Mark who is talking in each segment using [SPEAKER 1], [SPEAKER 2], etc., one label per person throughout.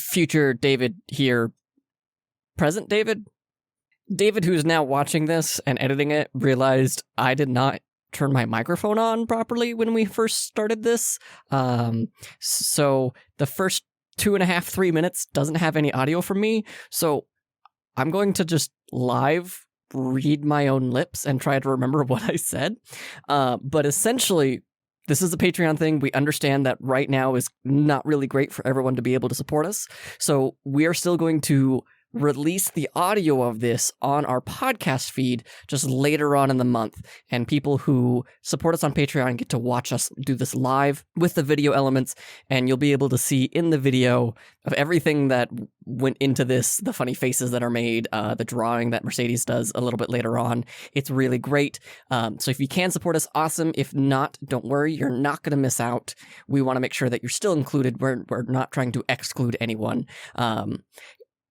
[SPEAKER 1] future David here, present David? David, who's now watching this and editing it, realized I did not turn my microphone on properly when we first started this. So the first 2.5, 3 minutes doesn't have any audio from me. So I'm going to just live read my own lips and try to remember what I said. But essentially, this is a Patreon thing. We understand that right now is not really great for everyone to be able to support us. So we are still going to release the audio of this on our podcast feed just later on in the month. And people who support us on Patreon get to watch us do this live with the video elements. And you'll be able to see in the video of everything that went into this, the funny faces that are made, the drawing that Mercedes does a little bit later on. It's really great. So if you can support us, awesome. If not, don't worry, you're not going to miss out. We want to make sure that you're still included. We're not trying to exclude anyone.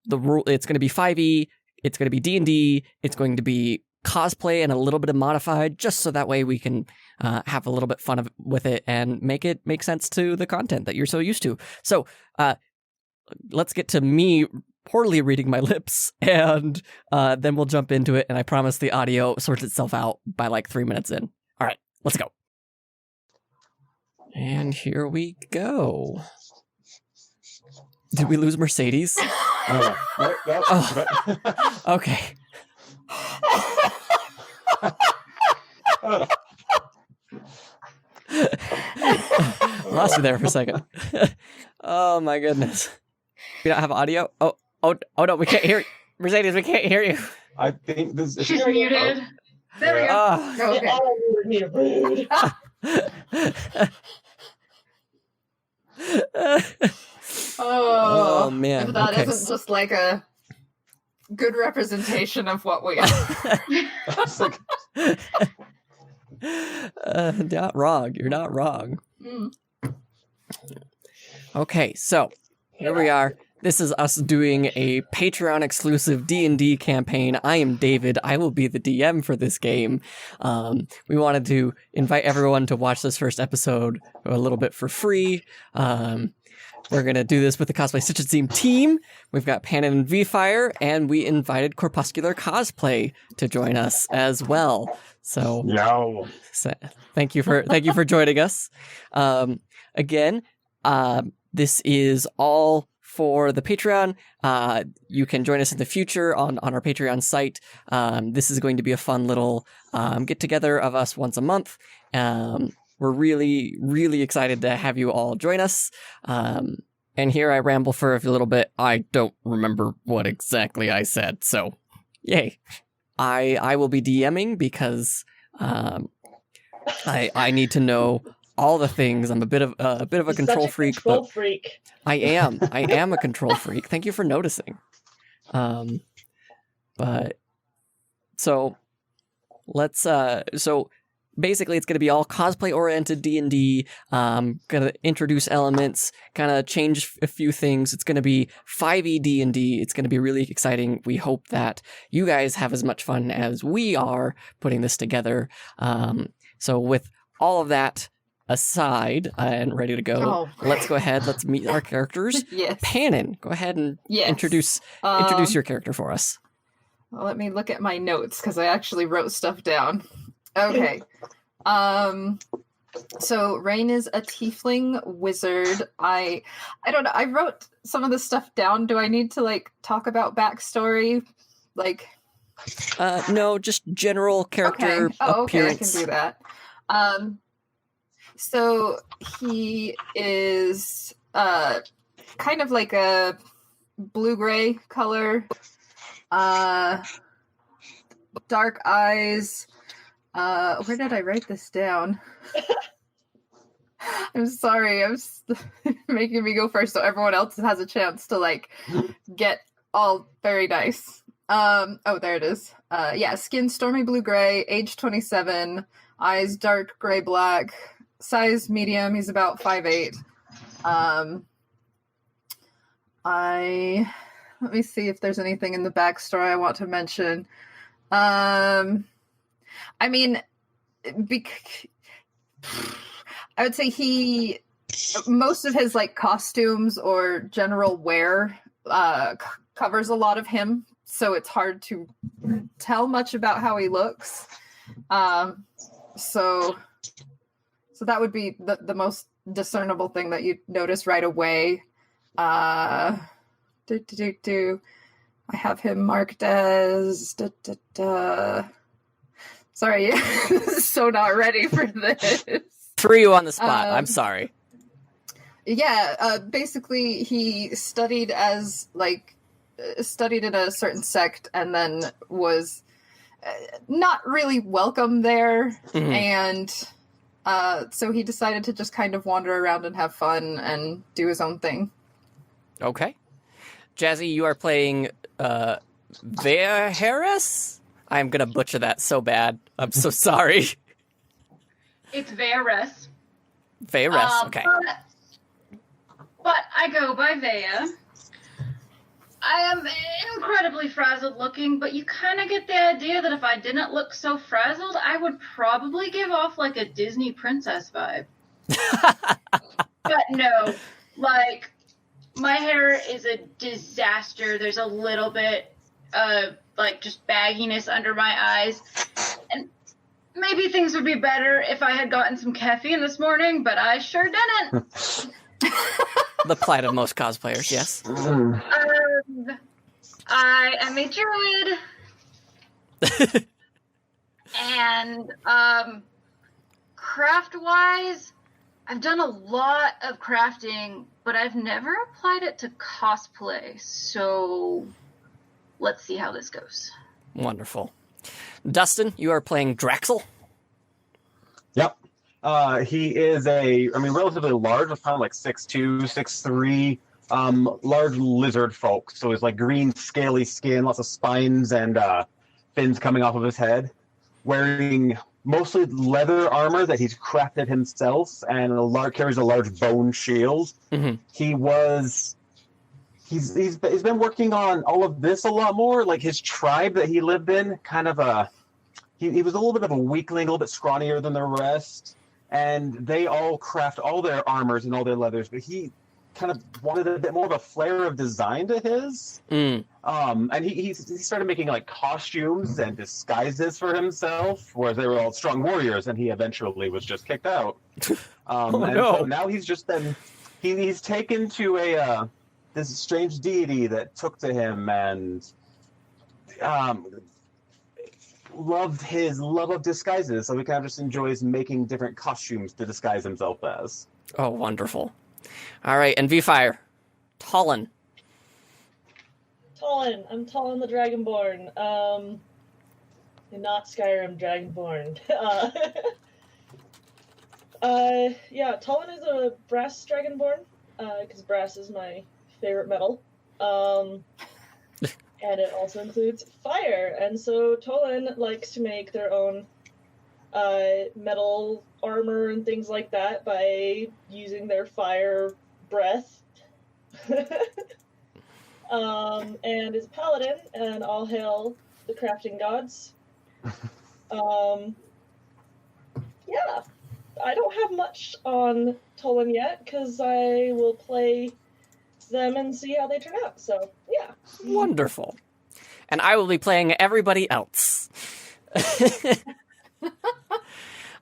[SPEAKER 1] The rule, it's going to be 5e, it's going to be D&D, it's going to be cosplay and a little bit of modified, just so that way we can have a little bit fun with it and make it make sense to the content that you're so used to. So let's get to me poorly reading my lips, and then we'll jump into it, and I promise the audio sorts itself out by like 3 minutes in. All right, let's go. And here we go. Did we lose Mercedes?
[SPEAKER 2] No.
[SPEAKER 1] Oh. Okay. Lost you there for a second. Oh my goodness. We don't have audio? Oh no, we can't hear you. Mercedes, we can't hear you.
[SPEAKER 2] I think this is...
[SPEAKER 3] She's muted. There we go.
[SPEAKER 1] Okay. Oh man.
[SPEAKER 3] If that isn't just like a good representation of what we are.
[SPEAKER 1] Not wrong. You're not wrong.
[SPEAKER 3] Mm.
[SPEAKER 1] Okay, so here we are. This is us doing a Patreon exclusive D&D campaign. I am David. I will be the DM for this game. We wanted to invite everyone to watch this first episode a little bit for free. We're going to do this with the Cosplay Stitches Theme team. We've got Panon and V-Fire, and we invited Corpuscular Cosplay to join us as well. So, thank you for joining us. Again, this is all for the Patreon. You can join us in the future on our Patreon site. This is going to be a fun little get-together of us once a month. We're really, really excited to have you all join us. And here I ramble for a little bit. I don't remember what exactly I said, so yay. I will be DMing because I need to know all the things. I'm a bit of a control freak. I am a control freak. Thank you for noticing. But so let's so basically it's going to be all cosplay oriented D&D. Going to introduce elements, kind of change a few things. It's going to be 5e D&D. It's going to be really exciting. We hope that you guys have as much fun as we are putting this together. So with all of that aside and ready to go, let's go ahead. Let's meet our characters.
[SPEAKER 3] Yes.
[SPEAKER 1] Panon, go ahead and introduce your character for us.
[SPEAKER 3] Well, let me look at my notes because I actually wrote stuff down. Okay. So Rain is a tiefling wizard. I don't know. I wrote some of the stuff down. Do I need to like talk about backstory? Like
[SPEAKER 1] no, just general character appearance.
[SPEAKER 3] Okay, I can do that. So he is kind of like a blue-gray color, dark eyes. Where did I write this down? I'm sorry, I'm making me go first so everyone else has a chance to like get all very nice. Oh, there it is. Skin stormy blue-gray, age 27, eyes dark gray-black, size medium, he's about 5'8". Let me see if there's anything in the backstory I want to mention. I mean, I would say he most of his like costumes or general wear covers a lot of him, so it's hard to tell much about how he looks. So that would be the most discernible thing that you notice right away. I have him marked as Sorry, so not ready for this.
[SPEAKER 1] Threw you on the spot. I'm sorry.
[SPEAKER 3] Yeah, basically he studied in a certain sect and then was not really welcome there. Mm-hmm. And so he decided to just kind of wander around and have fun and do his own thing. Okay.
[SPEAKER 1] Jazzy, you are playing Harris? I'm going to butcher that so bad. I'm so sorry.
[SPEAKER 4] It's Varys.
[SPEAKER 1] Varys, okay.
[SPEAKER 4] But I go by Vea. I am incredibly frazzled looking, but you kind of get the idea that if I didn't look so frazzled, I would probably give off like a Disney princess vibe. But no, like, my hair is a disaster. There's a little bit of like just bagginess under my eyes. And maybe things would be better if I had gotten some caffeine this morning, but I sure didn't.
[SPEAKER 1] The plight of most cosplayers, yes.
[SPEAKER 4] I am a druid. And craft-wise, I've done a lot of crafting, but I've never applied it to cosplay. So let's see how this goes.
[SPEAKER 1] Wonderful. Dustin, you are playing Draxel?
[SPEAKER 2] Yep. He is relatively large, kind of like 6'2", 6'3", large lizard folk. So he's like green, scaly skin, lots of spines and fins coming off of his head. Wearing mostly leather armor that he's crafted himself, and carries a large bone shield. Mm-hmm. He's been working on all of this a lot more. Like his tribe that he lived in, kind of he was a little bit of a weakling, a little bit scrawnier than the rest. And they all craft all their armors and all their leathers, but he kind of wanted a bit more of a flair of design to his. And he started making like costumes and disguises for himself, whereas they were all strong warriors, and he eventually was just kicked out. So now he's just he's taken to this strange deity that took to him and loved his love of disguises, so he kind of just enjoys making different costumes to disguise himself as.
[SPEAKER 1] Oh, wonderful. All right, and V-Fire. Talon.
[SPEAKER 5] I'm Talon the Dragonborn. Not Skyrim Dragonborn. Talon is a brass Dragonborn, because brass is my favorite metal. And it also includes fire. And so Tolan likes to make their own metal armor and things like that by using their fire breath. And is a paladin, and all hail the crafting gods. I don't have much on Tolan yet, because I will play them and see how they turn out. So, yeah.
[SPEAKER 1] Wonderful. And I will be playing everybody else.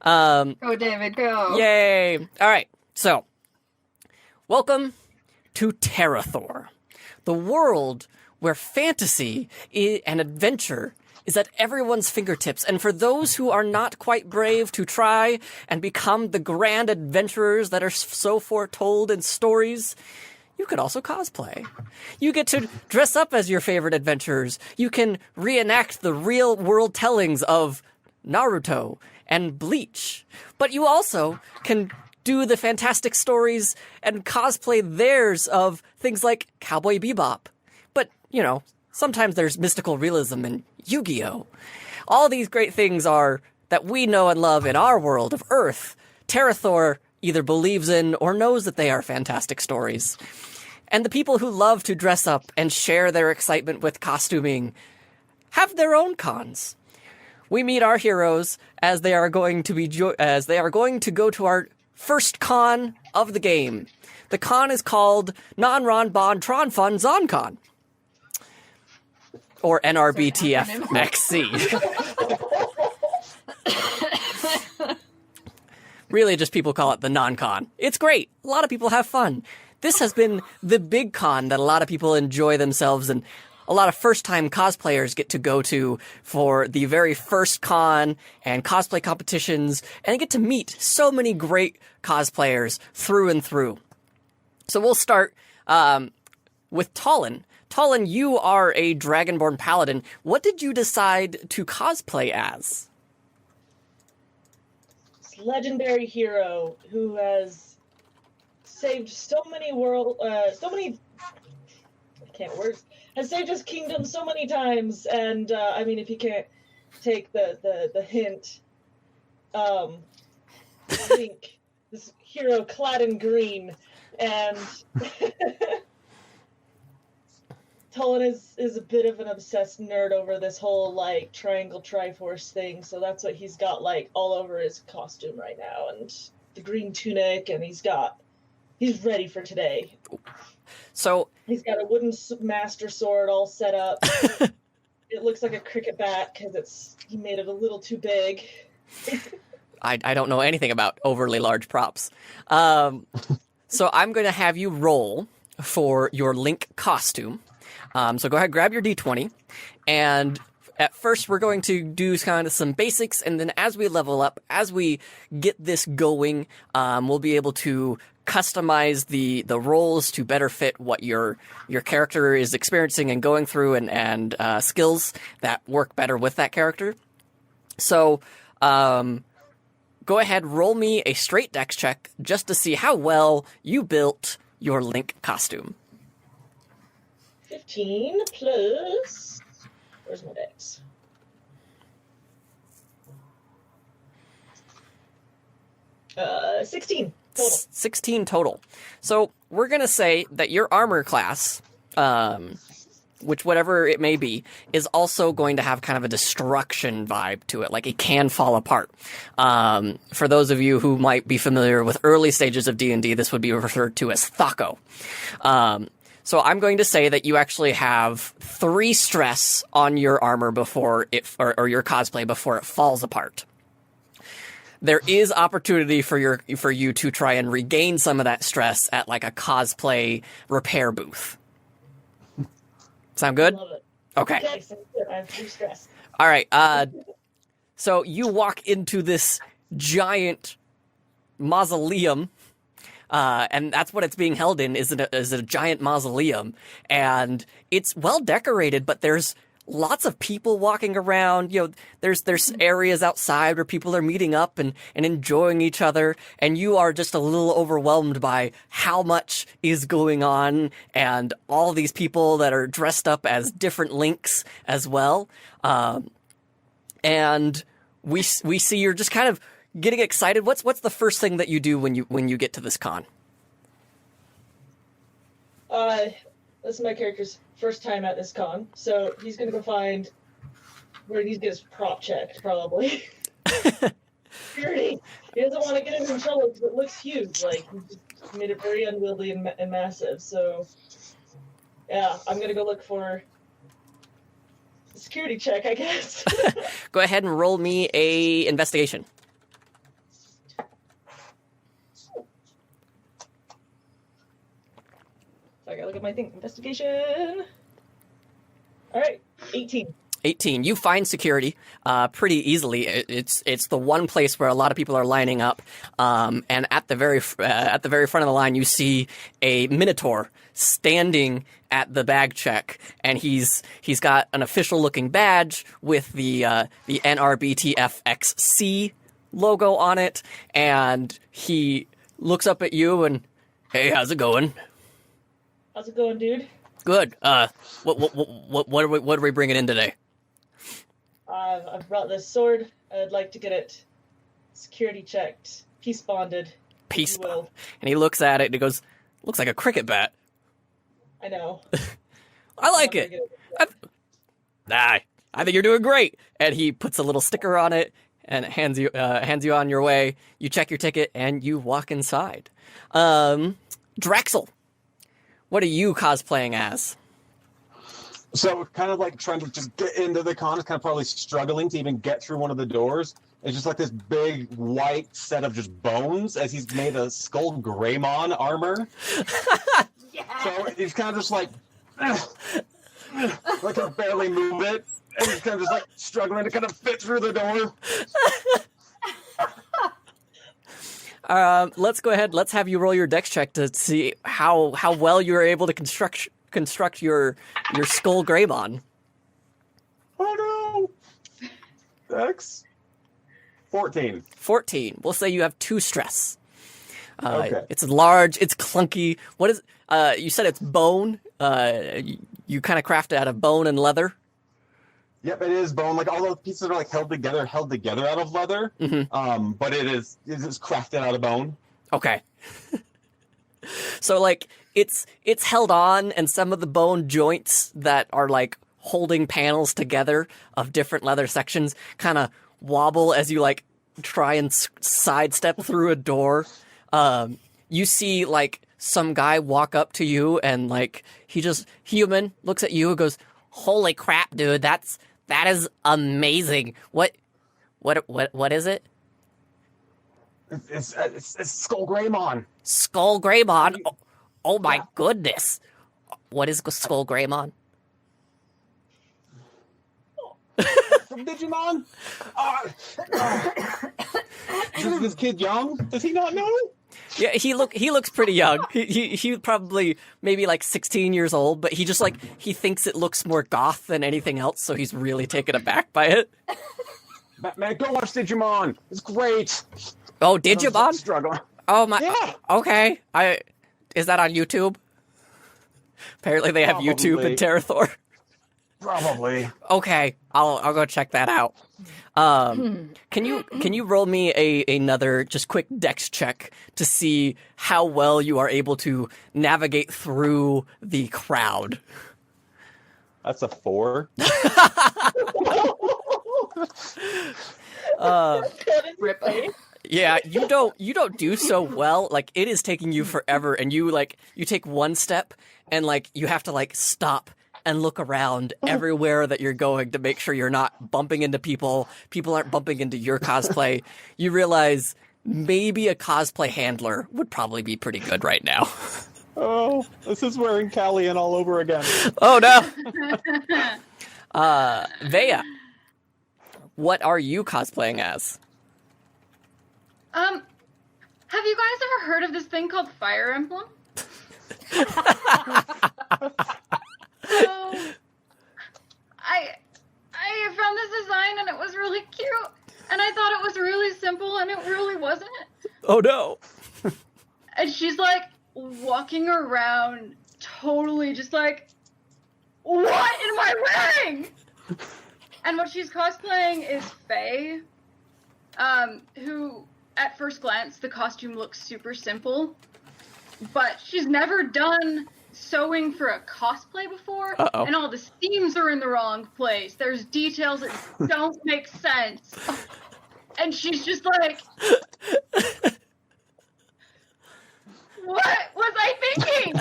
[SPEAKER 3] Go, David, go.
[SPEAKER 1] Yay. All right. So, welcome to Terrathor, the world where fantasy and adventure is at everyone's fingertips. And for those who are not quite brave to try and become the grand adventurers that are so foretold in stories, you could also cosplay. You get to dress up as your favorite adventurers. You can reenact the real world tellings of Naruto and Bleach. But you also can do the fantastic stories and cosplay theirs of things like Cowboy Bebop. But, sometimes there's mystical realism in Yu-Gi-Oh! All these great things are that we know and love in our world of Earth. Terrathor either believes in or knows that they are fantastic stories. And the people who love to dress up and share their excitement with costuming have their own cons. We meet our heroes as they are going to go to our first con of the game. The con is called Non-Ron Bon Tron Fun ZonCon. Or NRBTFXC. Really, just people call it the non-con. It's great. A lot of people have fun. This has been the big con that a lot of people enjoy themselves, and a lot of first-time cosplayers get to go to for the very first con and cosplay competitions, and get to meet so many great cosplayers through and through. So we'll start with Talon. Talon, you are a Dragonborn Paladin. What did you decide to cosplay as?
[SPEAKER 5] This legendary hero who has saved so many has saved his kingdom so many times, and I mean, if you can't take the hint, I think this hero clad in green, and Tullen is a bit of an obsessed nerd over this whole, like, Triangle Triforce thing, so that's what he's got, like, all over his costume right now, and the green tunic, and he's ready for today.
[SPEAKER 1] So
[SPEAKER 5] he's got a wooden master sword all set up. It looks like a cricket bat because he made it a little too big.
[SPEAKER 1] I don't know anything about overly large props. So I'm going to have you roll for your Link costume. So go ahead, grab your D20, and at first we're going to do kind of some basics, and then as we level up, as we get this going, we'll be able to customize the roles to better fit what your character is experiencing and going through, and skills that work better with that character. So go ahead, roll me a straight dex check just to see how well you built your Link costume.
[SPEAKER 5] 15 plus... Where's my dex? Uh, 16 total.
[SPEAKER 1] 16 total. So we're going to say that your armor class, which whatever it may be, is also going to have kind of a destruction vibe to it. Like, it can fall apart. For those of you who might be familiar with early stages of D&D, this would be referred to as Thako. So I'm going to say that you actually have 3 stress on your armor before it, or your cosplay before it falls apart. There is opportunity for you to try and regain some of that stress at like a cosplay repair booth. Sound good?
[SPEAKER 5] Love it.
[SPEAKER 1] Okay.
[SPEAKER 5] Yes, I have 3 stress.
[SPEAKER 1] All right. So you walk into this giant mausoleum. And that's what it's being held in, is a giant mausoleum. And it's well decorated, but there's lots of people walking around. You know, there's areas outside where people are meeting up and enjoying each other. And you are just a little overwhelmed by how much is going on, and all these people that are dressed up as different Links as well. And we see you're just kind of getting excited. What's the first thing that you do when you get to this con?
[SPEAKER 5] This is my character's first time at this con, so he's gonna go find where he needs to get his prop checked, probably. Security. He doesn't want to get into trouble because it looks huge. Like, he just made it very unwieldy and massive. So, yeah, I'm gonna go look for a security check, I guess.
[SPEAKER 1] Go ahead and roll me a investigation.
[SPEAKER 5] I gotta look at my thing. Investigation. All right, 18.
[SPEAKER 1] 18. You find security pretty easily. It's the one place where a lot of people are lining up. And at the very front of the line, you see a Minotaur standing at the bag check, and he's got an official looking badge with the NRBTFXC logo on it, and he looks up at you and, "Hey, how's it going?"
[SPEAKER 5] How's it going, dude?
[SPEAKER 1] Good. What are we bringing in today?
[SPEAKER 5] I've brought this sword. I'd like to get it security checked, peace bonded.
[SPEAKER 1] Peace bond. And he looks at it and he goes, "Looks like a cricket bat."
[SPEAKER 5] I know.
[SPEAKER 1] I like it. I think you're doing great. And he puts a little sticker on it, and hands you on your way. You check your ticket and you walk inside. Drexel, what are you cosplaying as?
[SPEAKER 2] So kind of like trying to just get into the con, is kind of probably struggling to even get through one of the doors. It's just like this big white set of just bones as he's made a Skull Greymon armor.
[SPEAKER 3] Yeah.
[SPEAKER 2] So he's kind of just like can barely move it. And he's kind of just like struggling to kind of fit through the door.
[SPEAKER 1] Let's go ahead. Let's have you roll your dex check to see how well you are able to construct your Skull Greymon.
[SPEAKER 2] Oh no! Dex 14.
[SPEAKER 1] 14. We'll say you have 2 stress.
[SPEAKER 2] Okay.
[SPEAKER 1] It's large. It's clunky. What is? You said it's bone. You kind of crafted out of bone and leather.
[SPEAKER 2] Yep, it is bone. Like all those pieces are like held together out of leather.
[SPEAKER 1] Mm-hmm.
[SPEAKER 2] But it is crafted out of bone.
[SPEAKER 1] Okay. So like it's held on, and some of the bone joints that are like holding panels together of different leather sections kind of wobble as you like try and sidestep through a door. You see like some guy walk up to you and like he just human looks at you and goes, "Holy crap, dude! That is amazing. What is it?"
[SPEAKER 2] It's Skull Greymon.
[SPEAKER 1] Skull Greymon. Oh my goodness. What is Skull Greymon?
[SPEAKER 2] From Digimon? Is this kid young? Does he not know?
[SPEAKER 1] Yeah, he looks pretty young. He probably maybe like 16 years old, but he just like he thinks it looks more goth than anything else, so he's really taken aback by it.
[SPEAKER 2] Man, go watch Digimon. It's great.
[SPEAKER 1] Oh, Digimon?
[SPEAKER 2] Struggling.
[SPEAKER 1] Oh my.
[SPEAKER 2] Yeah.
[SPEAKER 1] Okay. Is that on YouTube? Apparently they have
[SPEAKER 2] Probably.
[SPEAKER 1] YouTube in Terrathor.
[SPEAKER 2] Probably.
[SPEAKER 1] Okay, I'll go check that out. Can you roll me another just quick dex check to see how well you are able to navigate through the crowd?
[SPEAKER 2] That's a 4.
[SPEAKER 3] Rip.
[SPEAKER 1] Yeah, you don't do so well. Like it is taking you forever, and you take one step, and like you have to like stop and look around everywhere that you're going to make sure you're not bumping into people. People aren't bumping into your cosplay. You realize maybe a cosplay handler would probably be pretty good right now.
[SPEAKER 2] Oh, this is wearing Callian all over again.
[SPEAKER 1] Oh no. Vea, what are you cosplaying as?
[SPEAKER 4] Have you guys ever heard of this thing called Fire Emblem? So, I found this design and it was really cute, and I thought it was really simple, and it really wasn't.
[SPEAKER 1] Oh no.
[SPEAKER 4] And she's like walking around totally just like, what am I wearing? And what she's cosplaying is Faye, who at first glance the costume looks super simple, but she's never done sewing for a cosplay before.
[SPEAKER 1] Uh-oh.
[SPEAKER 4] And all the seams are in the wrong place. There's details that don't make sense. And she's just like, what was I thinking?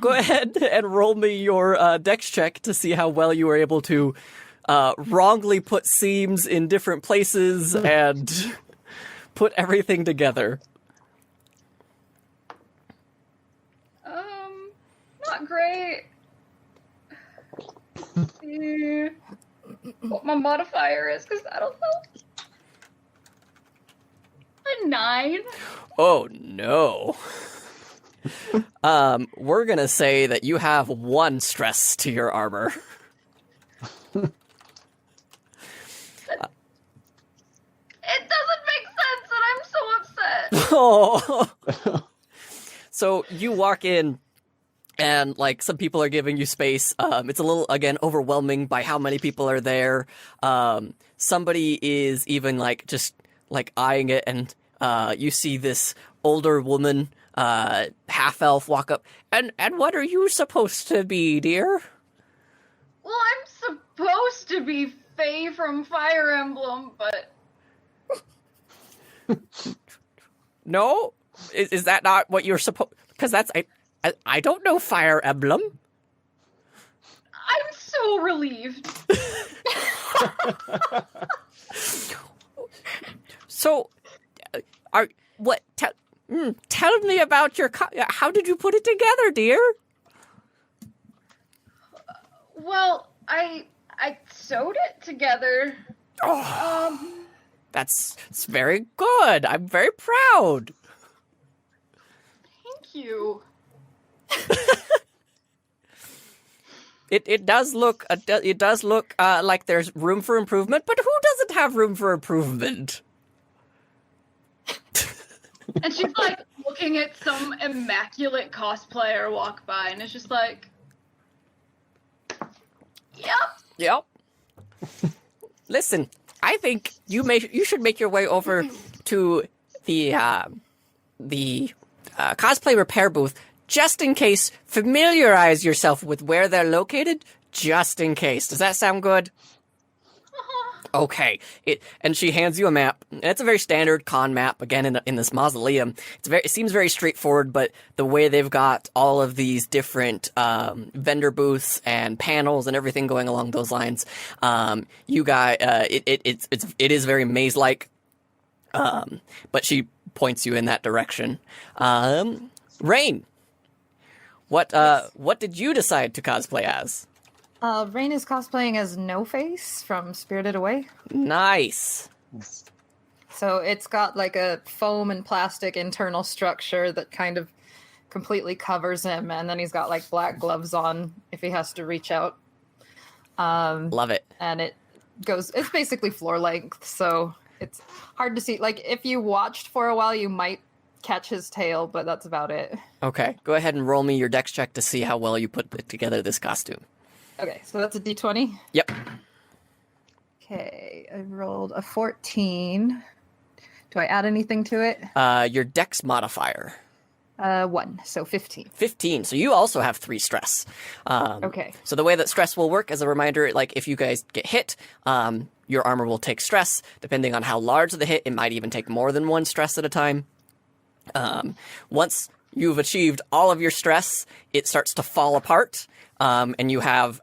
[SPEAKER 1] Go ahead and roll me your dex check to see how well you were able to wrongly put seams in different places and put everything together.
[SPEAKER 4] Not great. See what my modifier is, because I don't know. A 9.
[SPEAKER 1] Oh no. We're gonna say that you have 1 stress to your armor.
[SPEAKER 4] It doesn't make sense, and I'm so upset.
[SPEAKER 1] Oh. So you walk in, and like some people are giving you space. It's a little again overwhelming by how many people are there. Somebody is even like just like eyeing it, and you see this older woman, half elf, walk up. And what are you supposed to be, dear?
[SPEAKER 4] Well, I'm supposed to be Faye from Fire Emblem, but
[SPEAKER 1] No, is that not what you're supposed? Because that's I don't know Fire Emblem.
[SPEAKER 4] I'm so relieved.
[SPEAKER 1] So, tell me about your. How did you put it together, dear?
[SPEAKER 4] Well, I sewed it together.
[SPEAKER 1] It's very good. I'm very proud.
[SPEAKER 4] Thank you.
[SPEAKER 1] It does look like there's room for improvement, but who doesn't have room for improvement?
[SPEAKER 4] And she's like looking at some immaculate cosplayer walk by, and it's just like,
[SPEAKER 1] Yep. Listen, I think you should make your way over to the cosplay repair booth just in case. Familiarize yourself with where they're located just in case. Does that sound good? Okay. And she hands you a map. It's a very standard con map, again, in this mausoleum. It seems very straightforward, but the way they've got all of these different vendor booths and panels and everything going along those lines, it is very maze-like. But she points you in that direction. Rain, what did you decide to cosplay as?
[SPEAKER 3] Rain is cosplaying as No Face from Spirited Away.
[SPEAKER 1] Nice.
[SPEAKER 3] So it's got like a foam and plastic internal structure that kind of completely covers him, and then he's got like black gloves on if he has to reach out.
[SPEAKER 1] Love it.
[SPEAKER 3] And it's basically floor length, so it's hard to see. Like if you watched for a while, you might catch his tail, but that's about it.
[SPEAKER 1] Okay, go ahead and roll me your dex check to see how well you put together this costume.
[SPEAKER 3] Okay, so that's a d20?
[SPEAKER 1] Yep.
[SPEAKER 3] Okay, I rolled a 14. Do I add anything to it?
[SPEAKER 1] Your dex modifier.
[SPEAKER 3] 1, so 15.
[SPEAKER 1] 15, so you also have 3 stress.
[SPEAKER 3] Okay.
[SPEAKER 1] So the way that stress will work, as a reminder, like if you guys get hit, your armor will take stress. Depending on how large the hit, it might even take more than 1 stress at a time. Once you've achieved all of your stress, it starts to fall apart. And you have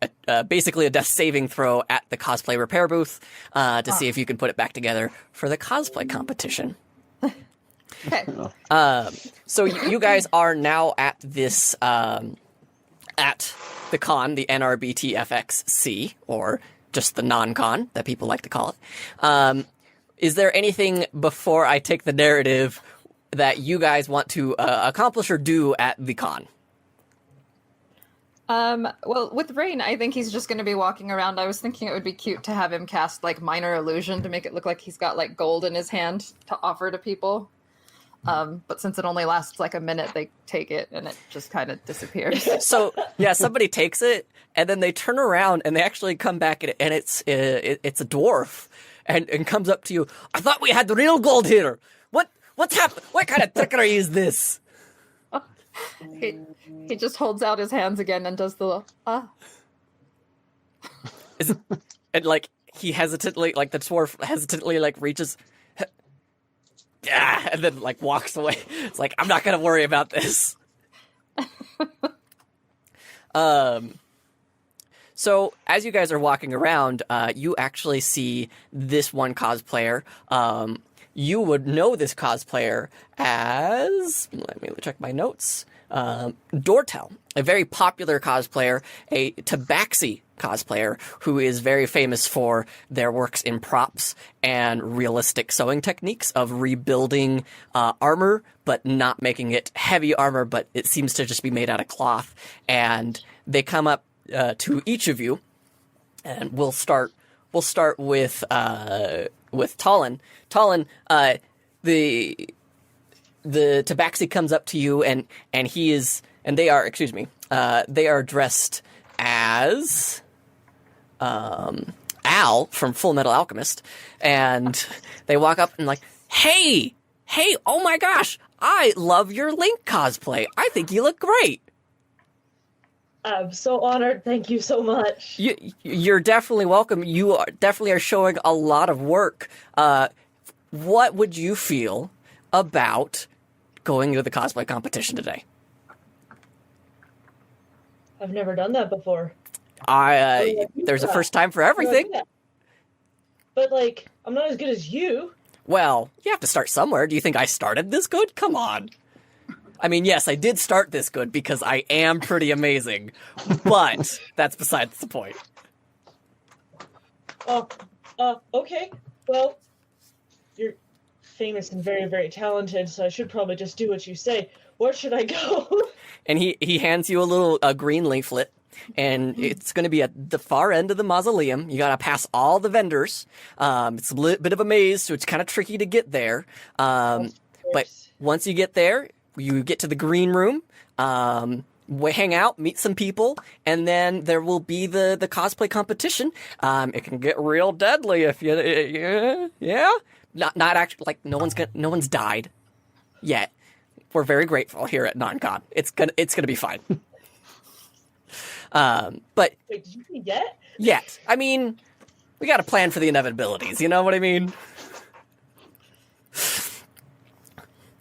[SPEAKER 1] basically a death saving throw at the cosplay repair booth to see if you can put it back together for the cosplay competition.
[SPEAKER 3] Okay.
[SPEAKER 1] So you guys are now at this at the con, the NRBTFXC, or just the non-con that people like to call it. Is there anything before I take the narrative that you guys want to accomplish or do at the con?
[SPEAKER 3] Well, with Rain, I think he's just going to be walking around. I was thinking it would be cute to have him cast, like, Minor Illusion to make it look like he's got, like, gold in his hand to offer to people. But since it only lasts, like, a minute, they take it, and it just kind of disappears.
[SPEAKER 1] So, yeah, somebody takes it, and then they turn around, and they actually come back, and it's a dwarf, and comes up to you. I thought we had the real gold here! What's happened? What kind of trickery is this?
[SPEAKER 3] He just holds out his hands again and does the
[SPEAKER 1] And like he hesitantly, like the dwarf hesitantly, like reaches, and then like walks away. It's like, I'm not gonna worry about this. So as you guys are walking around, you actually see this one cosplayer. You would know this cosplayer as, let me check my notes, Dortel, a very popular cosplayer, a Tabaxi cosplayer who is very famous for their works in props and realistic sewing techniques of rebuilding armor, but not making it heavy armor, but it seems to just be made out of cloth. And they come up to each of you, and we'll start with Talon. Talon, the Tabaxi comes up to you, and they are dressed as Al from Full Metal Alchemist, and they walk up and like, hey, Hey, oh my gosh, I love your Link cosplay. I think you look great.
[SPEAKER 5] I'm so honored. Thank you so much.
[SPEAKER 1] You're definitely welcome. You definitely are showing a lot of work. What would you feel about going to the cosplay competition today?
[SPEAKER 5] I've never done that before.
[SPEAKER 1] There's a first time for everything.
[SPEAKER 5] But, like, I'm not as good as you.
[SPEAKER 1] Well, you have to start somewhere. Do you think I started this good? Come on. I mean, yes, I did start this good because I am pretty amazing, but that's besides the point.
[SPEAKER 5] Okay. Well, you're famous and very, very talented, so I should probably just do what you say. Where should I go?
[SPEAKER 1] And he hands you a green leaflet, and it's going to be at the far end of the mausoleum. You got to pass all the vendors. It's a bit of a maze, so it's kind of tricky to get there. But once you get there, you get to the green room, hang out, meet some people, and then there will be the cosplay competition. It can get real deadly if yeah. Not actually, like, no one's died yet. We're very grateful here at NonCon. It's gonna be fine. But
[SPEAKER 5] Wait, did you say yet?
[SPEAKER 1] yet, I mean, we got to plan for the inevitabilities. You know what I mean?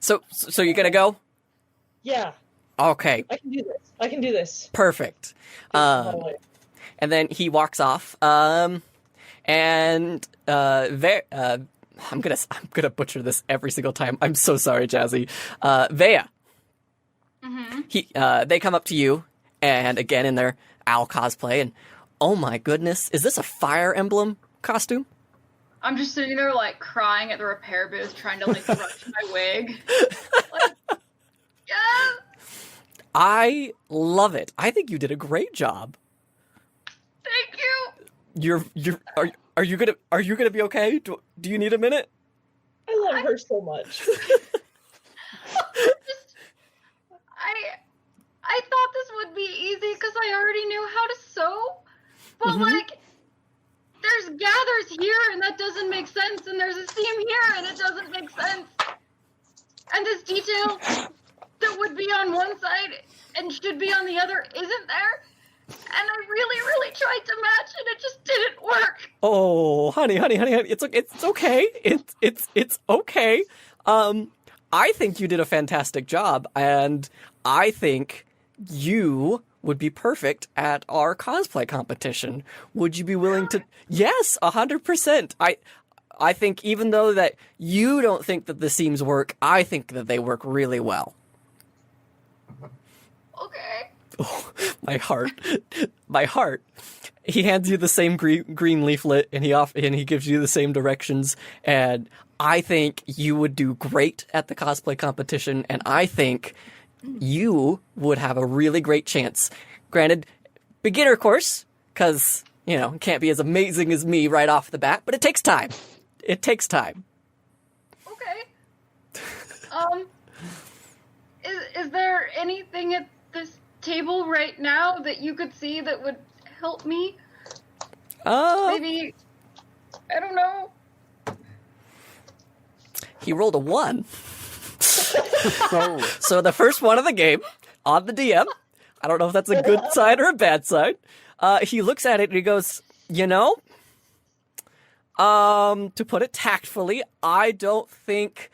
[SPEAKER 1] So you're gonna go?
[SPEAKER 5] Yeah,
[SPEAKER 1] Okay,
[SPEAKER 5] I can do this.
[SPEAKER 1] perfect. And then he walks off. I'm gonna butcher this every single time. I'm so sorry, Jazzy. Vea.
[SPEAKER 4] Mm-hmm.
[SPEAKER 1] They come up to you, and again in their owl cosplay, and oh my goodness, is this a Fire Emblem costume?
[SPEAKER 4] I'm just sitting there, like, crying at the repair booth, trying to, like, brush my wig. Like, yes!
[SPEAKER 1] I love it. I think you did a great job.
[SPEAKER 4] Thank you!
[SPEAKER 1] Are you gonna be okay? Do you need a minute?
[SPEAKER 5] I love her so much.
[SPEAKER 4] I thought this would be easy because I already knew how to sew, but like, there's gathers here and that doesn't make sense, and there's a seam here and it doesn't make sense, and this detail that would be on one side and should be on the other isn't there, and I really, really tried to match and it just didn't work.
[SPEAKER 1] Oh, honey, it's okay. It's okay. I think you did a fantastic job, and I think you would be perfect at our cosplay competition. Would you be willing to? Yes, 100%. I think even though that you don't think that the seams work, I think that they work really well.
[SPEAKER 4] Okay.
[SPEAKER 1] Oh, my heart. He hands you the same green leaflet, and he gives you the same directions. And I think you would do great at the cosplay competition, and I think you would have a really great chance. Granted, beginner course, because, it can't be as amazing as me right off the bat, but it takes time. It takes time.
[SPEAKER 4] Okay. Is there anything at this table right now that you could see that would help me? Maybe, I don't know.
[SPEAKER 1] He rolled a 1. So the first one of the game on the DM. I don't know if that's a good sign or a bad sign. He looks at it and he goes, to put it tactfully, I don't think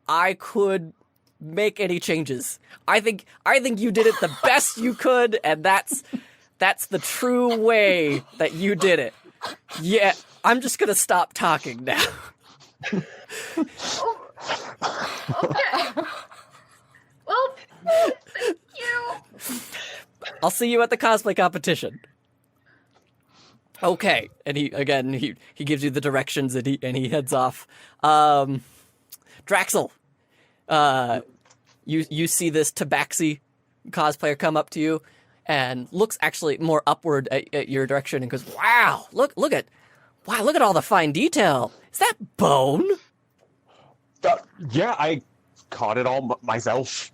[SPEAKER 1] I could make any changes. I think you did it the best you could, and that's the true way that you did it. Yeah, I'm just gonna stop talking now.
[SPEAKER 4] Okay. Well, thank you.
[SPEAKER 1] I'll see you at the cosplay competition. Okay, and he gives you the directions, and he heads off. Draxel, you see this Tabaxi cosplayer come up to you and looks actually more upward at your direction and goes, "Wow, look at all the fine detail. Is that bone?"
[SPEAKER 2] Yeah, I caught it all myself.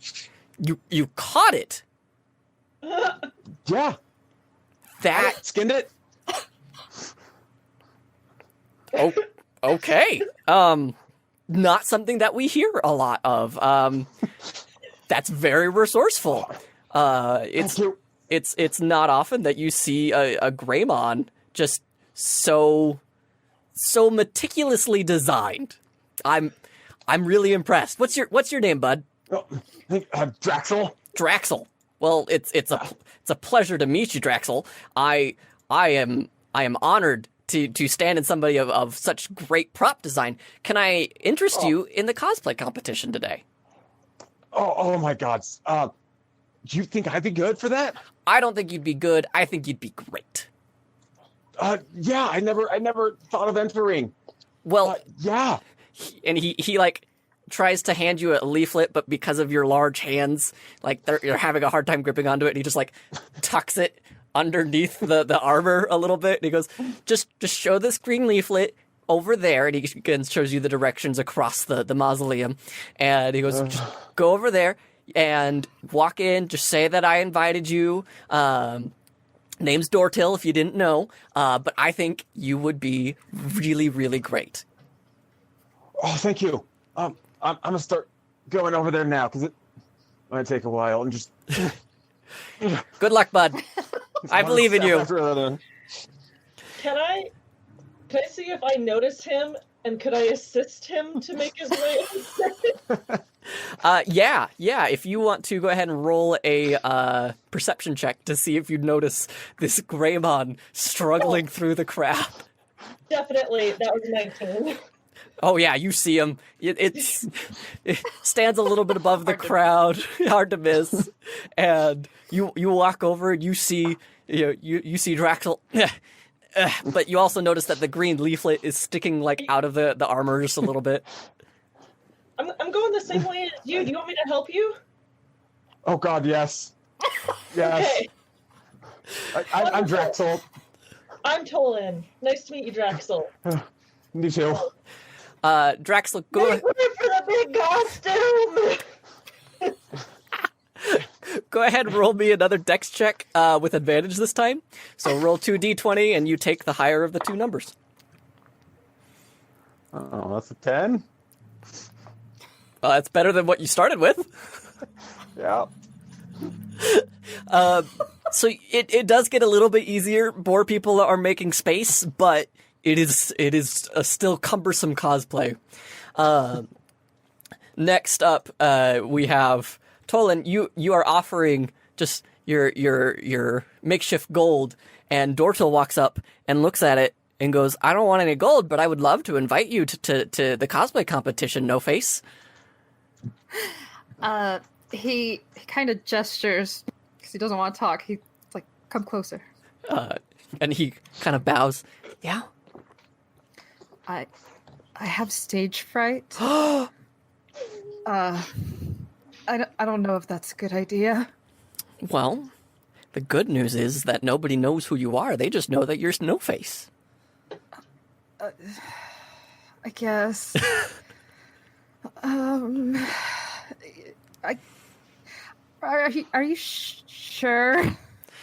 [SPEAKER 1] You caught it?
[SPEAKER 2] Yeah.
[SPEAKER 1] That
[SPEAKER 2] I skinned it.
[SPEAKER 1] Oh, okay. not something that we hear a lot of. That's very resourceful.
[SPEAKER 2] Thank you.
[SPEAKER 1] It's not often that you see a Greymon just so meticulously designed. I'm really impressed. What's your name, bud?
[SPEAKER 2] Oh, Draxel.
[SPEAKER 1] Draxel. Well, it's a pleasure to meet you, Draxel. I am honored to stand in somebody of such great prop design. Can I interest you in the cosplay competition today?
[SPEAKER 2] Oh my God. Do you think I'd be good for that?
[SPEAKER 1] I don't think you'd be good. I think you'd be great.
[SPEAKER 2] Yeah, I never thought of entering.
[SPEAKER 1] Well,
[SPEAKER 2] yeah.
[SPEAKER 1] And he like tries to hand you a leaflet, but because of your large hands, like you're having a hard time gripping onto it, and he just like tucks it underneath the armor a little bit, and he goes, just show this green leaflet over there, and he again shows you the directions across the mausoleum, and he goes, just go over there and walk in, just say that I invited you. Name's Dortil, if you didn't know, but I think you would be really, really great.
[SPEAKER 2] Oh, thank you. I'm gonna start going over there now because it might take a while and just.
[SPEAKER 1] Good luck, bud. I believe in you.
[SPEAKER 5] Can I see if I notice him, and could I assist him to make his way?
[SPEAKER 1] Yeah. If you want to go ahead and roll a perception check to see if you notice this Greymon struggling through the crowd.
[SPEAKER 5] Definitely, that was 19.
[SPEAKER 1] Oh yeah, you see him. It stands a little bit above the crowd, hard to miss. And you walk over and you see Draxel. But you also notice that the green leaflet is sticking like out of the armor just a little bit.
[SPEAKER 5] I'm going the same way as you. Do you want me to help you?
[SPEAKER 2] Oh God, yes. Yes.
[SPEAKER 5] Okay.
[SPEAKER 2] I'm Draxel.
[SPEAKER 5] I'm Tolan. Nice to meet you, Draxel.
[SPEAKER 2] Me too.
[SPEAKER 1] Draxel, go ahead.
[SPEAKER 5] Wait for the big costume!
[SPEAKER 1] Go ahead and roll me another dex check with advantage this time. So roll 2d20 and you take the higher of the two numbers.
[SPEAKER 2] Oh, that's a 10.
[SPEAKER 1] That's better than what you started with.
[SPEAKER 2] Yeah.
[SPEAKER 1] So it does get a little bit easier. More people are making space, but it is a still cumbersome cosplay. Next up, we have Tolan. You are offering just your makeshift gold, and Dortil walks up and looks at it and goes, "I don't want any gold, but I would love to invite you to the cosplay competition. No face."
[SPEAKER 3] He kind of gestures because he doesn't want to talk. He's like, "Come closer."
[SPEAKER 1] And he kind of bows. Yeah.
[SPEAKER 3] I have stage fright. I don't know if that's a good idea.
[SPEAKER 1] Well, the good news is that nobody knows who you are. They just know that you're Snowface.
[SPEAKER 3] I guess. Are you sure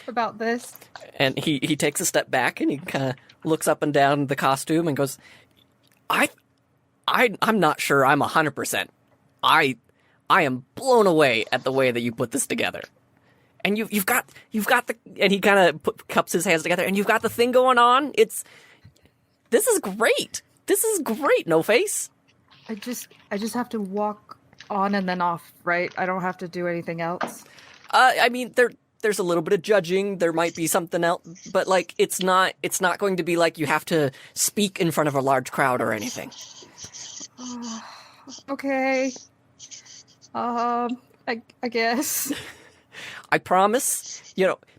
[SPEAKER 3] about this?
[SPEAKER 1] And he takes a step back and he kind of looks up and down the costume and goes, I'm not sure I'm 100%. I am blown away at the way that you put this together. And you've got the, and he kind of cups his hands together, and you've got the thing going on. This is great. This is great, No Face.
[SPEAKER 3] I just have to walk on and then off, right? I don't have to do anything else.
[SPEAKER 1] I mean, there's a little bit of judging. There might be something else, but like it's not going to be like you have to speak in front of a large crowd or anything.
[SPEAKER 3] Okay. I guess.
[SPEAKER 1] I promise.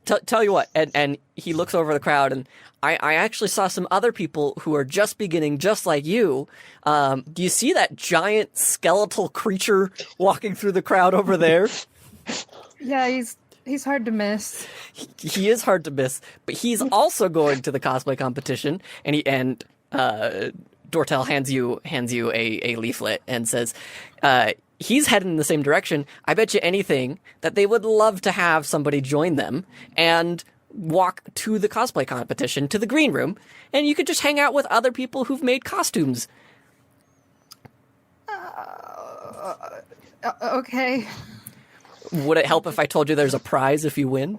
[SPEAKER 1] Tell you what. And he looks over the crowd, and I actually saw some other people who are just beginning, just like you. Do you see that giant skeletal creature walking through the crowd over there?
[SPEAKER 3] Yeah, he's hard to miss.
[SPEAKER 1] He is hard to miss, but he's also going to the cosplay competition, and Dortel hands you a leaflet and says, he's heading in the same direction. I bet you anything that they would love to have somebody join them and walk to the cosplay competition, to the green room, and you could just hang out with other people who've made costumes.
[SPEAKER 3] Okay.
[SPEAKER 1] Would it help if I told you there's a prize if you win?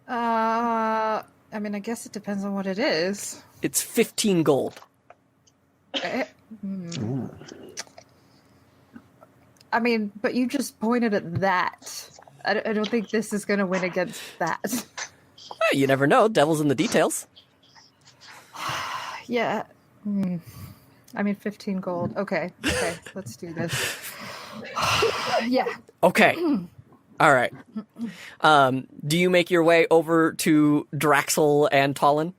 [SPEAKER 3] I mean, I guess it depends on what it is.
[SPEAKER 1] It's 15 gold.
[SPEAKER 3] I mean, but you just pointed at that. I don't think this is going to win against that.
[SPEAKER 1] You never know. Devil's in the details.
[SPEAKER 3] Yeah. I mean, 15 gold. Okay, let's do this. Yeah.
[SPEAKER 1] Okay. All right. Do you make your way over to Draxel and Talon?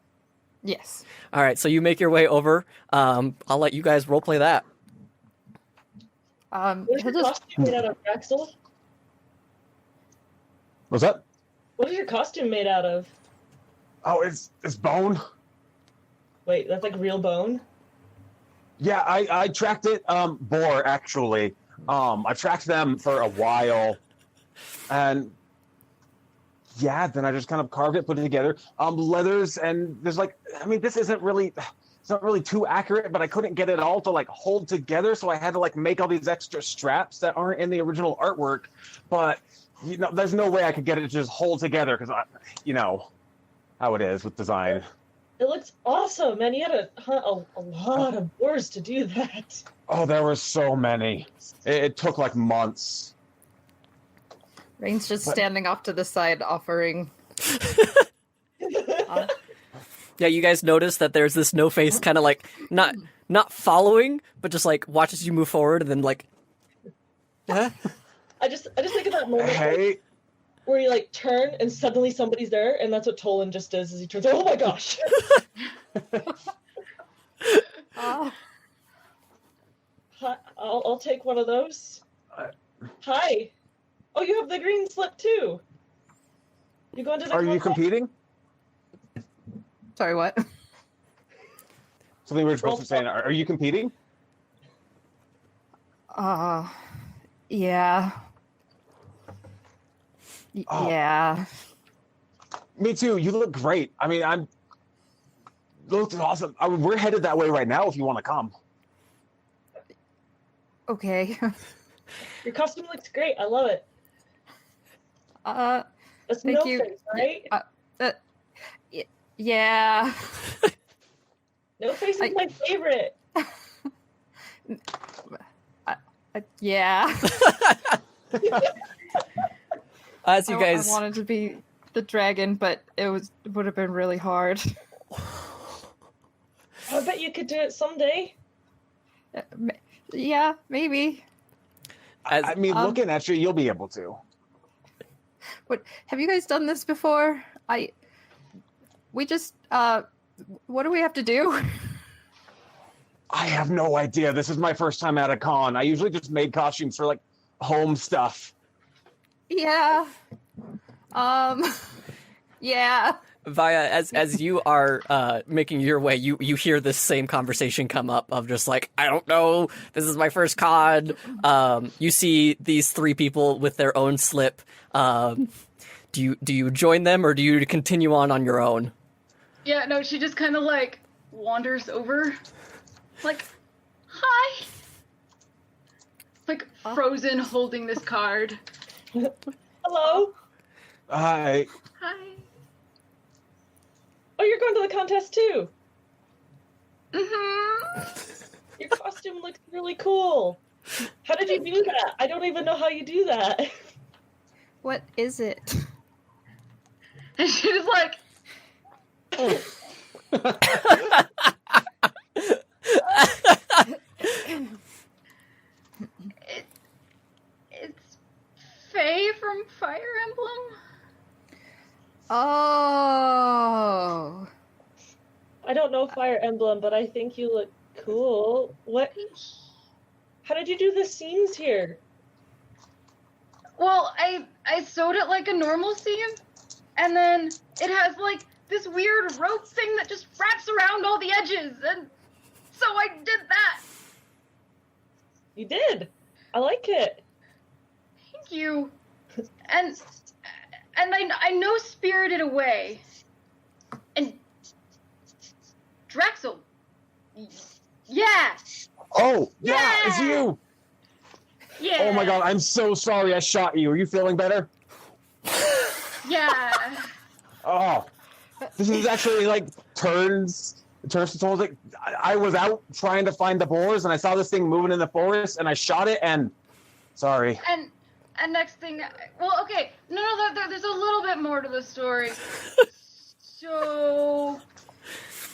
[SPEAKER 3] Yes.
[SPEAKER 1] All right, so you make your way over. I'll let you guys roleplay that.
[SPEAKER 5] What is your costume made out of, Axel?
[SPEAKER 2] What's that?
[SPEAKER 5] What is your costume made out of?
[SPEAKER 2] Oh, it's bone.
[SPEAKER 5] Wait, that's like real bone?
[SPEAKER 2] Yeah, I tracked it. Boar, actually. I tracked them for a while, and yeah, then I just kind of carved it, put it together. Leathers, and there's like, I mean, this isn't really, it's not really too accurate, but I couldn't get it all to like hold together, so I had to like make all these extra straps that aren't in the original artwork. But you know, there's no way I could get it to just hold together because you know how it is with design.
[SPEAKER 5] It looks awesome, man. You had to hunt a lot of boars to do that.
[SPEAKER 2] Oh, there were so many. It took like months.
[SPEAKER 3] Rain's just standing off to the side, offering.
[SPEAKER 1] Yeah, you guys notice that there's this no face kind of like not following, but just like watches you move forward and then like. Huh?
[SPEAKER 5] I just think of that moment
[SPEAKER 2] Hey,
[SPEAKER 5] where you like turn and suddenly somebody's there, and that's what Tolan just does. Is he turns? Oh my gosh! Hi, I'll take one of those. Hi. Oh, you have the green slip too. You going to the?
[SPEAKER 2] are you
[SPEAKER 5] contest?
[SPEAKER 2] competing?
[SPEAKER 3] Sorry, what?
[SPEAKER 2] Something we were supposed to say. Are you competing?
[SPEAKER 3] Yeah.
[SPEAKER 2] Oh.
[SPEAKER 3] Yeah.
[SPEAKER 2] Me too. You look great. I mean, looks awesome. We're headed that way right now. If you want to come.
[SPEAKER 3] Okay.
[SPEAKER 5] Your costume looks great. I love it. That's
[SPEAKER 3] Thank
[SPEAKER 5] no
[SPEAKER 3] you.
[SPEAKER 5] face, right?
[SPEAKER 3] Yeah.
[SPEAKER 5] No face is my favorite.
[SPEAKER 3] Yeah.
[SPEAKER 1] As you guys,
[SPEAKER 3] I wanted to be the dragon, but it would have been really hard.
[SPEAKER 5] I bet you could do it someday.
[SPEAKER 3] Yeah, maybe.
[SPEAKER 2] I mean, looking at you, you'll be able to.
[SPEAKER 3] What have you guys done this before? We just what do we have to do?
[SPEAKER 2] I have no idea. This is my first time at a con. I usually just made costumes for like home stuff.
[SPEAKER 3] Yeah. Yeah.
[SPEAKER 1] Vaya, as you are making your way, you hear this same conversation come up of just like, I don't know, this is my first con. You see these three people with their own slip. Do you join them or do you continue on your own?
[SPEAKER 4] Yeah, no, she just kind of like wanders over, like, hi, like frozen, holding this card.
[SPEAKER 5] Hello.
[SPEAKER 2] Hi.
[SPEAKER 4] Hi.
[SPEAKER 5] Oh, you're going to the contest too.
[SPEAKER 4] Mm-hmm.
[SPEAKER 5] Your costume looks really cool. How did you do that? I don't even know how you do that.
[SPEAKER 3] What is it?
[SPEAKER 4] And she was like, it's Faye from Fire Emblem.
[SPEAKER 3] Oh.
[SPEAKER 5] I don't know Fire Emblem, but I think you look cool. What? How did you do the seams here?
[SPEAKER 4] Well, I sewed it like a normal seam, and then it has like this weird rope thing that just wraps around all the edges, and so I did that.
[SPEAKER 5] You did. I like it.
[SPEAKER 4] Thank you. And I know Spirited Away. And Drexel. Yeah.
[SPEAKER 2] Oh, yeah, it's
[SPEAKER 4] Yeah!
[SPEAKER 2] you.
[SPEAKER 4] Yeah.
[SPEAKER 2] Oh my god, I'm so sorry I shot you. Are you feeling better?
[SPEAKER 4] Yeah.
[SPEAKER 2] Oh, this is actually like turns to souls. Like I was out trying to find the boars, and I saw this thing moving in the forest, and I shot it. And sorry.
[SPEAKER 4] And next thing, well, okay, no, there's a little bit more to the story. So,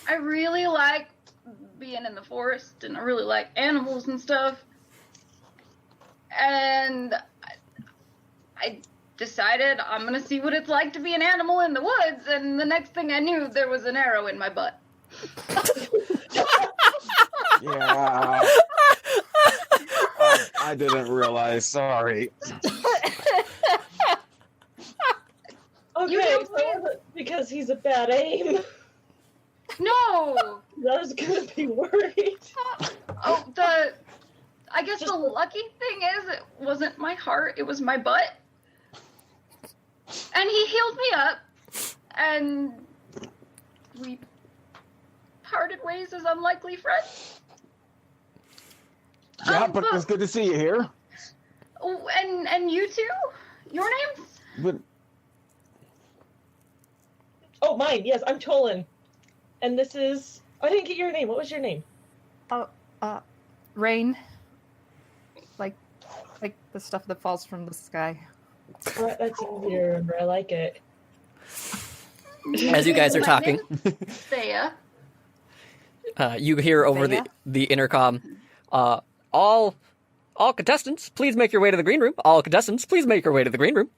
[SPEAKER 4] I really like being in the forest, and I really like animals and stuff. And I decided I'm gonna see what it's like to be an animal in the woods, and the next thing I knew, there was an arrow in my butt.
[SPEAKER 2] Yeah. I didn't realize. Sorry.
[SPEAKER 5] Okay,
[SPEAKER 4] You
[SPEAKER 5] so
[SPEAKER 4] don't
[SPEAKER 5] it wasn't because he's a bad aim.
[SPEAKER 4] No!
[SPEAKER 5] I was gonna be worried.
[SPEAKER 4] Oh, I guess the lucky thing is it wasn't my heart, it was my butt. And he healed me up, and we parted ways as unlikely friends.
[SPEAKER 2] Yeah, but it's good to see you here.
[SPEAKER 4] Oh, and you too? Your names?
[SPEAKER 2] But
[SPEAKER 5] Oh, mine. Yes, I'm Tolan. And this is... I didn't get your name. What was your name?
[SPEAKER 3] Rain. Like the stuff that falls from the sky.
[SPEAKER 5] That's easy to remember. I like it.
[SPEAKER 1] As you guys are
[SPEAKER 4] My
[SPEAKER 1] talking,
[SPEAKER 4] name's Thea.
[SPEAKER 1] you hear over
[SPEAKER 3] Thea?
[SPEAKER 1] the intercom, all contestants, please make your way to the green room. All contestants, please make your way to the green room.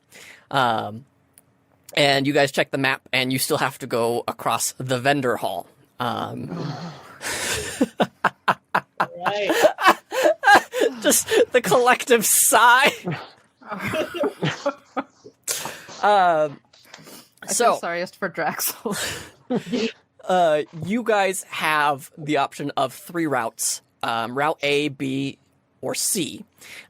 [SPEAKER 1] And you guys check the map, and you still have to go across the vendor hall.
[SPEAKER 5] Right.
[SPEAKER 1] Just the collective sigh.
[SPEAKER 3] I
[SPEAKER 1] So,
[SPEAKER 3] feel sorriest for Draxel.
[SPEAKER 1] you guys have the option of 3 routes, route A, B, or C.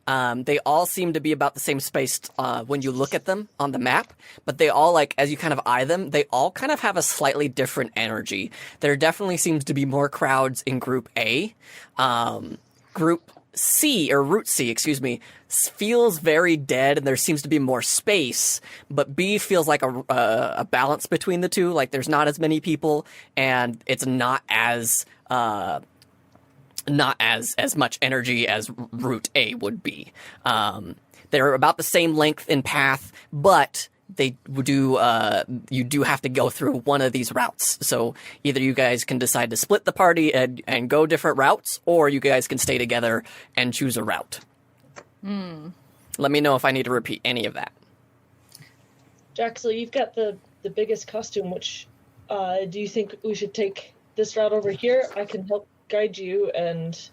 [SPEAKER 1] They all seem to be about the same space when you look at them on the map, but they all, like, as you kind of eye them, they all kind of have a slightly different energy. There definitely seems to be more crowds in Group A. Group C, or Route C, excuse me, feels very dead, and there seems to be more space, but B feels like a balance between the two. Like, there's not as many people, and it's not as much energy as Route A would be. They're about the same length in path, but they do you do have to go through one of these routes. So either you guys can decide to split the party and go different routes, or you guys can stay together and choose a route. Let me know if I need to repeat any of that.
[SPEAKER 5] Jaxel, you've got the biggest costume. Which do you think we should take this route over here? I can help guide you and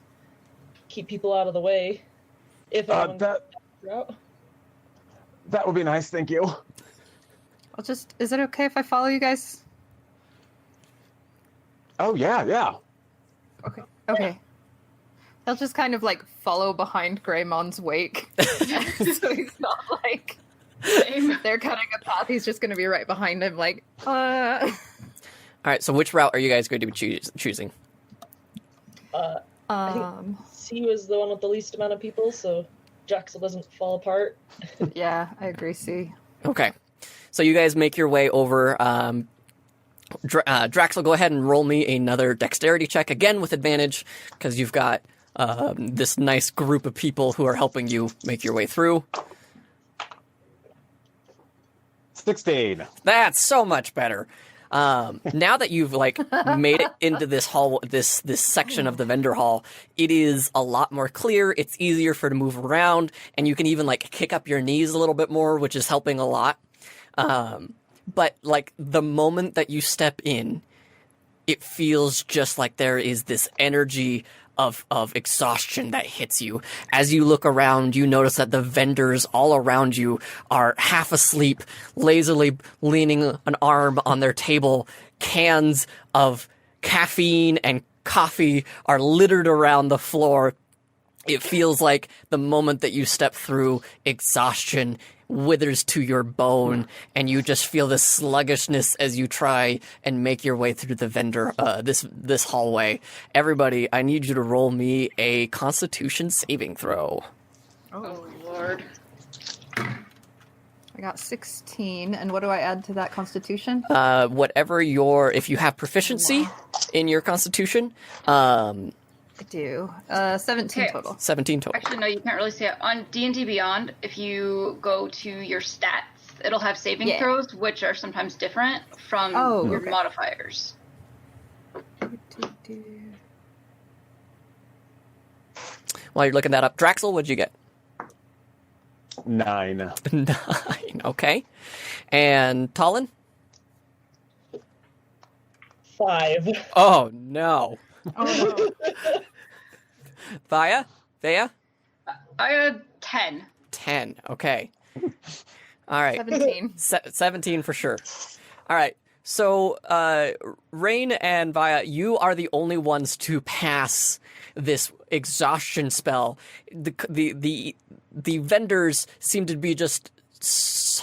[SPEAKER 5] keep people out of the way. If
[SPEAKER 2] that
[SPEAKER 5] route.
[SPEAKER 2] that would be nice. Thank you.
[SPEAKER 3] Is it okay if I follow you guys?
[SPEAKER 2] Oh yeah.
[SPEAKER 3] Okay. They'll just kind of like follow behind Greymon's wake. So he's not like if they're cutting a path, he's just gonna be right behind him, like
[SPEAKER 1] All right, so which route are you guys going to be choosing?
[SPEAKER 5] I think C was the one with the least amount of people, so Jaxel doesn't fall apart.
[SPEAKER 3] Yeah, I agree, C.
[SPEAKER 1] Okay. So you guys make your way over. Draxel, go ahead and roll me another dexterity check, again with advantage, because you've got this nice group of people who are helping you make your way through.
[SPEAKER 2] 16.
[SPEAKER 1] That's so much better. Now that you've like made it into this hall, this section of the vendor hall, it is a lot more clear. It's easier for to move around, and you can even like kick up your knees a little bit more, which is helping a lot. But like the moment that you step in, it feels just like there is this energy of exhaustion that hits you. As you look around, you notice that the vendors all around you are half asleep, lazily leaning an arm on their table. Cans of caffeine and coffee are littered around the floor. It feels like the moment that you step through, exhaustion withers to your bone, and you just feel this sluggishness as you try and make your way through the vendor, this hallway. Everybody, I need you to roll me a Constitution saving throw.
[SPEAKER 4] Oh, Lord.
[SPEAKER 3] I got 16, and what do I add to that Constitution?
[SPEAKER 1] Whatever if you have proficiency in your Constitution,
[SPEAKER 3] I do. 17
[SPEAKER 4] Okay.
[SPEAKER 3] total.
[SPEAKER 1] 17 total.
[SPEAKER 4] Actually, no, you can't really see it. On D&D Beyond, if you go to your stats, it'll have saving
[SPEAKER 3] Yeah.
[SPEAKER 4] throws, which are sometimes different from your
[SPEAKER 3] okay.
[SPEAKER 4] modifiers.
[SPEAKER 1] While you're looking that up, Draxel, what'd you get?
[SPEAKER 2] 9.
[SPEAKER 1] 9, okay. And Talon?
[SPEAKER 5] 5.
[SPEAKER 1] Oh, no.
[SPEAKER 3] Oh, no.
[SPEAKER 1] Thea?
[SPEAKER 4] I had 10.
[SPEAKER 1] 10, okay. All right.
[SPEAKER 3] 17.
[SPEAKER 1] 17 for sure. All right. So, Rain and Vaya, you are the only ones to pass this exhaustion spell. The vendors seem to be just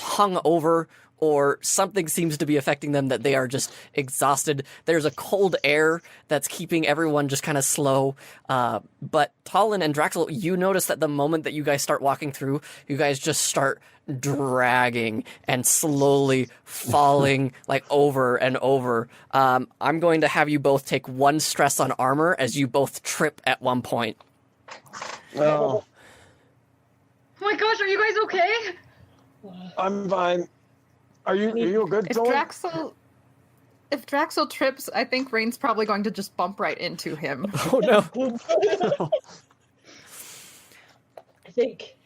[SPEAKER 1] hung over, or something seems to be affecting them that they are just exhausted. There's a cold air that's keeping everyone just kind of slow. But Talon and Draxel, you notice that the moment that you guys start walking through, you guys just start dragging and slowly falling like over and over. I'm going to have you both take 1 stress on armor as you both trip at one point.
[SPEAKER 2] Oh,
[SPEAKER 4] Oh my gosh, are you guys okay?
[SPEAKER 2] I'm fine. Are you good,
[SPEAKER 3] If
[SPEAKER 2] Zoe?
[SPEAKER 3] If Draxel trips, I think Rain's probably going to just bump right into him.
[SPEAKER 1] Oh no.
[SPEAKER 5] I think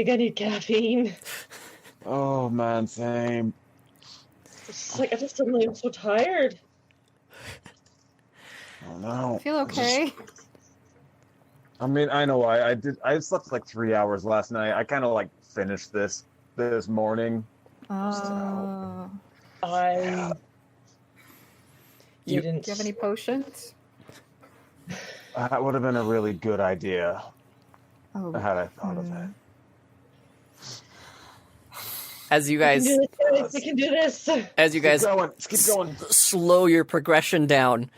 [SPEAKER 5] I need caffeine.
[SPEAKER 2] Oh man, same.
[SPEAKER 5] It's like I just suddenly am so tired.
[SPEAKER 2] Oh no.
[SPEAKER 3] Feel okay?
[SPEAKER 2] I mean, I know I did. I slept like 3 hours last night. I kind of like finished this morning.
[SPEAKER 3] Uh,
[SPEAKER 5] I
[SPEAKER 1] You-
[SPEAKER 5] didn't.
[SPEAKER 3] do you have any potions?
[SPEAKER 2] That would have been a really good idea
[SPEAKER 3] Oh,
[SPEAKER 2] had I thought of it.
[SPEAKER 1] As you guys
[SPEAKER 5] We can do this.
[SPEAKER 1] as you guys
[SPEAKER 2] Keep going.
[SPEAKER 1] slow your progression down,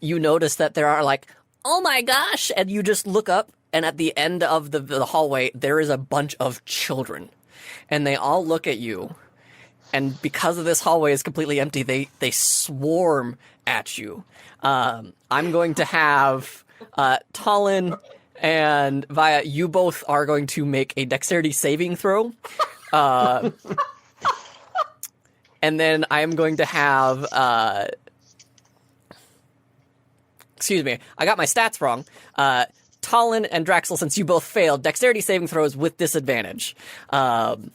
[SPEAKER 1] you notice that there are like, oh my gosh, and you just look up, and at the end of the hallway, there is a bunch of children, and they all look at you, and because of this hallway is completely empty, they swarm at you. I'm going to have Talon and Vaya, you both are going to make a dexterity saving throw. And then I am going to have, excuse me, I got my stats wrong. Talon and Draxel, since you both failed, dexterity saving throws with disadvantage. And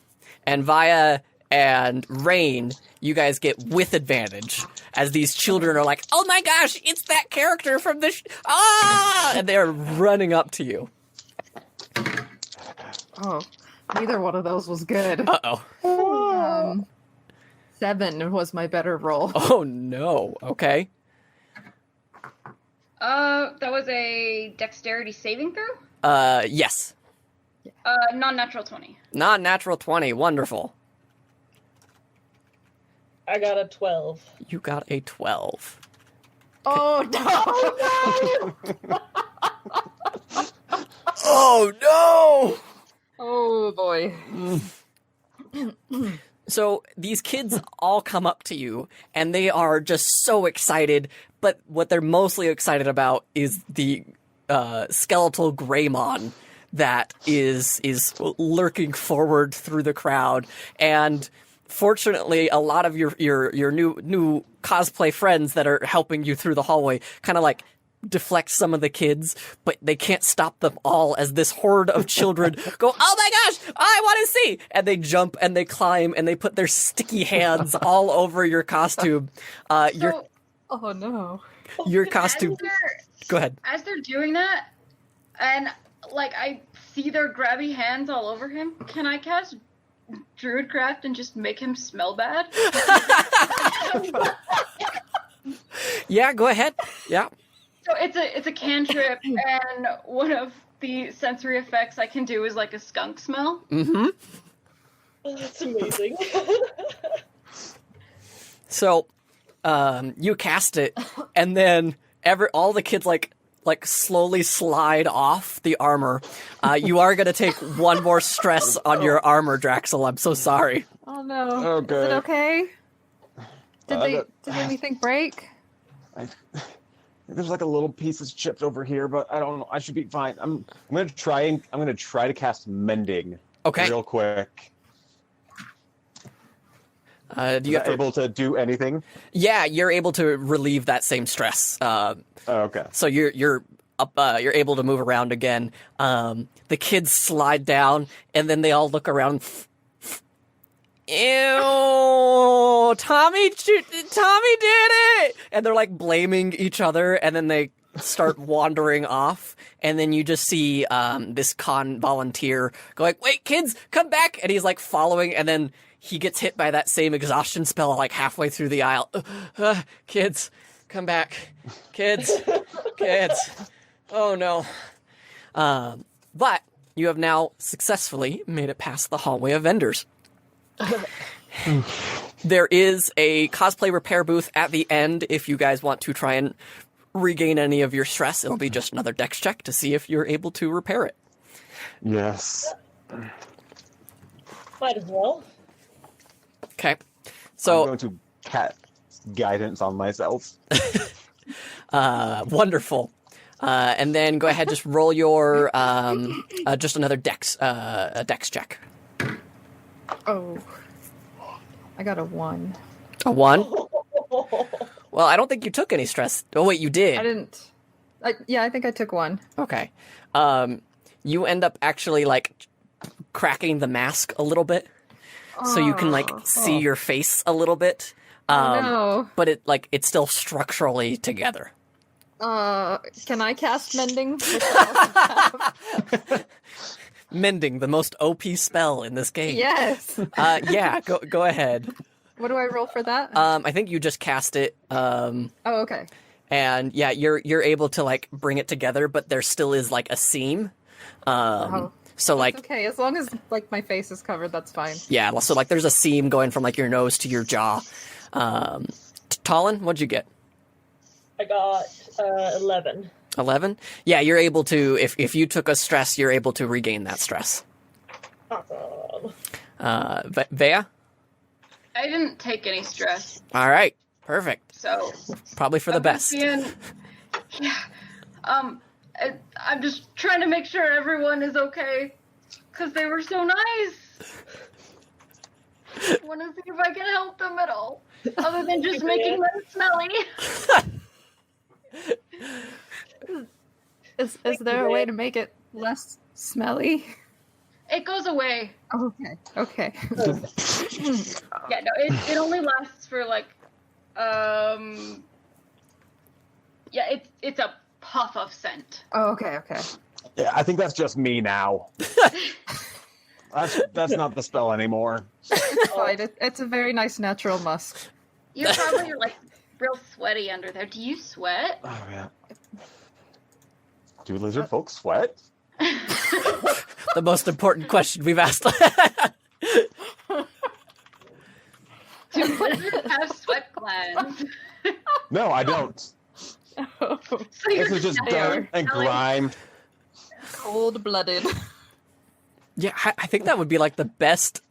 [SPEAKER 1] Vaya and Rain, you guys get with advantage, as these children are like, oh my gosh, it's that character from the and they're running up to you.
[SPEAKER 3] Oh, neither one of those was good.
[SPEAKER 1] Uh-oh.
[SPEAKER 3] 7 was my better roll.
[SPEAKER 1] Oh no, okay.
[SPEAKER 4] That was a dexterity saving throw?
[SPEAKER 1] Yes.
[SPEAKER 4] Non-natural 20.
[SPEAKER 1] Non-natural 20, wonderful.
[SPEAKER 5] I got a 12.
[SPEAKER 1] You got a 12.
[SPEAKER 3] Oh no!
[SPEAKER 1] Oh no!
[SPEAKER 3] Oh boy.
[SPEAKER 1] So these kids all come up to you, and they are just so excited, but what they're mostly excited about is the skeletal Greymon that is lurking forward through the crowd. And fortunately, a lot of your new cosplay friends that are helping you through the hallway kind of like deflect some of the kids, but they can't stop them all as this horde of children go, oh my gosh, I want to see! And they jump and they climb and they put their sticky hands all over your costume.
[SPEAKER 3] Oh no.
[SPEAKER 1] Your costume. Go ahead.
[SPEAKER 4] As they're doing that, and like I see their grabby hands all over him, can I cast Druidcraft and just make him smell bad?
[SPEAKER 1] Yeah, go ahead. Yeah.
[SPEAKER 4] So it's a cantrip, and one of the sensory effects I can do is like a skunk smell.
[SPEAKER 1] Mm-hmm.
[SPEAKER 5] Oh, that's amazing.
[SPEAKER 1] So, you cast it, and then all the kids like slowly slide off the armor. You are gonna take one more stress on your armor, Draxel. I'm so sorry.
[SPEAKER 3] Oh no.
[SPEAKER 2] Okay.
[SPEAKER 3] Is it okay? Did
[SPEAKER 2] that-
[SPEAKER 3] anything break?
[SPEAKER 2] There's like a little piece that's chipped over here, but I don't know. I should be fine. I'm gonna try to cast mending.
[SPEAKER 1] Okay.
[SPEAKER 2] Real quick.
[SPEAKER 1] Do you have to...
[SPEAKER 2] able to do anything?
[SPEAKER 1] Yeah, you're able to relieve that same stress.
[SPEAKER 2] Okay.
[SPEAKER 1] So you're up. You're able to move around again. The kids slide down, and then they all look around. Ew! Tommy did it! And they're like blaming each other, and then they start wandering off. And then you just see this con volunteer going, "Wait, kids, come back!" And he's like following, and then he gets hit by that same exhaustion spell like halfway through the aisle. Kids, come back. Kids. Oh no. But you have now successfully made it past the hallway of vendors. There is a cosplay repair booth at the end if you guys want to try and regain any of your stress. It'll be just another dex check to see if you're able to repair it.
[SPEAKER 2] Yes.
[SPEAKER 5] Might as well.
[SPEAKER 1] Okay.
[SPEAKER 2] I'm
[SPEAKER 1] So,
[SPEAKER 2] going to cast guidance on myself.
[SPEAKER 1] wonderful. And then go ahead, just roll your, just another a dex check.
[SPEAKER 3] Oh. I got a 1.
[SPEAKER 1] A 1? Well, I don't think you took any stress. Oh, wait, you did.
[SPEAKER 3] I didn't. I think I took 1.
[SPEAKER 1] Okay. You end up actually, like, cracking the mask a little bit. So you can, like, see your face a little bit.
[SPEAKER 3] No.
[SPEAKER 1] But it's still structurally together.
[SPEAKER 3] Can I cast mending?
[SPEAKER 1] Mending, the most OP spell in this game.
[SPEAKER 3] Yes.
[SPEAKER 1] Yeah, go ahead.
[SPEAKER 3] What do I roll for that?
[SPEAKER 1] I think you just cast it.
[SPEAKER 3] Oh, okay.
[SPEAKER 1] And yeah, you're able to like bring it together, but there still is like a seam. So like,
[SPEAKER 3] Okay, as long as like my face is covered, that's fine.
[SPEAKER 1] yeah, so like there's a seam going from like your nose to your jaw. Talon, what'd you get?
[SPEAKER 5] I got 11.
[SPEAKER 1] 11? Yeah, you're able to, if you took a stress, you're able to regain that stress.
[SPEAKER 5] Awesome.
[SPEAKER 1] Vea?
[SPEAKER 4] I didn't take any stress,
[SPEAKER 1] All right, perfect.
[SPEAKER 4] so
[SPEAKER 1] Probably for the best.
[SPEAKER 4] Yeah. I'm just trying to make sure everyone is okay, because they were so nice. I want to see if I can help them at all, other than just making them smelly.
[SPEAKER 3] Is there a way to make it less smelly?
[SPEAKER 4] It goes away.
[SPEAKER 3] Okay. Okay.
[SPEAKER 4] Yeah, no, it only lasts for like, yeah, it's a puff of scent.
[SPEAKER 3] Oh, okay. Okay.
[SPEAKER 2] Yeah, I think that's just me now. That's not the spell anymore.
[SPEAKER 3] It's fine. It's a very nice natural musk.
[SPEAKER 4] You're probably like real sweaty under there. Do you sweat?
[SPEAKER 2] Oh yeah. Do lizard folk sweat?
[SPEAKER 1] The most important question we've asked.
[SPEAKER 4] Do lizards have sweat glands?
[SPEAKER 2] No, I don't.
[SPEAKER 3] Oh,
[SPEAKER 4] So
[SPEAKER 2] This is just dirt and grime.
[SPEAKER 3] cold-blooded.
[SPEAKER 1] Yeah, I think that would be like the best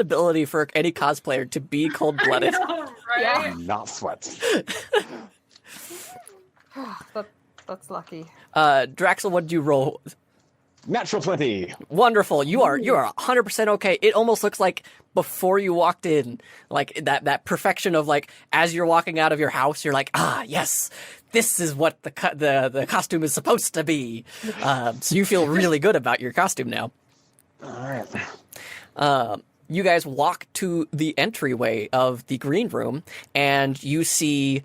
[SPEAKER 1] ability for any cosplayer to be cold-blooded.
[SPEAKER 4] Right?
[SPEAKER 3] Yeah.
[SPEAKER 2] Not sweat.
[SPEAKER 3] That's lucky.
[SPEAKER 1] Draxel, what did you roll?
[SPEAKER 2] Natural 20.
[SPEAKER 1] Wonderful. You are 100% okay. It almost looks like before you walked in, like that perfection of like as you're walking out of your house, you're like, ah, yes, this is what the costume is supposed to be. So you feel really good about your costume now.
[SPEAKER 2] All right.
[SPEAKER 1] You guys walk to the entryway of the green room, and you see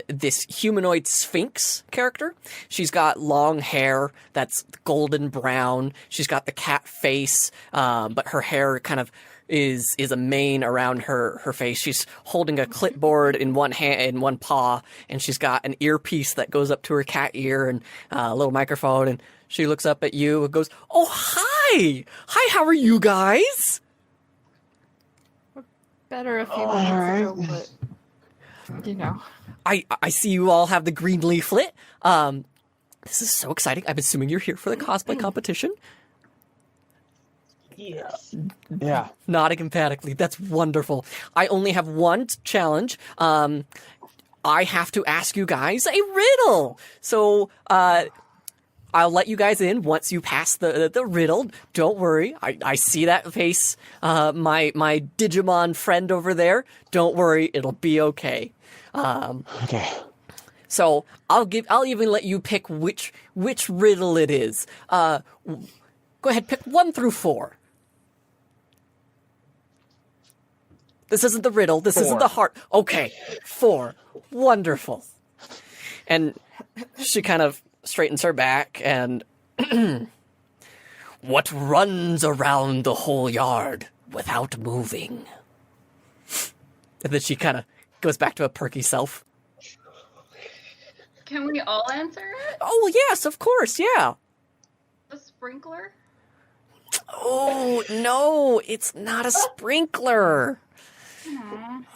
[SPEAKER 1] this humanoid Sphinx character. She's got long hair that's golden brown. She's got the cat face, but her hair kind of is a mane around her face. She's holding a clipboard in one hand, in one paw, and she's got an earpiece that goes up to her cat ear and a little microphone. And she looks up at you and goes, "Oh, hi! Hi, how are you guys?"
[SPEAKER 3] Better a few
[SPEAKER 2] All
[SPEAKER 3] minutes
[SPEAKER 2] right.
[SPEAKER 3] ago, but you know.
[SPEAKER 1] I see you all have the green leaflet. This is so exciting. I'm assuming you're here for the cosplay competition.
[SPEAKER 5] Yes.
[SPEAKER 2] Yeah.
[SPEAKER 1] Nodding emphatically. That's wonderful. I only have one challenge. I have to ask you guys a riddle. So, I'll let you guys in once you pass the riddle. Don't worry. I see that face. My Digimon friend over there. Don't worry. It'll be okay.
[SPEAKER 2] Okay.
[SPEAKER 1] So I'll even let you pick which riddle it is. Go ahead, pick 1 through 4. This isn't the riddle. This isn't
[SPEAKER 2] 4.
[SPEAKER 1] the heart. Okay, 4. Wonderful. And she kind of straightens her back and what runs around the whole yard without moving? And then she kind of goes back to a perky self.
[SPEAKER 4] Can we all answer it?
[SPEAKER 1] Oh, yes, of course, yeah.
[SPEAKER 4] A sprinkler?
[SPEAKER 1] Oh, no, it's not a sprinkler.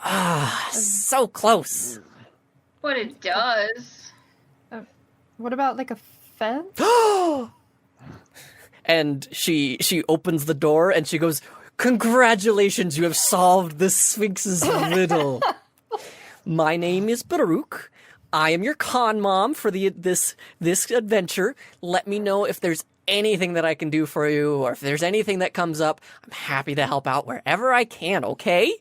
[SPEAKER 1] Ah, so close.
[SPEAKER 4] But it does.
[SPEAKER 3] What about like a fence?
[SPEAKER 1] And she opens the door and she goes, "Congratulations, you have solved the Sphinx's riddle. My name is Baruch. I am your con mom for this adventure. Let me know if there's anything that I can do for you, or if there's anything that comes up. I'm happy to help out wherever I can, okay?"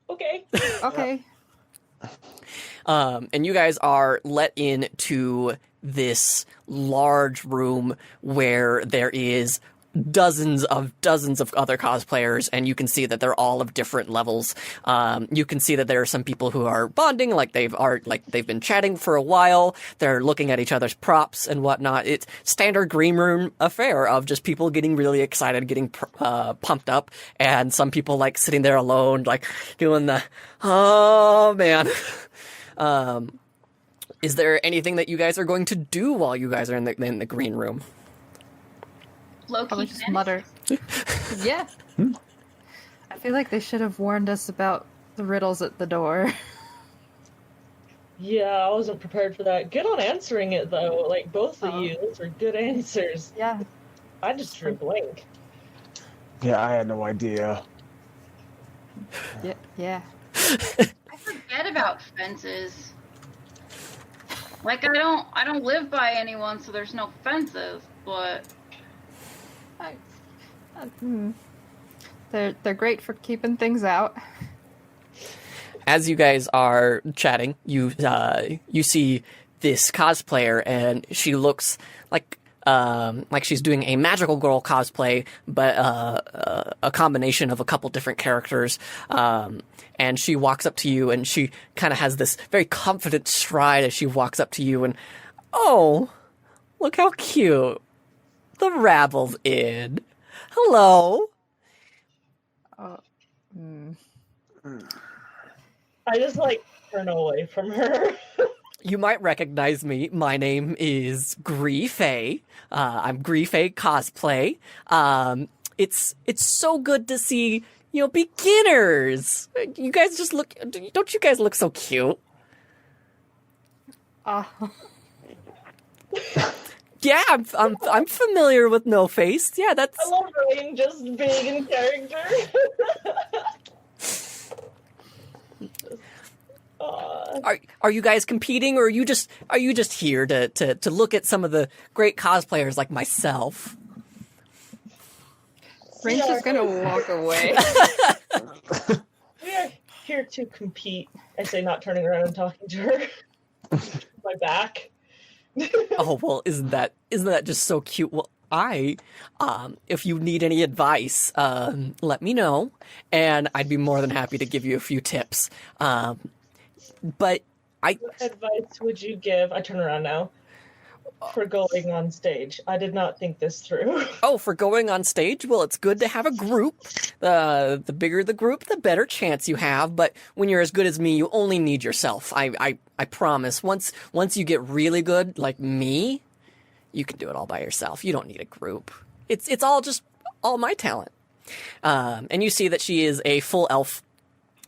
[SPEAKER 5] Okay.
[SPEAKER 3] Okay.
[SPEAKER 1] And you guys are let into this large room where there is dozens of other cosplayers, and you can see that they're all of different levels. You can see that there are some people who are bonding, like they've been chatting for a while. They're looking at each other's props and whatnot. It's standard green room affair of just people getting really excited, getting pumped up, and some people like sitting there alone, like doing the oh man. Is there anything that you guys are going to do while you guys are in the green room?
[SPEAKER 3] I
[SPEAKER 4] Low-key
[SPEAKER 3] would just
[SPEAKER 4] panic?
[SPEAKER 3] mutter. Yeah. I feel like they should have warned us about the riddles at the door.
[SPEAKER 5] Yeah, I wasn't prepared for that. Good on answering it though. Like both of you, those were good answers.
[SPEAKER 3] Yeah.
[SPEAKER 5] I just drew blank.
[SPEAKER 2] Yeah, I had no idea.
[SPEAKER 3] Yeah. Yeah.
[SPEAKER 4] I forget about fences. Like I don't live by anyone, so there's no fences. But
[SPEAKER 3] They're great for keeping things out.
[SPEAKER 1] As you guys are chatting, you see this cosplayer, and she looks like she's doing a magical girl cosplay, but a combination of a couple different characters. And she walks up to you, and she kind of has this very confident stride as she walks up to you, and oh, look how cute. The rabble's in. Hello.
[SPEAKER 5] I just like turn away from her.
[SPEAKER 1] You might recognize me. My name is Griefei. I'm Griefei Cosplay. It's so good to see, beginners. You guys just look. Don't you guys look so cute? Yeah, I'm familiar with No Face. Yeah, that's.
[SPEAKER 5] I love Rain just being in character.
[SPEAKER 1] Are you guys competing, or are you just here to look at some of the great cosplayers like myself?
[SPEAKER 3] Rain's just gonna walk away.
[SPEAKER 5] We are here to compete. I say, not turning around and talking to her. My back.
[SPEAKER 1] Oh well, isn't that just so cute? Well, if you need any advice, let me know, and I'd be more than happy to give you a few tips. But
[SPEAKER 5] What advice would you give? I turn around now. for going on stage. I did not think this through.
[SPEAKER 1] Oh, for going on stage? Well, it's good to have a group. The bigger the group, the better chance you have. But when you're as good as me, you only need yourself. I promise. Once you get really good, like me, you can do it all by yourself. You don't need a group. It's all just all my talent. And you see that she is a full elf.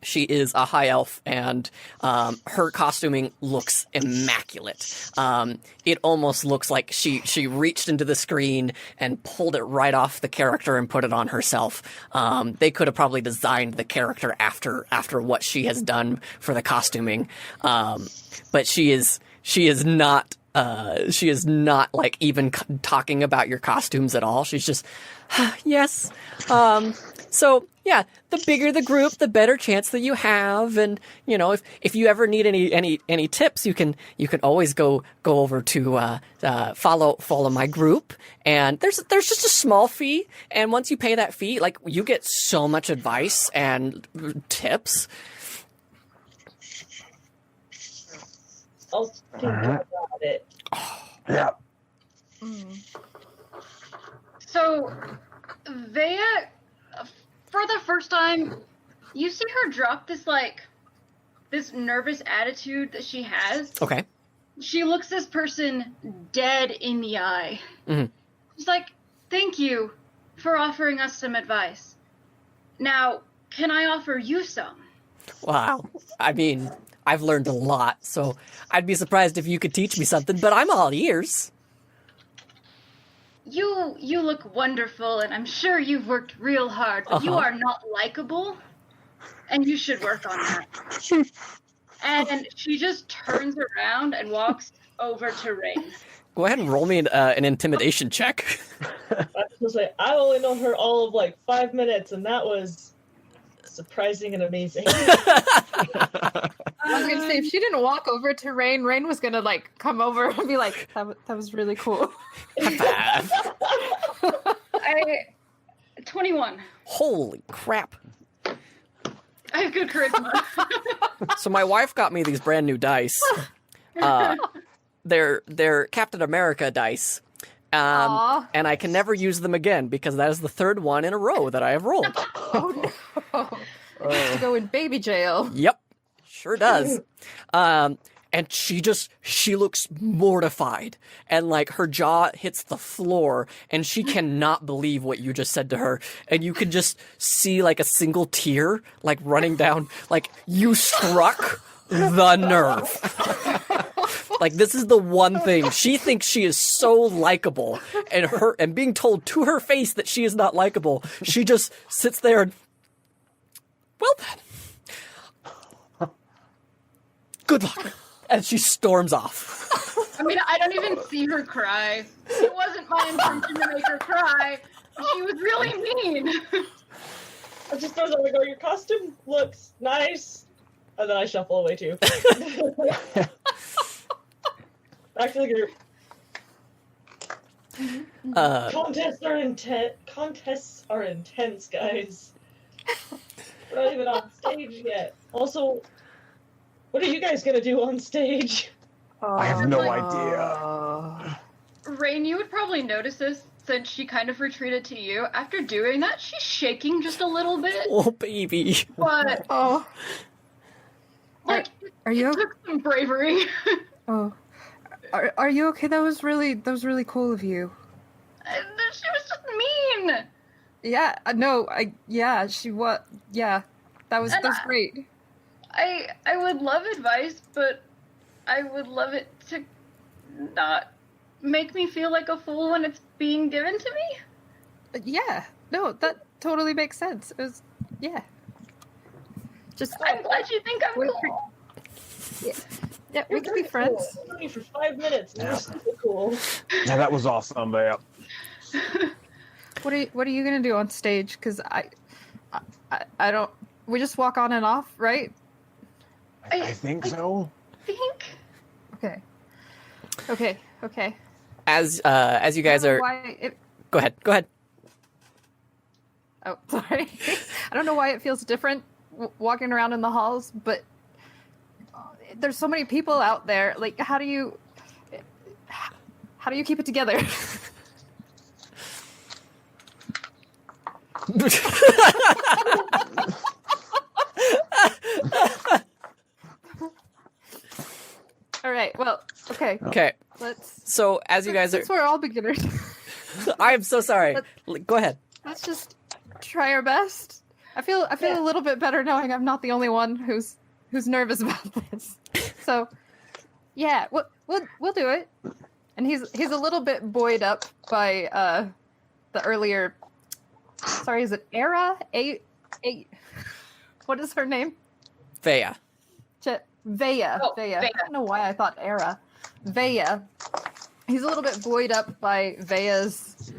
[SPEAKER 1] She is a high elf, and her costuming looks immaculate. It almost looks like she reached into the screen and pulled it right off the character and put it on herself. They could have probably designed the character after what she has done for the costuming. But she is not like even talking about your costumes at all. She's just, yes. So yeah, the bigger the group, the better chance that you have. And you know, if you ever need any tips, you can always go over to follow my group. And there's just a small fee, and once you pay that fee, like you get so much advice and tips.
[SPEAKER 5] I'll think about it.
[SPEAKER 2] Yeah.
[SPEAKER 4] So, Vea, for the first time, you see her drop this nervous attitude that she has.
[SPEAKER 1] Okay.
[SPEAKER 4] She looks this person dead in the eye.
[SPEAKER 1] Mm-hmm.
[SPEAKER 4] She's like, "Thank you for offering us some advice. Now, can I offer you some?"
[SPEAKER 1] Wow. I mean, I've learned a lot, so I'd be surprised if you could teach me something, but I'm all ears.
[SPEAKER 4] You look wonderful, and I'm sure you've worked real hard, but you are not likable, and you should work on that. And she just turns around and walks over to Rain.
[SPEAKER 1] Go ahead and roll me an intimidation check.
[SPEAKER 5] I was gonna say, I only known her all of like 5 minutes, and that was surprising and amazing.
[SPEAKER 3] I was gonna say, if she didn't walk over to Rain, Rain was gonna like come over and be like, that was really cool.
[SPEAKER 4] 21.
[SPEAKER 1] Holy crap.
[SPEAKER 4] I have good charisma.
[SPEAKER 1] So my wife got me these brand new dice. They're Captain America dice. And I can never use them again because that is the third one in a row that I have rolled.
[SPEAKER 3] Oh no. To go in baby jail.
[SPEAKER 1] Yep. Sure does. And she looks mortified, and like her jaw hits the floor, and she cannot believe what you just said to her. And you can just see like a single tear like running down, like you struck the nerve. Like this is the one thing she thinks she is so likable, and being told to her face that she is not likable, she just sits there and, well then, good luck. And she storms off.
[SPEAKER 4] I mean, I don't even see her cry. It wasn't my intention to make her cry. She was really mean.
[SPEAKER 5] I just throws out, like, oh, your costume looks nice. And then I shuffle away too. Back to the group. Contests are intense, guys. We're not even on stage yet. Also, what are you guys gonna do on stage?
[SPEAKER 2] I have no idea.
[SPEAKER 4] Rain, you would probably notice this since she kind of retreated to you. After doing that, she's shaking just a little bit.
[SPEAKER 1] Oh, baby.
[SPEAKER 4] But, like,
[SPEAKER 3] Are you
[SPEAKER 4] it took some bravery.
[SPEAKER 3] Oh. Are you okay? That was really cool of you.
[SPEAKER 4] She was just mean.
[SPEAKER 3] Yeah, no, she was, yeah, that was great.
[SPEAKER 4] I would love advice, but I would love it to not make me feel like a fool when it's being given to me.
[SPEAKER 3] Yeah, no, that totally makes sense. It was, yeah. Just,
[SPEAKER 4] I'm glad you think I'm cool.
[SPEAKER 3] Yeah, we can be friends.
[SPEAKER 5] Cool. Only for 5 minutes. And We're super cool.
[SPEAKER 2] Yeah, that was awesome, yeah.
[SPEAKER 3] What are you gonna do on stage? Because I don't. We just walk on and off, right?
[SPEAKER 2] I think so.
[SPEAKER 3] Okay.
[SPEAKER 1] As you guys are, go ahead.
[SPEAKER 3] Oh, sorry. I don't know why it feels different walking around in the halls, but there's so many people out there. Like, how do you How do you keep it together? All right. Well, okay.
[SPEAKER 1] Okay.
[SPEAKER 3] Let's.
[SPEAKER 1] So as you guys are,
[SPEAKER 3] Since we're all beginners,
[SPEAKER 1] I am so sorry. Go ahead.
[SPEAKER 3] let's just try our best. I feel a little bit better knowing I'm not the only one who's nervous about this. So, yeah, we'll do it. And he's a little bit buoyed up by the earlier. Sorry, is it Era? What is her name?
[SPEAKER 1] Vea.
[SPEAKER 3] Vea.
[SPEAKER 4] Oh,
[SPEAKER 3] Vea.
[SPEAKER 4] Vea.
[SPEAKER 3] I don't know why I thought Era. Vea. He's a little bit buoyed up by Vea's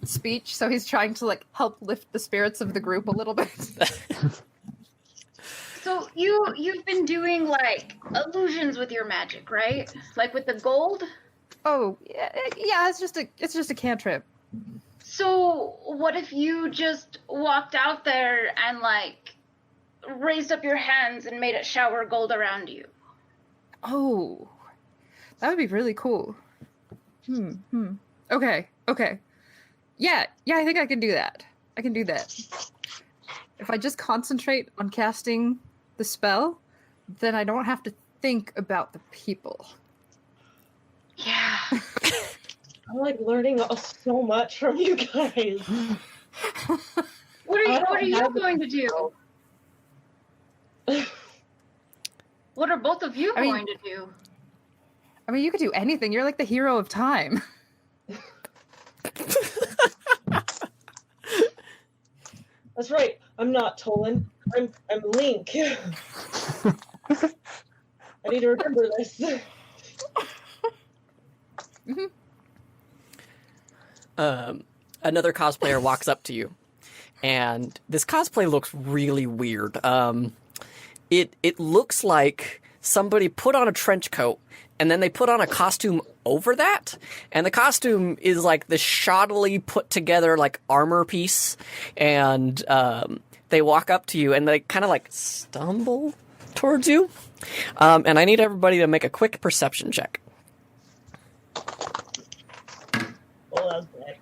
[SPEAKER 3] speech, so he's trying to like help lift the spirits of the group a little bit.
[SPEAKER 4] So you've been doing like illusions with your magic, right? Like with the gold?
[SPEAKER 3] Oh, yeah, it's just a cantrip.
[SPEAKER 4] So what if you just walked out there and like raised up your hands and made it shower gold around you?
[SPEAKER 3] Oh, that would be really cool. Okay. Yeah, I think I can do that. I can do that. If I just concentrate on casting the spell, then I don't have to think about the people.
[SPEAKER 4] Yeah.
[SPEAKER 5] I'm like learning so much from you guys.
[SPEAKER 4] What are you going to do? What are both of you going to do?
[SPEAKER 3] I mean, you could do anything. You're like the hero of time.
[SPEAKER 5] That's right. I'm not Tolan. I'm Link. I need to remember this.
[SPEAKER 1] Another cosplayer walks up to you, and this cosplay looks really weird. It looks like somebody put on a trench coat, and then they put on a costume over that, and the costume is like this shoddily put together like armor piece, and they walk up to you, and they kind of like stumble towards you, and I need everybody to make a quick perception check.
[SPEAKER 5] Well, that's bad.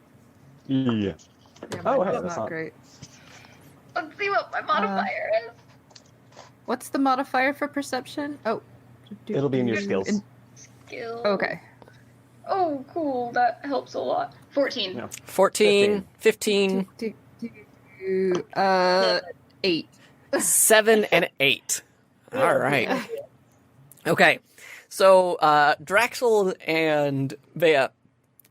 [SPEAKER 2] Yeah.
[SPEAKER 3] Yeah,
[SPEAKER 2] Oh, hey,
[SPEAKER 3] mine's
[SPEAKER 2] that's
[SPEAKER 3] not
[SPEAKER 2] not
[SPEAKER 3] great.
[SPEAKER 4] Let's see what my modifier is.
[SPEAKER 3] What's the modifier for perception? Oh.
[SPEAKER 2] It'll be in your skills.
[SPEAKER 4] Skill.
[SPEAKER 3] Okay.
[SPEAKER 4] Oh, cool. That helps a lot. 14.
[SPEAKER 2] Yeah.
[SPEAKER 1] 14, 15,
[SPEAKER 3] 8.
[SPEAKER 1] 7, and 8. All right. Okay. So, Draxel and Vea,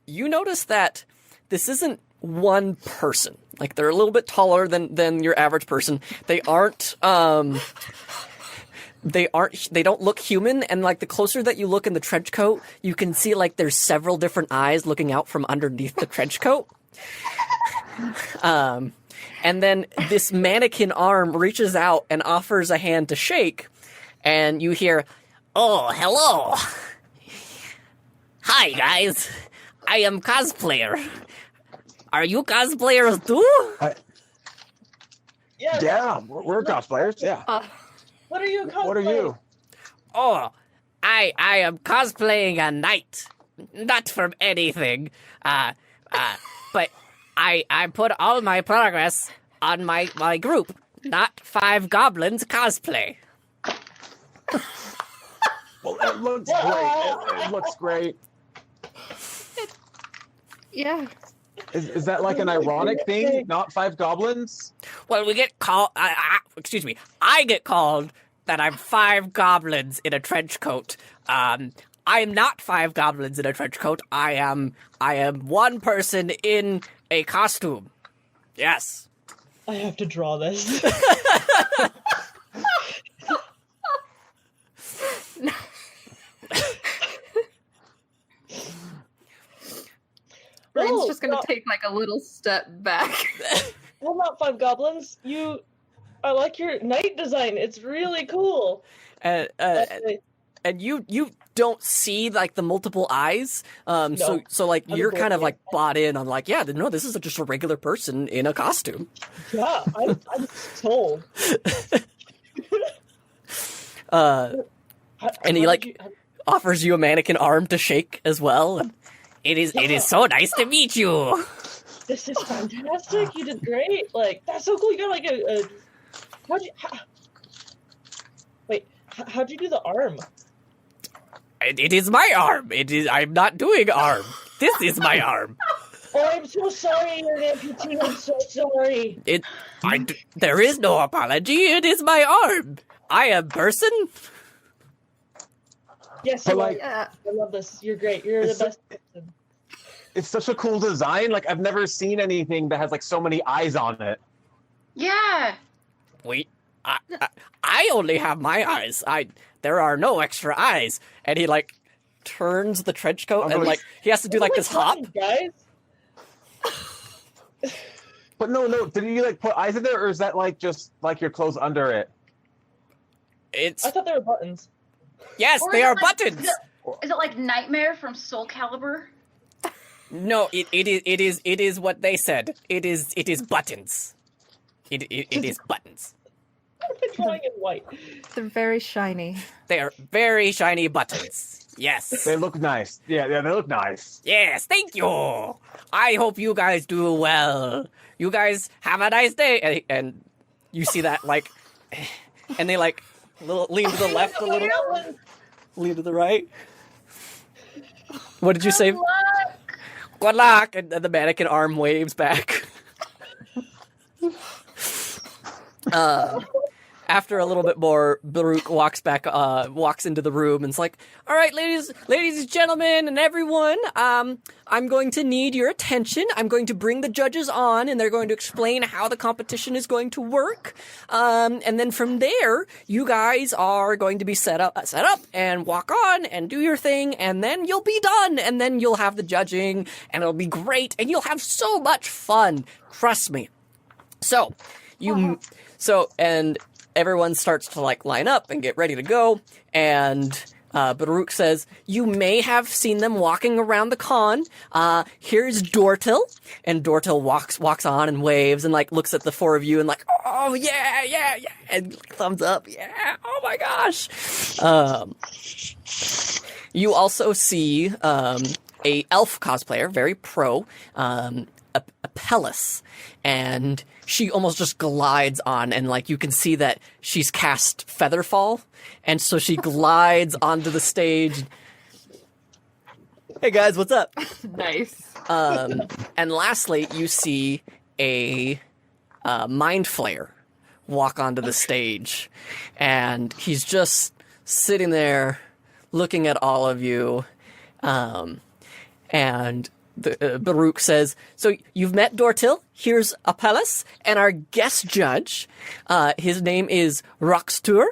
[SPEAKER 1] you notice that this isn't one person. Like, they're a little bit taller than your average person. They don't look human, and like the closer that you look in the trench coat, you can see like there's several different eyes looking out from underneath the trench coat. And then this mannequin arm reaches out and offers a hand to shake, and you hear, "Oh, hello. Hi, guys. I am cosplayer. Are you cosplayers too?"
[SPEAKER 2] Yeah, we're cosplayers. Yeah.
[SPEAKER 5] What are you cosplaying?
[SPEAKER 2] What are you?
[SPEAKER 1] Oh, I am cosplaying a knight. Not from anything. But I put all my progress on my group, not 5 goblins cosplay.
[SPEAKER 2] Well, it looks great. It looks great.
[SPEAKER 3] Yeah.
[SPEAKER 2] Is that like an ironic thing? Not 5 goblins?
[SPEAKER 1] Well, we get called. Excuse me. I get called that I'm 5 goblins in a trench coat. I am not 5 goblins in a trench coat. I am one person in a costume. Yes.
[SPEAKER 5] I have to draw this.
[SPEAKER 3] Brain's just gonna take like a little step back.
[SPEAKER 5] Well, not 5 goblins. I like your knight design. It's really cool.
[SPEAKER 1] And you don't see like the multiple eyes. So like you're kind of like bought in on like, yeah, no, this is just a regular person in a costume.
[SPEAKER 5] Yeah, I'm sold.
[SPEAKER 1] And he like offers you a mannequin arm to shake as well. And It is so nice to meet you.
[SPEAKER 5] This is fantastic. You did great. Like, that's so cool. You got like a how'd you do the arm?
[SPEAKER 1] It is my arm. I'm not doing arm. This is my arm.
[SPEAKER 5] Oh, I'm so sorry, you're an amputee. I'm so sorry.
[SPEAKER 1] There is no apology. It is my arm. I am person.
[SPEAKER 5] Yes,
[SPEAKER 2] But,
[SPEAKER 5] you
[SPEAKER 2] like,
[SPEAKER 5] are. I love this. You're great. You're the best person.
[SPEAKER 2] It's such a cool design. Like, I've never seen anything that has like so many eyes on it.
[SPEAKER 4] Yeah.
[SPEAKER 1] Wait, I only have my eyes. There are no extra eyes. And he like turns the trench coat and like he has to do like this hop.
[SPEAKER 5] Guys.
[SPEAKER 2] But no. Did you like put eyes in there, or is that like just like your clothes under it?
[SPEAKER 5] I thought they were buttons.
[SPEAKER 1] Yes,
[SPEAKER 4] Or
[SPEAKER 1] they
[SPEAKER 4] is it
[SPEAKER 1] are
[SPEAKER 4] like-
[SPEAKER 1] buttons.
[SPEAKER 4] Is it like Nightmare from Soul Calibur?
[SPEAKER 1] No, it is what they said. It is buttons. It is buttons.
[SPEAKER 5] I'm drawing in white.
[SPEAKER 3] They're very shiny.
[SPEAKER 1] They are very shiny buttons. Yes.
[SPEAKER 2] They look nice. Yeah, they look nice.
[SPEAKER 1] Yes, thank you. I hope you guys do well. You guys have a nice day. And you see that, like, and they, like, lean to the left a little, lean to the right. What did you say?
[SPEAKER 4] Good luck.
[SPEAKER 1] Good luck. And the mannequin arm waves back. After a little bit more, Baruch walks into the room and's like, all right, ladies and gentlemen and everyone, I'm going to need your attention. I'm going to bring the judges on and they're going to explain how the competition is going to work. And then from there, you guys are going to be set up and walk on and do your thing. And then you'll be done. And then you'll have the judging and it'll be great. And you'll have so much fun. Trust me. And everyone starts to like line up and get ready to go. And Baruch says, you may have seen them walking around the con. Here's Dortil. And Dortil walks on and waves and like looks at the four of you and like, oh yeah. And thumbs up. Yeah. Oh my gosh. You also see a elf cosplayer, very pro, Apellis, and she almost just glides on, and like you can see that she's cast Featherfall, and so she glides onto the stage. Hey guys, what's up?
[SPEAKER 3] Nice.
[SPEAKER 1] And lastly, you see a Mind Flayer walk onto the stage, and he's just sitting there looking at all of you, and Baruch says, so you've met Dortil, here's Apellis, and our guest judge, his name is Roxtur,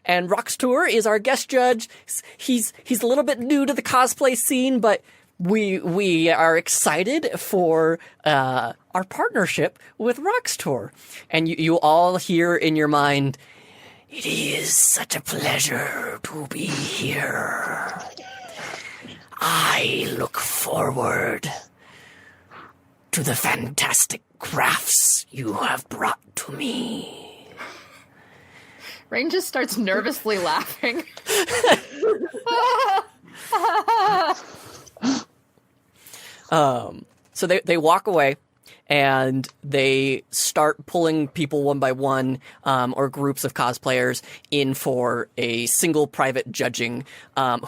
[SPEAKER 1] and Roxtur is our guest judge. He's a little bit new to the cosplay scene, but we are excited for our partnership with Roxtur. And you all hear in your mind, it is such a pleasure to be here. I look forward to the fantastic crafts you have brought to me.
[SPEAKER 3] Rain just starts nervously laughing.
[SPEAKER 1] So they walk away, and they start pulling people one by one, or groups of cosplayers in for a single private judging.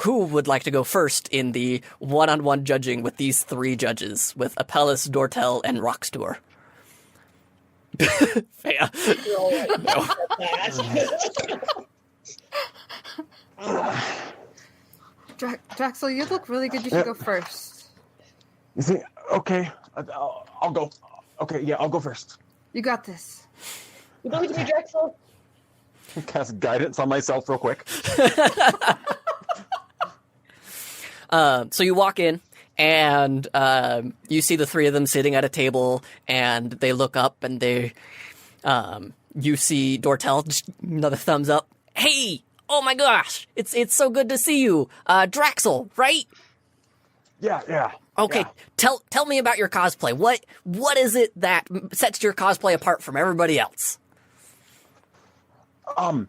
[SPEAKER 1] Who would like to go first in the one-on-one judging with these three judges, with Apellis, Dortel, and Roxtur? Fea.
[SPEAKER 3] Draxel, you look really good. You should go first.
[SPEAKER 2] You think? Okay, I'll go. Okay, yeah, I'll go first.
[SPEAKER 3] You got this.
[SPEAKER 5] You believe me, Drexel?
[SPEAKER 2] Cast guidance on myself real quick.
[SPEAKER 1] So you walk in, and you see the three of them sitting at a table, and they look up, and you see Dortel, just another thumbs up. Hey, oh my gosh, it's so good to see you, Draxel, right?
[SPEAKER 2] Yeah.
[SPEAKER 1] Okay,
[SPEAKER 2] Yeah.
[SPEAKER 1] tell me about your cosplay. What is it that sets your cosplay apart from everybody else?
[SPEAKER 2] I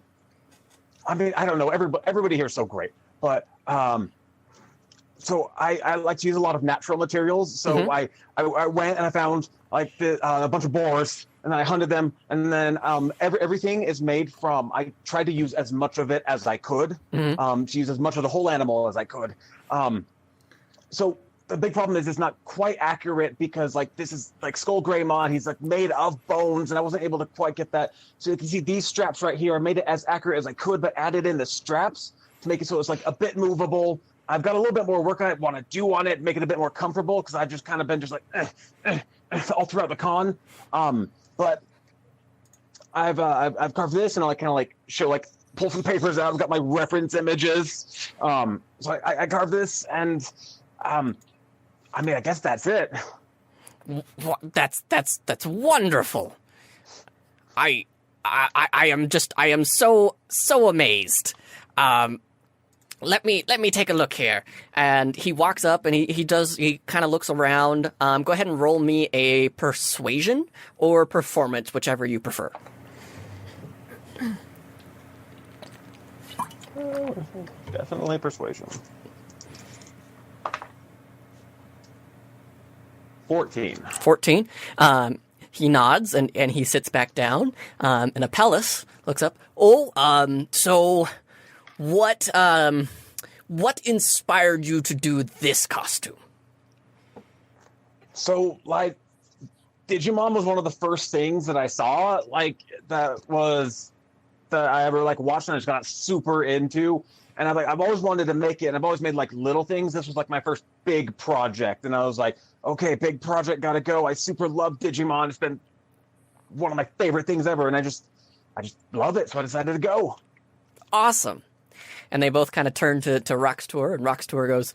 [SPEAKER 2] mean, I don't know. Everybody here is so great, but so I like to use a lot of natural materials. So I went and I found like a bunch of boars, and then I hunted them, and then everything is made from. I tried to use as much of it as I could, to use as much of the whole animal as I could. So the big problem is it's not quite accurate because like this is like Skull Greymon. He's like made of bones, and I wasn't able to quite get that. So you can see these straps right here. I made it as accurate as I could, but added in the straps to make it so it's like a bit movable. I've got a little bit more work I want to do on it, make it a bit more comfortable, because I've just kind of been just like all throughout the con. But I've carved this, and I'll kind of like show like pull some papers out. I've got my reference images. So I carved this, and I mean, I guess that's it.
[SPEAKER 1] That's wonderful. I am so amazed. Let me take a look here. And he walks up and he kind of looks around. Go ahead and roll me a persuasion or performance, whichever you prefer.
[SPEAKER 2] Definitely persuasion. 14. He nods and he sits back down. And Apellis looks up. So what inspired you to do this costume? So, like, Digimon was one of the first things that I saw, like, that I ever, like, watched and I just got super into. And I've always wanted to make it, and I've always made, like, little things. This was, like, my first big project. And I was like, okay, big project, gotta go. I super love Digimon. It's been one of my favorite things ever. And I just love it, so I decided to go. Awesome. And they both kind of turn to Roxtor, and Roxtor goes,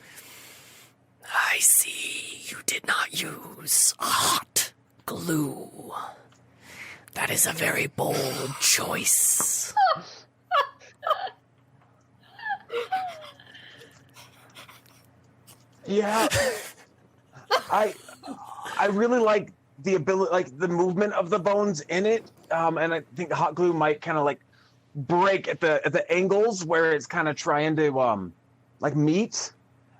[SPEAKER 2] I see you did not use hot glue. That is a very bold choice. Yeah. I really like the ability, like the movement of the bones in it. And I think hot glue might kind of like break at the angles where it's kind of trying to like meet.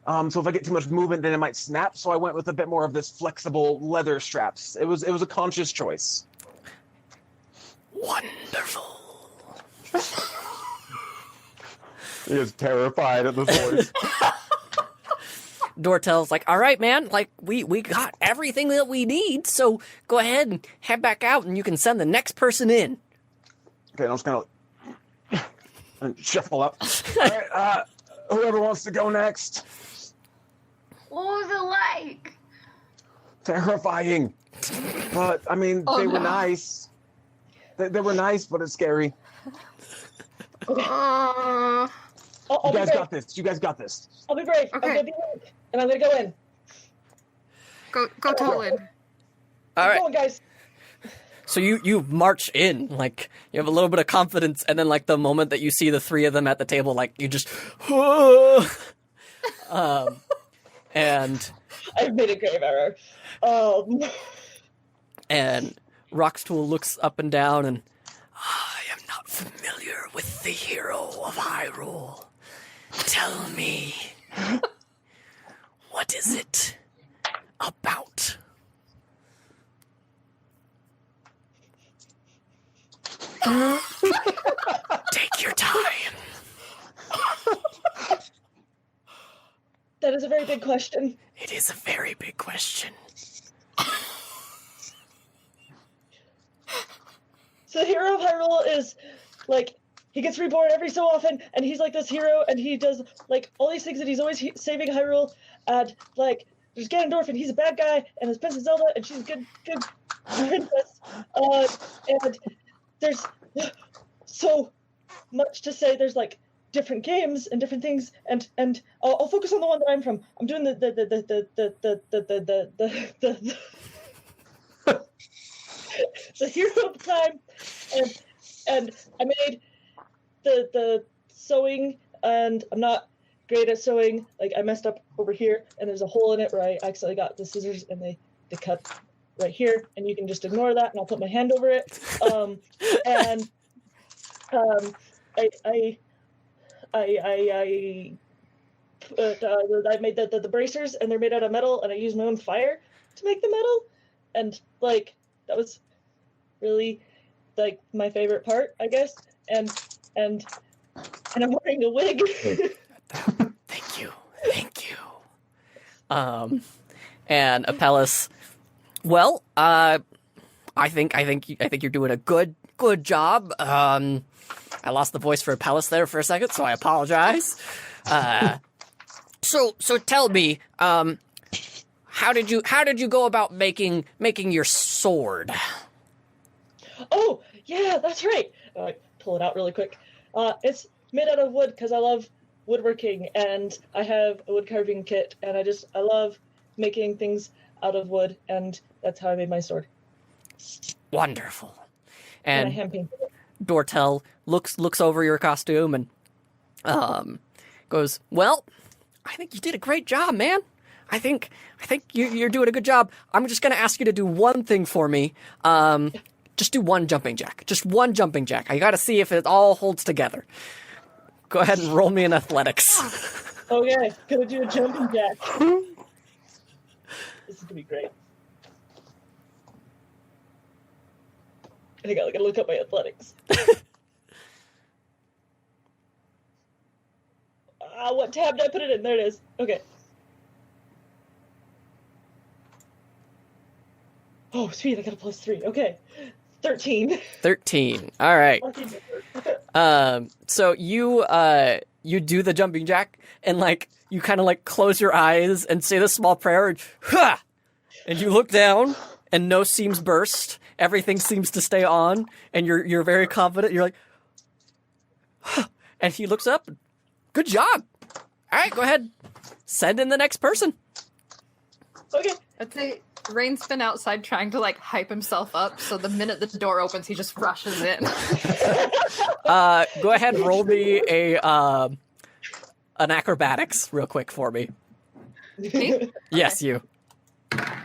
[SPEAKER 2] So if I get too much movement, then it might snap. So I went with a bit more of this flexible leather straps. It was a conscious choice. Wonderful. He is terrified at this voice. Dortel's like, all right, man, like we got everything that we need, so go ahead and head back out and you can send the next person in. Okay, I'm just gonna shuffle up. All right, whoever wants to go next.
[SPEAKER 4] What was it like?
[SPEAKER 2] Terrifying. But I mean, they were nice. They were nice, but it's scary. You guys got this. You guys got this.
[SPEAKER 5] I'll be brave.
[SPEAKER 3] Okay.
[SPEAKER 5] I'm gonna be brave, and I'm gonna go in.
[SPEAKER 3] Go Tolan.
[SPEAKER 1] All right.
[SPEAKER 5] Come on, guys.
[SPEAKER 1] So you march in, like, you have a little bit of confidence, and then, like, the moment that you see the three of them at the table, like, you just, and...
[SPEAKER 5] I've made a grave error.
[SPEAKER 1] And Roxtool looks up and down, and, I am not familiar with the hero of Hyrule. Tell me, what is it about? Take your time.
[SPEAKER 5] That is a very big question.
[SPEAKER 1] It is a very big question.
[SPEAKER 5] So the hero of Hyrule is, like, he gets reborn every so often, and he's like this hero, and he does, like, all these things, and he's always saving Hyrule, and, like, there's Ganondorf, and he's a bad guy, and there's Princess Zelda, and she's a good princess, and there's so much to say. There's, like, different games and different things, and I'll focus on the one that I'm from. I'm doing the hero of the time, and I made the sewing, and I'm not great at sewing. Like, I messed up over here, and there's a hole in it where I accidentally got the scissors, and they cut right here, and you can just ignore that, and I'll put my hand over it. I I made the bracers, and they're made out of metal, and I used my own fire to make the metal, and like that was really like my favorite part, I guess. And I'm wearing a wig.
[SPEAKER 1] Thank you. And Apellis, well, I think you're doing a good job. I lost the voice for Apellis there for a second, so I apologize. So tell me, how did you go about making your sword?
[SPEAKER 5] Oh, yeah, that's right. Pull it out really quick. It's made out of wood because I love woodworking, and I have a wood carving kit, and I love making things out of wood, and that's how I made my sword.
[SPEAKER 1] Wonderful.
[SPEAKER 5] And I
[SPEAKER 1] And
[SPEAKER 5] hand painted it.
[SPEAKER 1] Dortel looks over your costume and goes, "Well, I think you did a great job, man. I think you're doing a good job. I'm just gonna ask you to do one thing for me. Just do one jumping jack. Just one jumping jack. I gotta see if it all holds together. Go ahead and roll me in athletics."
[SPEAKER 5] Okay, gonna do a jumping jack. This is gonna be great. I gotta look up my athletics. What tab did I put it in? There it is. Okay. Oh, sweet, I got a +3. Okay. 13.
[SPEAKER 1] 13. All right. So you do the jumping jack and like you kind of like close your eyes and say the small prayer and, "Ha!" And you look down and no seams burst. Everything seems to stay on and you're very confident. You're like, "Huh." And he looks up. Good job. All right, go ahead. Send in the next person.
[SPEAKER 5] Okay.
[SPEAKER 3] I'd say Rain's been outside trying to like hype himself up, so the minute the door opens, he just rushes in.
[SPEAKER 1] Go ahead and roll me an acrobatics real quick for me.
[SPEAKER 3] Me?
[SPEAKER 1] Yes, you.
[SPEAKER 3] Let's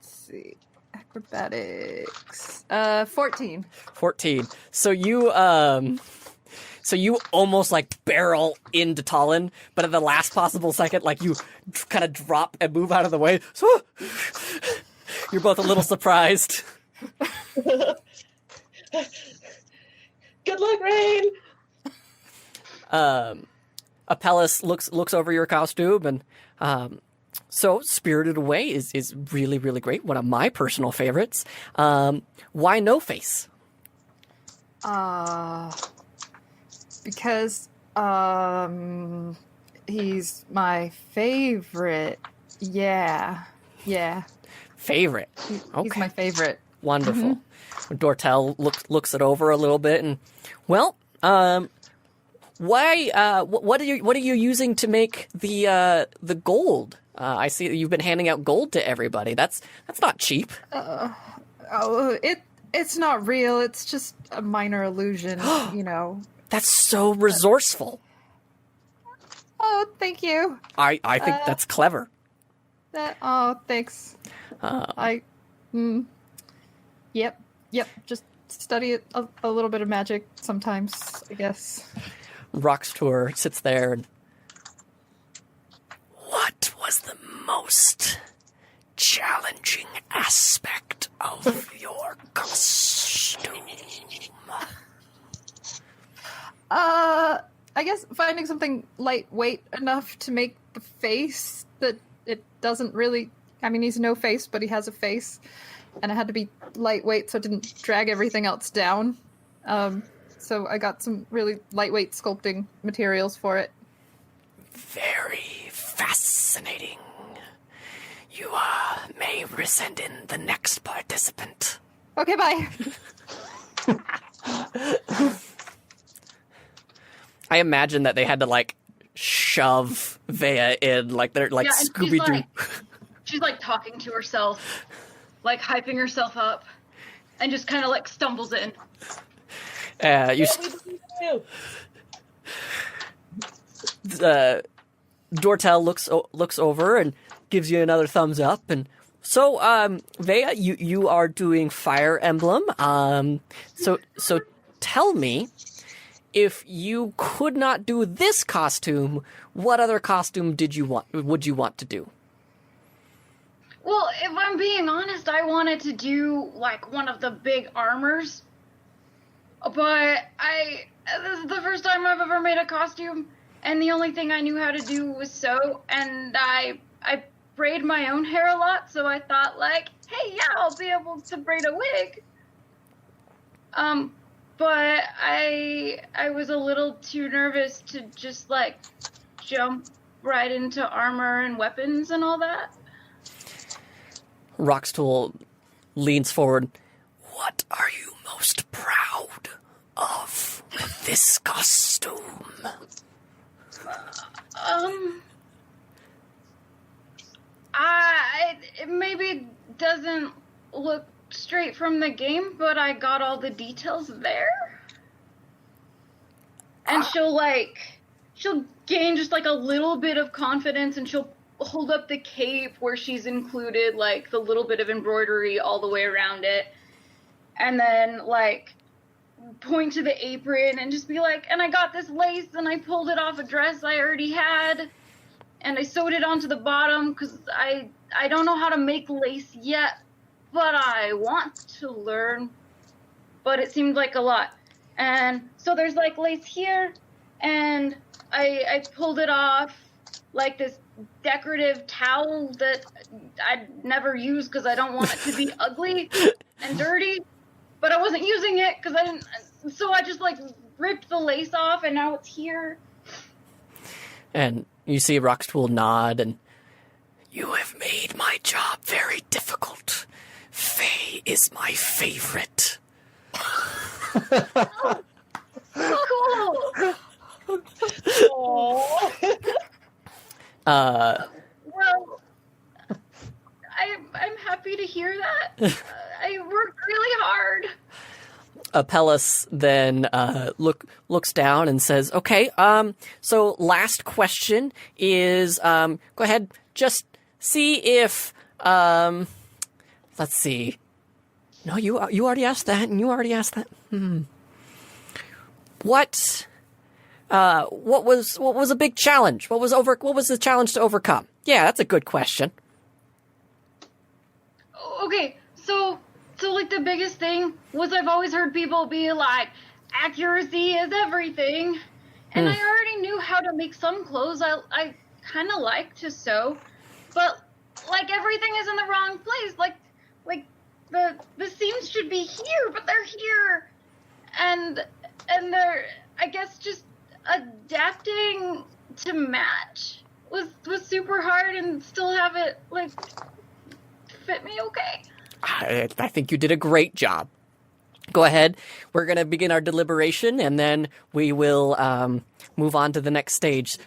[SPEAKER 3] see. Acrobatics. 14.
[SPEAKER 1] 14. So you almost like barrel into Talon, but at the last possible second, like you kind of drop and move out of the way. So you're both a little surprised.
[SPEAKER 5] Good luck, Rain!
[SPEAKER 1] Apellis looks over your costume and so Spirited Away is really, really great. One of my personal favorites. Why No Face?
[SPEAKER 3] Because he's my favorite. Yeah.
[SPEAKER 1] Favorite.
[SPEAKER 3] He's
[SPEAKER 1] Okay.
[SPEAKER 3] my favorite.
[SPEAKER 1] Wonderful. Dortel looks it over a little bit and, well, why? What are you using to make the gold? I see that you've been handing out gold to everybody. That's not cheap.
[SPEAKER 3] It's not real. It's just a minor illusion, you know.
[SPEAKER 1] That's so resourceful.
[SPEAKER 3] Oh, thank you.
[SPEAKER 1] I think that's clever.
[SPEAKER 3] Thanks. Yep. Just study it a little bit of magic sometimes, I guess.
[SPEAKER 1] Roxtour sits there and, what was the most challenging aspect of your costume?
[SPEAKER 3] I guess finding something lightweight enough to make the face that it doesn't really... I mean, he's no face, but he has a face. And it had to be lightweight so it didn't drag everything else down. So I got some really lightweight sculpting materials for it.
[SPEAKER 1] Very fascinating. You may send in the next participant.
[SPEAKER 3] Okay, bye.
[SPEAKER 1] I imagine that they had to like shove Vea in, like they're like
[SPEAKER 4] and
[SPEAKER 1] Scooby Doo.
[SPEAKER 4] She's like talking to herself, like hyping herself up, and just kind of like stumbles in.
[SPEAKER 1] Dortel looks over and gives you another thumbs up, and so Vea, you are doing Fire Emblem. So tell me, if you could not do this costume, what other costume would you want to do?
[SPEAKER 4] Well, if I'm being honest, I wanted to do like one of the big armors. But this is the first time I've ever made a costume, and the only thing I knew how to do was sew, and I braid my own hair a lot, so I thought like, hey, yeah, I'll be able to braid a wig. But I was a little too nervous to just like jump right into armor and weapons and all that.
[SPEAKER 1] Roxtool leans forward. What are you most proud of with this costume?
[SPEAKER 4] It maybe doesn't look straight from the game, but I got all the details there. And she'll gain just like a little bit of confidence, and she'll hold up the cape where she's included like the little bit of embroidery all the way around it, and then like point to the apron and just be like, and I got this lace and I pulled it off a dress I already had and I sewed it onto the bottom because I don't know how to make lace yet, but I want to learn. But it seemed like a lot. And so there's like lace here, and I pulled it off like this decorative towel that I'd never use because I don't want it to be ugly and dirty, but I wasn't using it because I didn't, so I just like ripped the lace off and now it's here.
[SPEAKER 1] And you see Roxtool nod, and you have made my job very difficult. Faye is my favorite.
[SPEAKER 4] Oh, cool. Well, I'm happy to hear that. I worked really hard.
[SPEAKER 1] Apellis then looks down and says, "Okay, so last question is, go ahead, just see if, let's see. No, you already asked that, and you already asked that. What was a big challenge? What was the challenge to overcome? Yeah, that's a good question."
[SPEAKER 4] Okay, so like the biggest thing was I've always heard people be like, accuracy is everything. And I already knew how to make some clothes. I kind of like to sew, but like everything is in the wrong place. Like the seams should be here, but they're here. And they're, I guess, just adapting to match was super hard and still have it like fit me okay.
[SPEAKER 1] I think you did a great job. Go ahead. We're going to begin our deliberation, and then we will move on to the next stage.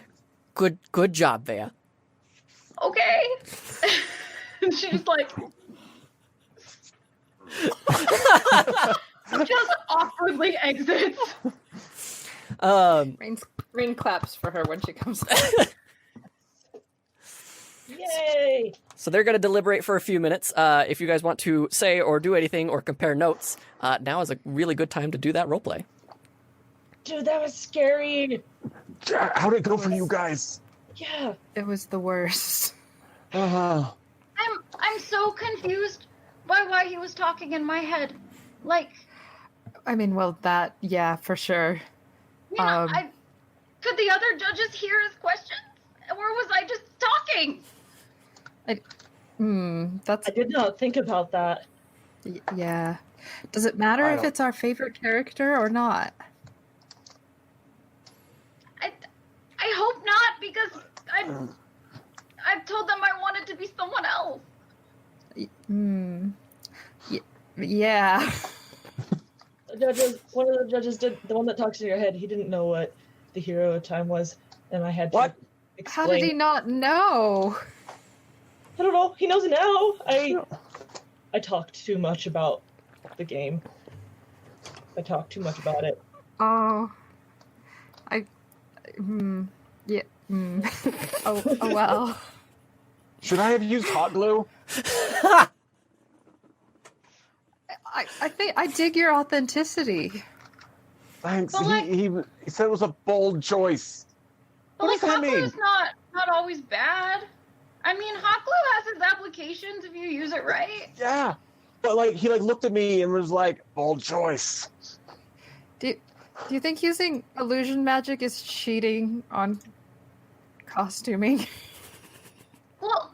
[SPEAKER 1] Good job, Vea.
[SPEAKER 4] Okay. And she's like... just awkwardly exits.
[SPEAKER 3] Rain claps for her when she comes.
[SPEAKER 5] Yay!
[SPEAKER 1] So they're going to deliberate for a few minutes. If you guys want to say or do anything or compare notes, now is a really good time to do that roleplay.
[SPEAKER 5] Dude, that was scary.
[SPEAKER 2] How'd it go for you guys?
[SPEAKER 5] Yeah.
[SPEAKER 3] It was the worst.
[SPEAKER 2] Uh-huh.
[SPEAKER 4] I'm so confused by why he was talking in my head. Like...
[SPEAKER 3] I mean, well, that, yeah, for sure.
[SPEAKER 4] You know, could the other judges hear his questions? Or was I just talking?
[SPEAKER 3] That's...
[SPEAKER 5] I did not think about that.
[SPEAKER 3] Yeah. Does it matter if it's our favorite character or not?
[SPEAKER 4] I hope not, because I've told them I wanted to be someone else.
[SPEAKER 3] Yeah.
[SPEAKER 5] One of the judges did, the one that talks in your head, he didn't know what the hero time was, and I had to explain.
[SPEAKER 3] How did he not know?
[SPEAKER 5] I don't know. He knows now. I talked too much about the game. I talked too much about it.
[SPEAKER 3] Oh. Yeah. Oh, well.
[SPEAKER 2] Should I have used hot glue?
[SPEAKER 3] I think I dig your authenticity.
[SPEAKER 2] Thanks.
[SPEAKER 4] But, like-
[SPEAKER 2] He said it was a bold choice.
[SPEAKER 4] But
[SPEAKER 2] What does that
[SPEAKER 4] hot glue
[SPEAKER 2] mean?
[SPEAKER 4] is not always bad. I mean, hot glue has its applications if you use it right.
[SPEAKER 2] Yeah. But like he looked at me and was like, bold choice.
[SPEAKER 3] Do you think using illusion magic is cheating on costuming?
[SPEAKER 4] Well,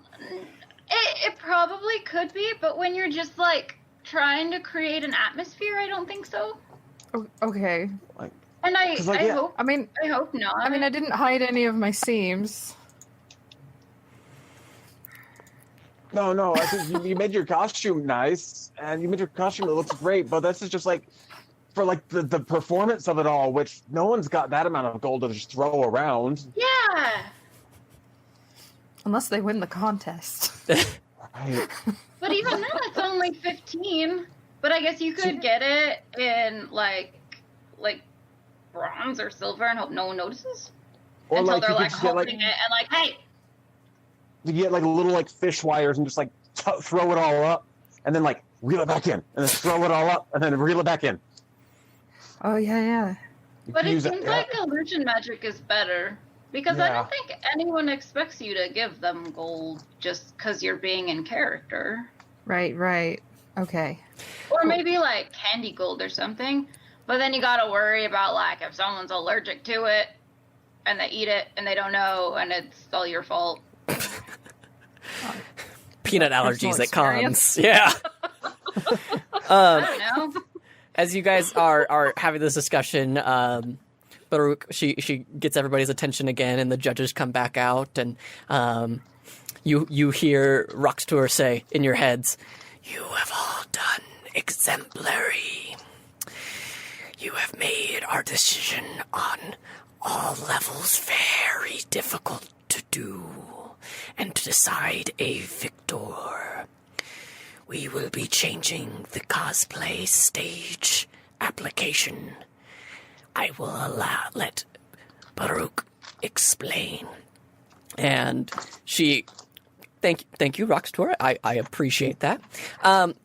[SPEAKER 4] it probably could be, but when you're just like trying to create an atmosphere, I don't think so.
[SPEAKER 3] Okay.
[SPEAKER 4] And I
[SPEAKER 2] 'Cause, like, yeah.
[SPEAKER 4] hope
[SPEAKER 3] I mean,
[SPEAKER 4] not.
[SPEAKER 3] I didn't hide any of my seams.
[SPEAKER 2] No, I think you made your costume nice, and you made your costume, it looks great, but this is just like, for like the performance of it all, which no one's got that amount of gold to just throw around.
[SPEAKER 4] Yeah.
[SPEAKER 3] Unless they win the contest.
[SPEAKER 2] Right.
[SPEAKER 4] But even then, it's only 15. But I guess you could get it in like bronze or silver and hope no one notices.
[SPEAKER 2] Or
[SPEAKER 4] Until
[SPEAKER 2] like
[SPEAKER 4] they're
[SPEAKER 2] you could
[SPEAKER 4] like
[SPEAKER 2] just get
[SPEAKER 4] holding it and like, hey.
[SPEAKER 2] you get like little like fish wires and just like throw it all up, and then like reel it back in, and then throw it all up, and then reel it back in.
[SPEAKER 3] Oh yeah.
[SPEAKER 2] You
[SPEAKER 4] But
[SPEAKER 2] can
[SPEAKER 4] it
[SPEAKER 2] use
[SPEAKER 4] seems like illusion magic is better. Because I
[SPEAKER 2] Yeah.
[SPEAKER 4] don't think anyone expects you to give them gold just because you're being in character.
[SPEAKER 3] Right. Okay.
[SPEAKER 4] Or maybe like candy gold or something. But then you gotta worry about like if someone's allergic to it and they eat it and they don't know and it's all your fault.
[SPEAKER 1] Peanut
[SPEAKER 3] Personal
[SPEAKER 1] allergies at
[SPEAKER 3] experience.
[SPEAKER 1] cons. Yeah.
[SPEAKER 4] I don't know.
[SPEAKER 1] As you guys are having this discussion, Baruch, she gets everybody's attention again, and the judges come back out, and you hear Roxtour say in your heads, "You have all done exemplary. You have made our decision on all levels very difficult to do, and to decide a victor. We will be changing the cosplay stage application. I will let Baruch explain." And she, thank you, Roxtor. I appreciate that.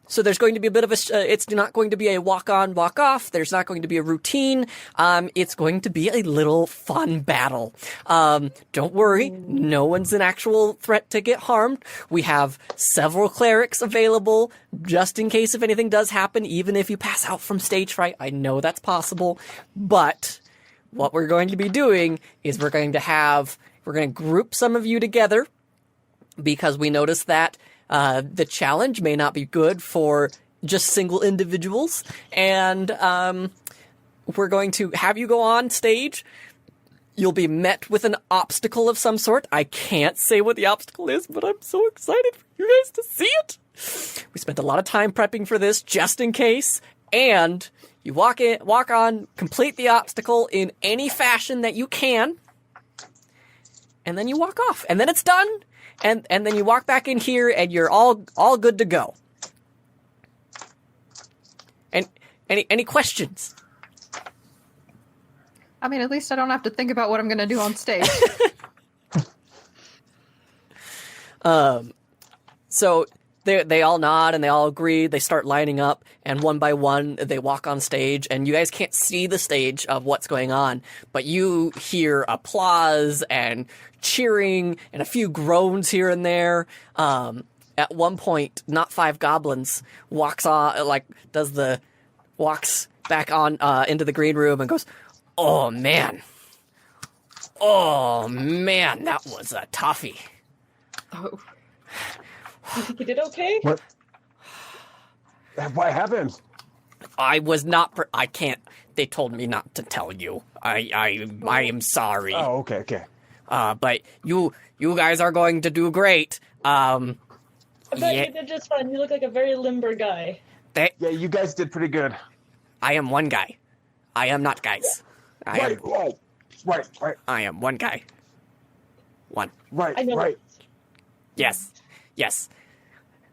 [SPEAKER 1] So there's going to be a bit of it's not going to be a walk on, walk off. There's not going to be a routine. It's going to be a little fun battle. Don't worry. No one's an actual threat to get harmed. We have several clerics available just in case if anything does happen, even if you pass out from stage fright. I know that's possible, but what we're going to be doing is we're going to group some of you together because we noticed that the challenge may not be good for just single individuals, and we're going to have you go on stage. You'll be met with an obstacle of some sort. I can't say what the obstacle is, but I'm so excited for you guys to see it. We spent a lot of time prepping for this just in case, and you walk on, complete the obstacle in any fashion that you can, and then you walk off, and then it's done. And then you walk back in here, and you're all good to go. And any questions?
[SPEAKER 3] I mean, at least I don't have to think about what I'm going to do on stage.
[SPEAKER 1] So they all nod and they all agree. They start lining up, and one by one they walk on stage. And you guys can't see the stage of what's going on, but you hear applause and cheering and a few groans here and there. At one point, Not Five Goblins walks back on into the green room and goes, "Oh man, that was a toughie."
[SPEAKER 3] Oh.
[SPEAKER 5] You think you did okay?
[SPEAKER 2] What happened?
[SPEAKER 1] I was not. I can't. They told me not to tell you. I am sorry.
[SPEAKER 2] Oh, okay.
[SPEAKER 1] But you guys are going to do great.
[SPEAKER 5] I bet you did just fine. You look like a very limber guy.
[SPEAKER 2] Yeah, you guys did pretty good.
[SPEAKER 1] I am one guy. I am not guys.
[SPEAKER 2] Right.
[SPEAKER 1] I am one guy. One.
[SPEAKER 5] I know.
[SPEAKER 2] Right.
[SPEAKER 1] Yes.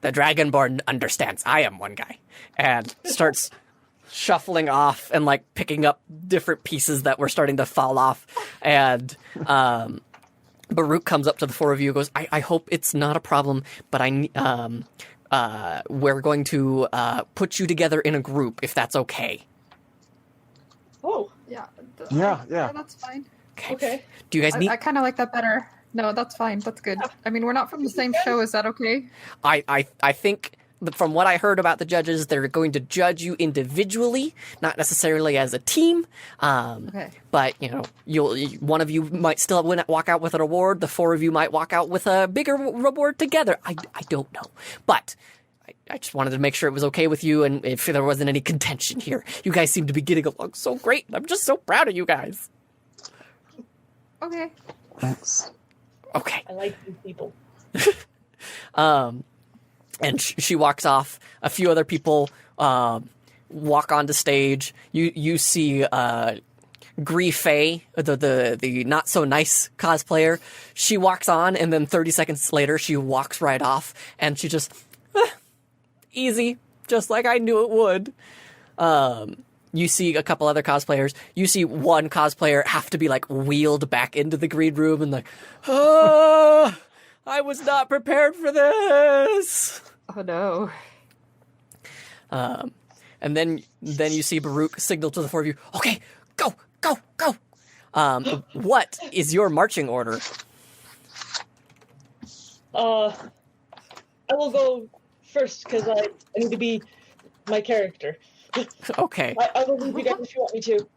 [SPEAKER 1] The Dragonborn understands. I am one guy. And starts shuffling off and like picking up different pieces that were starting to fall off. And Baruch comes up to the four of you and goes, I hope it's not a problem, but we're going to put you together in a group if that's okay.
[SPEAKER 5] Oh,
[SPEAKER 2] Yeah.
[SPEAKER 3] That's fine.
[SPEAKER 5] Okay.
[SPEAKER 1] Do you guys need?
[SPEAKER 3] I kind of like that better. No, that's fine. That's good. I mean, we're not from the same show. Is that okay?
[SPEAKER 1] I think from what I heard about the judges, they're going to judge you individually, not necessarily as a team.
[SPEAKER 3] Okay.
[SPEAKER 1] But one of you might still walk out with an award. The four of you might walk out with a bigger reward together. I don't know, but I just wanted to make sure it was okay with you, and if there wasn't any contention here. You guys seem to be getting along so great. I'm just so proud of you guys.
[SPEAKER 3] Okay.
[SPEAKER 2] Thanks.
[SPEAKER 1] Okay.
[SPEAKER 5] I like these people.
[SPEAKER 1] And she walks off. A few other people walk onto stage. You see Faye, the not so nice cosplayer. She walks on, and then 30 seconds later, she walks right off, and she just easy, just like I knew it would. You see a couple other cosplayers. You see one cosplayer have to be wheeled back into the green room and I was not prepared for this.
[SPEAKER 3] Oh no.
[SPEAKER 1] And then you see Baruch signal to the four of you. Okay, go. What is your marching order?
[SPEAKER 5] I will go first because I need to be my character.
[SPEAKER 1] Okay.
[SPEAKER 5] I will leave you guys if you want me to.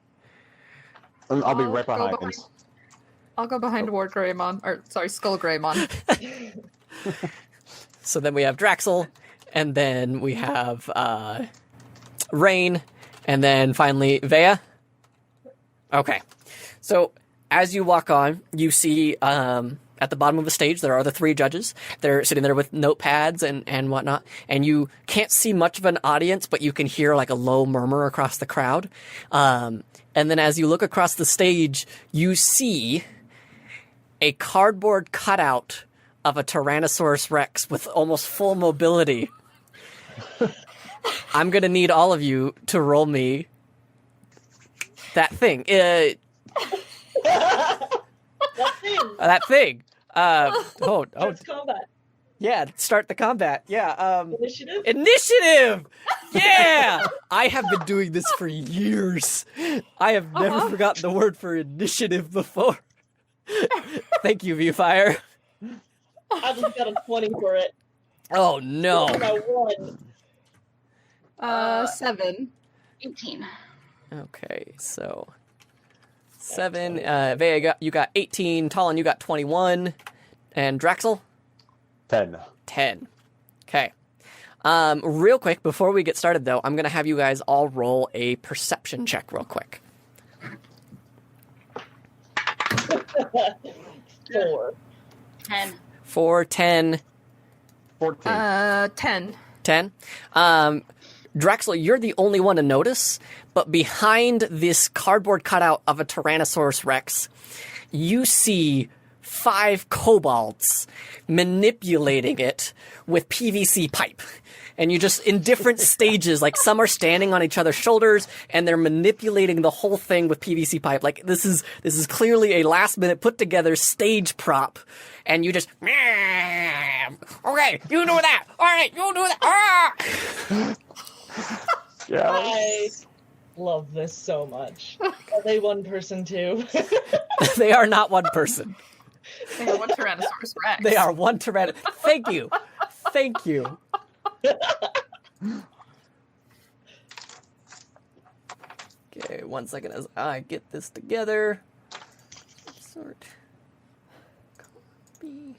[SPEAKER 2] I'll be right
[SPEAKER 3] go
[SPEAKER 2] behind.
[SPEAKER 3] behind- I'll go behind Skull Greymon.
[SPEAKER 1] So then we have Draxel, and then we have Rain, and then finally Vea. Okay. So as you walk on, you see at the bottom of the stage there are the three judges. They're sitting there with notepads and whatnot, and you can't see much of an audience, but you can hear a low murmur across the crowd. And then as you look across the stage, you see a cardboard cutout of a Tyrannosaurus Rex with almost full mobility. I'm going to need all of you to roll me that thing.
[SPEAKER 5] That thing.
[SPEAKER 1] That thing.
[SPEAKER 5] Starts combat.
[SPEAKER 1] Yeah, start the combat. Yeah.
[SPEAKER 5] Initiative?
[SPEAKER 1] Initiative! Yeah! I have been doing this for years. I have never forgotten the word for initiative before. Thank you, Viewfire.
[SPEAKER 5] I just got a 20 for it.
[SPEAKER 1] Oh, no.
[SPEAKER 5] I won.
[SPEAKER 3] 7.
[SPEAKER 4] 18.
[SPEAKER 1] Okay, so 7. Vea, you got 18. Talon, you got 21. And Draxel?
[SPEAKER 2] 10.
[SPEAKER 1] 10. Okay. Real quick, before we get started, though, I'm going to have you guys all roll a perception check real quick.
[SPEAKER 5] 4.
[SPEAKER 4] 10.
[SPEAKER 1] 4, 10,
[SPEAKER 2] 14.
[SPEAKER 3] 10.
[SPEAKER 1] 10. Drexel, you're the only one to notice, but behind this cardboard cutout of a Tyrannosaurus Rex, you see 5 kobolds manipulating it with PVC pipe. And you just, in different stages, some are standing on each other's shoulders, and they're manipulating the whole thing with PVC pipe. This is clearly a last-minute put-together stage prop. And you just, okay, you do that. All right, you do that. Ah!
[SPEAKER 2] Yeah.
[SPEAKER 5] I love this so much. Are they one person too?
[SPEAKER 1] They are not one person.
[SPEAKER 3] They are one Tyrannosaurus Rex.
[SPEAKER 1] They are one Tyrannosaurus. Thank you. Thank you. Okay, 1 second as I get this together. Sort. Copy.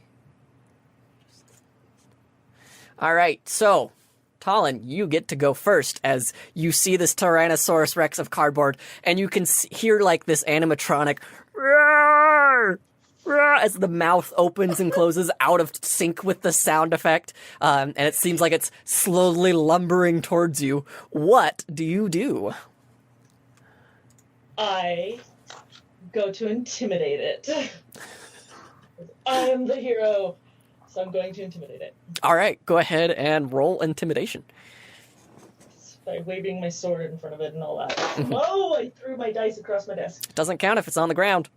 [SPEAKER 1] All right, so Talon, you get to go first as you see this Tyrannosaurus Rex of cardboard, and you can hear this animatronic roar, roar, as the mouth opens and closes out of sync with the sound effect, and it seems like it's slowly lumbering towards you. What do you do?
[SPEAKER 5] I go to intimidate it. I am the hero, so I'm going to intimidate it.
[SPEAKER 1] All right, go ahead and roll intimidation.
[SPEAKER 5] By waving my sword in front of it and all that. Oh, I threw my dice across my desk.
[SPEAKER 1] Doesn't count if it's on the ground.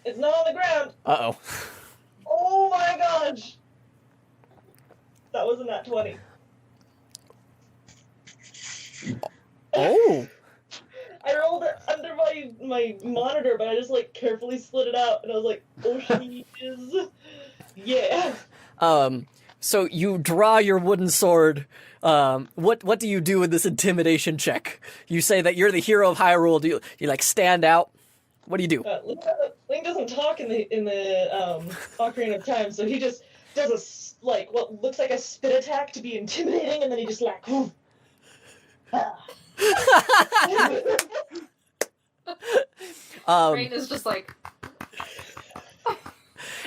[SPEAKER 5] It's not on the ground.
[SPEAKER 1] Uh-oh.
[SPEAKER 5] Oh my gosh. That wasn't that 20.
[SPEAKER 1] Oh.
[SPEAKER 5] I rolled it under my my monitor, but I just like carefully slid it out, and I was like, oh, she is, yeah.
[SPEAKER 1] So you draw your wooden sword. What do you do with this intimidation check? You say that you're the hero of Hyrule. Do you like stand out? What do you do?
[SPEAKER 5] Link doesn't talk in the Ocarina of Time, so he just does what looks like a spit attack to be intimidating, and then he just like.
[SPEAKER 3] Rain is just like.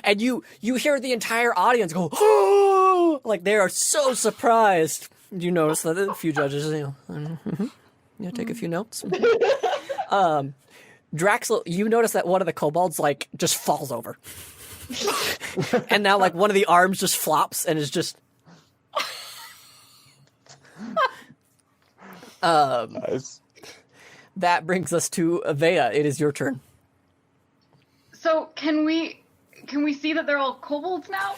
[SPEAKER 1] And you hear the entire audience go, oh! Like they are so surprised. You notice that a few judges, take a few notes. Draxel, you notice that one of the kobolds like just falls over, and now like one of the arms just flops and is just.
[SPEAKER 2] Nice.
[SPEAKER 1] That brings us to Avea. It is your turn.
[SPEAKER 4] So can we see that they're all kobolds now?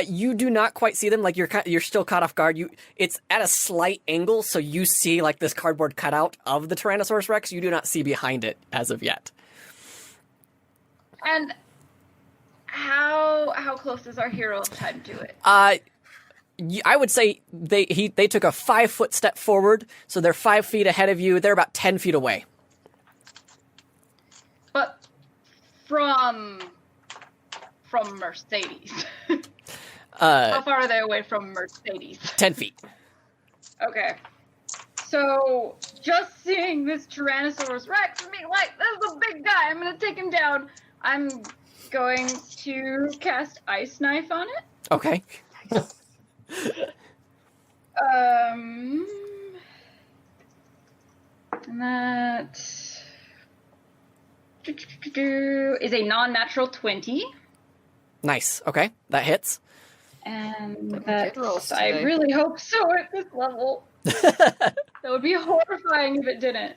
[SPEAKER 1] You do not quite see them. Like you're still caught off guard. It's at a slight angle, so you see like this cardboard cutout of the Tyrannosaurus Rex. You do not see behind it as of yet.
[SPEAKER 4] And how close is our hero of time to it?
[SPEAKER 1] I would say they took a 5-foot step forward, so they're 5 feet ahead of you. They're about 10 feet away.
[SPEAKER 4] But from Mercedes. How far are they away from Mercedes?
[SPEAKER 1] 10 feet.
[SPEAKER 4] Okay. So, just seeing this Tyrannosaurus Rex, I mean, like, that's a big guy. I'm gonna take him down. I'm going to cast Ice Knife on it.
[SPEAKER 1] Okay.
[SPEAKER 4] And that is a non-natural 20.
[SPEAKER 1] Nice. Okay, that hits.
[SPEAKER 4] And
[SPEAKER 3] Good rolls
[SPEAKER 4] that's, I
[SPEAKER 3] today.
[SPEAKER 4] really hope so at this level. That would be horrifying if it didn't.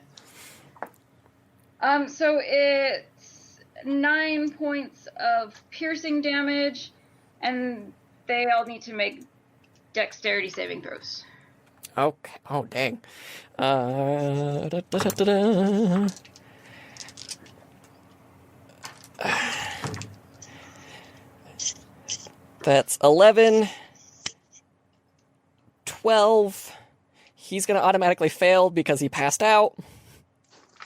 [SPEAKER 4] So it's 9 points of piercing damage, and they all need to make dexterity saving throws.
[SPEAKER 1] Okay. Oh, dang. Da, da, da, da, da. That's 11, 12. He's going to automatically fail because he passed out.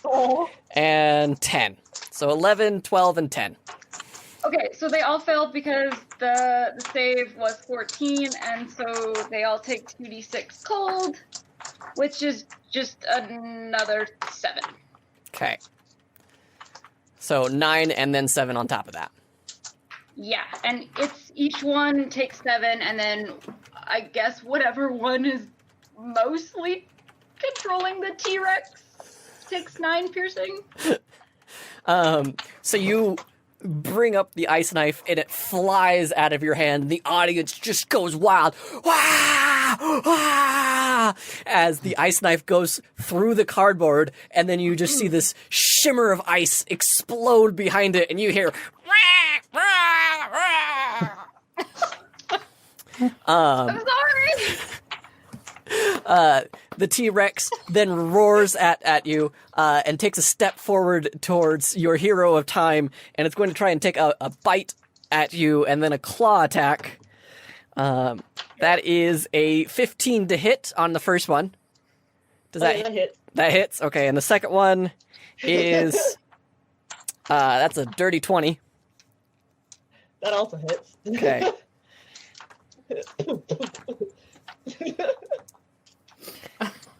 [SPEAKER 5] Oh.
[SPEAKER 1] And 10. So 11, 12, and 10.
[SPEAKER 4] Okay, so they all failed because the save was 14, and so they all take 2d6 cold, which is just another 7.
[SPEAKER 1] Okay. So 9 and then 7 on top of that.
[SPEAKER 4] Yeah, and it's each one takes 7, and then I guess whatever one is mostly controlling the T-Rex takes 9 piercing.
[SPEAKER 1] So you bring up the ice knife and it flies out of your hand. The audience just goes wild. Wah! Wah! As the ice knife goes through the cardboard, and then you just see this shimmer of ice explode behind it, and you hear
[SPEAKER 4] I'm sorry!
[SPEAKER 1] the T-Rex then roars at you and takes a step forward towards your hero of time, and it's going to try and take a bite at you and then a claw attack. That is a 15 to hit on the first one. Does that
[SPEAKER 5] hit?
[SPEAKER 1] That hits. Okay, and the second one is that's a dirty 20.
[SPEAKER 5] That also hits.
[SPEAKER 1] Okay.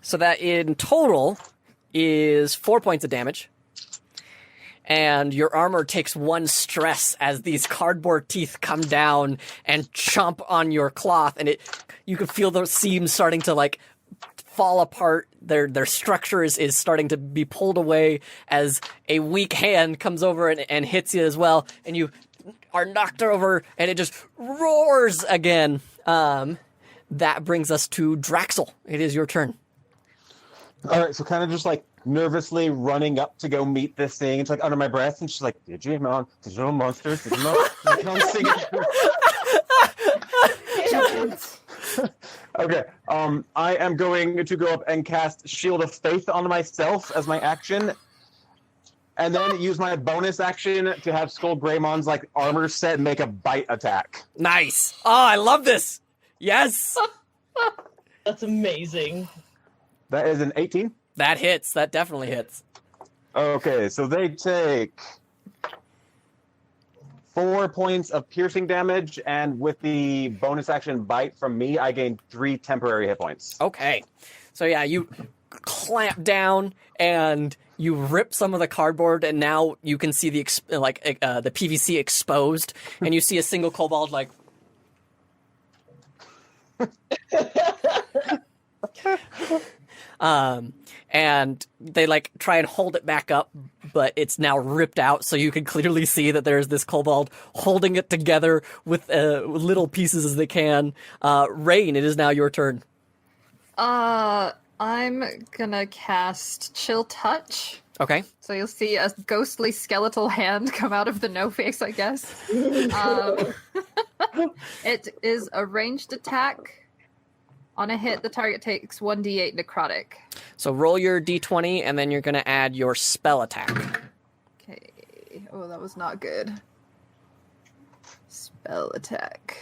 [SPEAKER 1] So that in total is 4 points of damage. And your armor takes 1 stress as these cardboard teeth come down and chomp on your cloth, and you can feel those seams starting to like fall apart. Their structure is starting to be pulled away as a weak hand comes over and hits you as well, and you are knocked over, and it just roars again. That brings us to Draxel. It is your turn.
[SPEAKER 2] All right, so kind of just like nervously running up to go meet this thing. It's like under my breath, and she's like, Digimon, digital monsters, Digimon singing. Okay, I am going to go up and cast Shield of Faith on myself as my action. and then use my bonus action to have Skull Greymon's like armor set and make a bite attack.
[SPEAKER 1] Nice. Oh, I love this. Yes.
[SPEAKER 5] That's amazing.
[SPEAKER 2] That is an 18.
[SPEAKER 1] That hits. That definitely hits.
[SPEAKER 2] Okay, so they take 4 points of piercing damage, and with the bonus action bite from me, I gain 3 temporary hit points.
[SPEAKER 1] Okay. So yeah, you clamp down and you rip some of the cardboard, and now you can see the the PVC exposed, and you see a single kobold like. And they like try and hold it back up, but it's now ripped out, so you can clearly see that there's this kobold holding it together with little pieces as they can. Rain, it is now your turn.
[SPEAKER 3] I'm gonna cast Chill Touch.
[SPEAKER 1] Okay.
[SPEAKER 3] So you'll see a ghostly skeletal hand come out of the no face, I guess. It is a ranged attack. On a hit, the target takes 1d8 necrotic.
[SPEAKER 1] So roll your d20, and then you're going to add your spell attack.
[SPEAKER 3] Okay. Oh, that was not good. Spell attack.